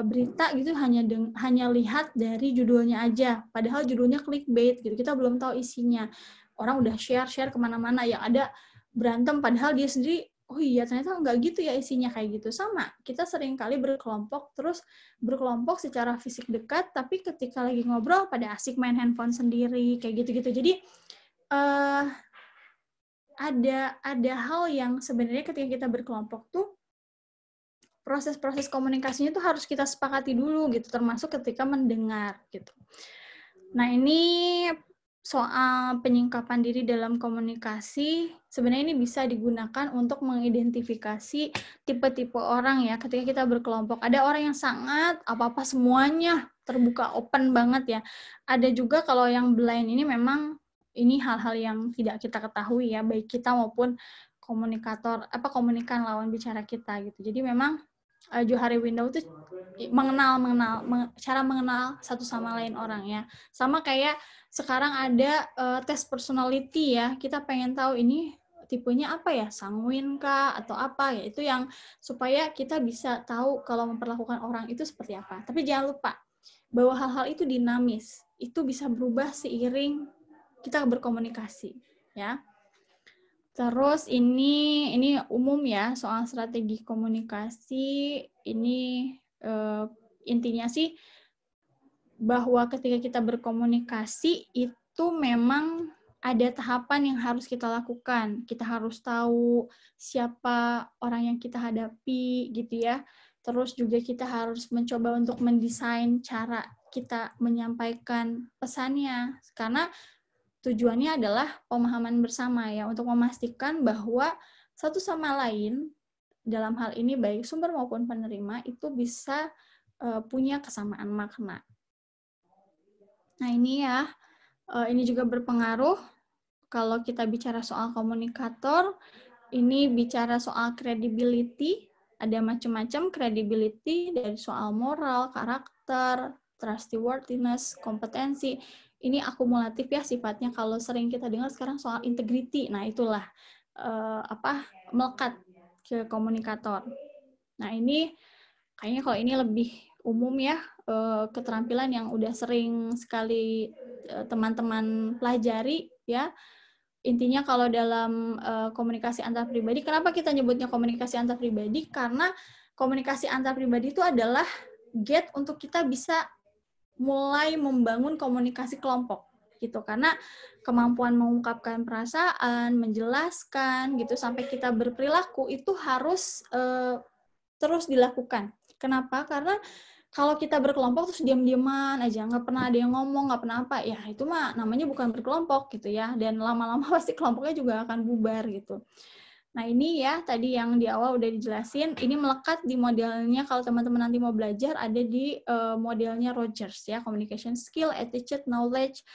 berita gitu hanya lihat dari judulnya aja, padahal judulnya clickbait gitu, kita belum tahu isinya. Orang udah share kemana-mana, yang ada berantem, padahal dia sendiri oh iya, ternyata nggak gitu ya isinya, kayak gitu. Sama, kita seringkali berkelompok secara fisik dekat, tapi ketika lagi ngobrol pada asik main handphone sendiri, kayak gitu-gitu. Jadi ada hal yang sebenarnya ketika kita berkelompok tuh proses-proses komunikasinya tuh harus kita sepakati dulu gitu, termasuk ketika mendengar gitu. Nah, ini soal penyingkapan diri dalam komunikasi, sebenarnya ini bisa digunakan untuk mengidentifikasi tipe-tipe orang ya. Ketika kita berkelompok, ada orang yang sangat apa-apa semuanya terbuka, open banget ya. Ada juga kalau yang blind ini memang ini hal-hal yang tidak kita ketahui ya, baik kita maupun komunikan lawan bicara kita gitu. Jadi memang Johari Window itu cara mengenal satu sama lain orang ya. Sama kayak sekarang ada tes personality ya. Kita pengen tahu ini tipenya apa ya, sanguin kah atau apa ya. Itu yang supaya kita bisa tahu kalau memperlakukan orang itu seperti apa. Tapi jangan lupa bahwa hal-hal itu dinamis. Itu bisa berubah seiring kita berkomunikasi ya. Terus ini umum ya soal strategi komunikasi. Ini intinya sih bahwa ketika kita berkomunikasi itu memang ada tahapan yang harus kita lakukan. Kita harus tahu siapa orang yang kita hadapi gitu ya. Terus juga kita harus mencoba untuk mendesain cara kita menyampaikan pesannya. Karena tujuannya adalah pemahaman bersama ya, untuk memastikan bahwa satu sama lain dalam hal ini baik sumber maupun penerima itu bisa punya kesamaan makna. Nah ini ya, ini juga berpengaruh kalau kita bicara soal komunikator, ini bicara soal credibility, ada macam-macam credibility dari soal moral, karakter, trustworthiness, kompetensi. Ini akumulatif ya sifatnya. Kalau sering kita dengar sekarang soal integrity, nah itulah melekat ke komunikator. Nah ini kayaknya kalau ini lebih umum ya, keterampilan yang udah sering sekali teman-teman pelajari ya. Intinya kalau dalam komunikasi antar pribadi, kenapa kita nyebutnya komunikasi antar pribadi? Karena komunikasi antar pribadi itu adalah gate untuk kita bisa mulai membangun komunikasi kelompok gitu, karena kemampuan mengungkapkan perasaan, menjelaskan gitu sampai kita berperilaku itu harus terus dilakukan. Kenapa? Karena kalau kita berkelompok terus diam-diaman aja, nggak pernah ada yang ngomong, nggak pernah apa, ya itu mah namanya bukan berkelompok gitu ya, dan lama-lama pasti kelompoknya juga akan bubar gitu. Nah ini ya, tadi yang di awal udah dijelasin, ini melekat di modelnya, kalau teman-teman nanti mau belajar, ada di modelnya Rogers ya, Communication Skill, Attitude, Knowledge,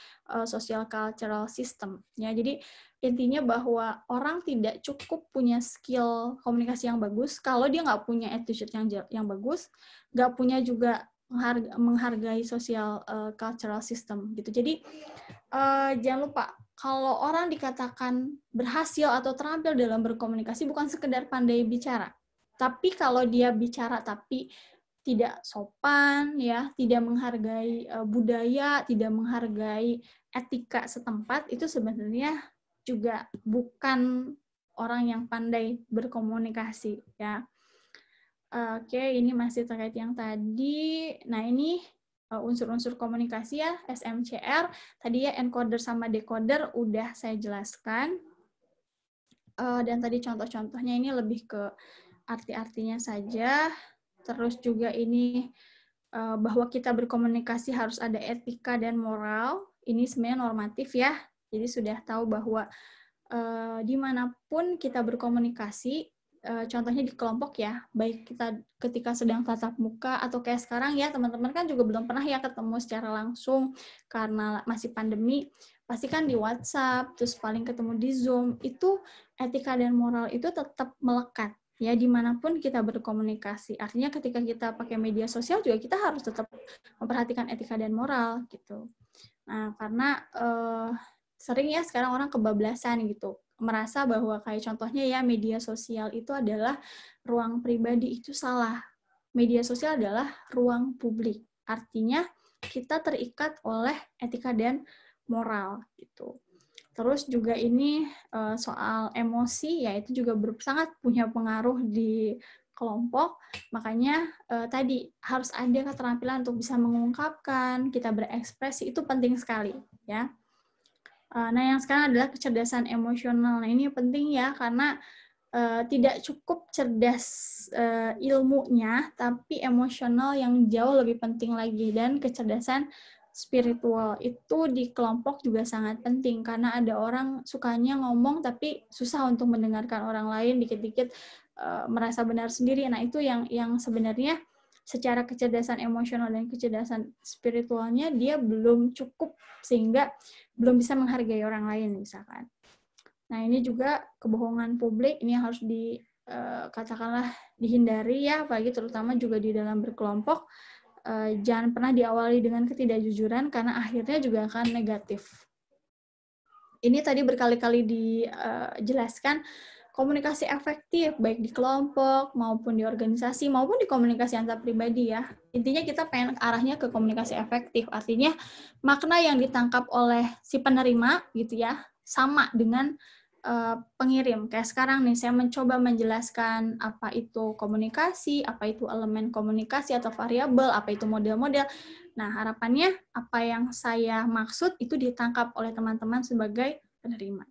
Social Cultural System. Ya, jadi intinya bahwa orang tidak cukup punya skill komunikasi yang bagus, kalau dia nggak punya attitude yang bagus, nggak punya juga menghargai social cultural system gitu. Jadi jangan lupa, kalau orang dikatakan berhasil atau terampil dalam berkomunikasi bukan sekedar pandai bicara. Tapi kalau dia bicara tapi tidak sopan, ya, tidak menghargai budaya, tidak menghargai etika setempat, itu sebenarnya juga bukan orang yang pandai berkomunikasi, ya. Oke, ini masih terkait yang tadi. Nah, ini unsur-unsur komunikasi ya, SMCR. Tadi ya encoder sama decoder udah saya jelaskan. Dan tadi contoh-contohnya ini lebih ke arti-artinya saja. Terus juga ini bahwa kita berkomunikasi harus ada etika dan moral. Ini sebenarnya normatif ya. Jadi sudah tahu bahwa dimanapun kita berkomunikasi, contohnya di kelompok ya, baik kita ketika sedang tatap muka atau kayak sekarang ya, teman-teman kan juga belum pernah ya ketemu secara langsung karena masih pandemi, pasti kan di WhatsApp, terus paling ketemu di Zoom, itu etika dan moral itu tetap melekat ya dimanapun kita berkomunikasi. Artinya ketika kita pakai media sosial juga kita harus tetap memperhatikan etika dan moral gitu. Nah, karena sering ya sekarang orang kebablasan gitu, merasa bahwa kayak contohnya ya media sosial itu adalah ruang pribadi, itu salah. Media sosial adalah ruang publik. Artinya kita terikat oleh etika dan moral gitu. Terus juga ini soal emosi ya, itu juga sangat punya pengaruh di kelompok. Makanya tadi harus ada keterampilan untuk bisa mengungkapkan, kita berekspresi, itu penting sekali ya. Nah, yang sekarang adalah kecerdasan emosional. Nah, ini penting ya, karena tidak cukup cerdas ilmunya, tapi emosional yang jauh lebih penting lagi. Dan kecerdasan spiritual itu di kelompok juga sangat penting, karena ada orang sukanya ngomong, tapi susah untuk mendengarkan orang lain, dikit-dikit merasa benar sendiri. Nah, itu yang sebenarnya secara kecerdasan emosional dan kecerdasan spiritualnya dia belum cukup, sehingga belum bisa menghargai orang lain misalkan. Nah, ini juga kebohongan publik, ini harus katakanlah dihindari ya, apalagi terutama juga di dalam berkelompok. Jangan pernah diawali dengan ketidakjujuran, karena akhirnya juga akan negatif. Ini tadi berkali-kali dijelaskan, komunikasi efektif baik di kelompok maupun di organisasi maupun di komunikasi antar pribadi ya. Intinya kita pengen arahnya ke komunikasi efektif. Artinya makna yang ditangkap oleh si penerima gitu ya sama dengan pengirim. Kayak sekarang nih saya mencoba menjelaskan apa itu komunikasi, apa itu elemen komunikasi atau variabel, apa itu model-model. Nah, harapannya apa yang saya maksud itu ditangkap oleh teman-teman sebagai penerima.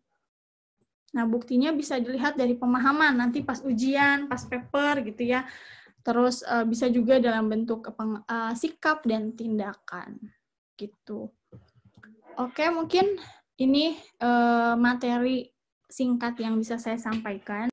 Nah, buktinya bisa dilihat dari pemahaman nanti pas ujian, pas paper gitu ya. Terus bisa juga dalam bentuk sikap dan tindakan gitu. Oke, mungkin ini materi singkat yang bisa saya sampaikan.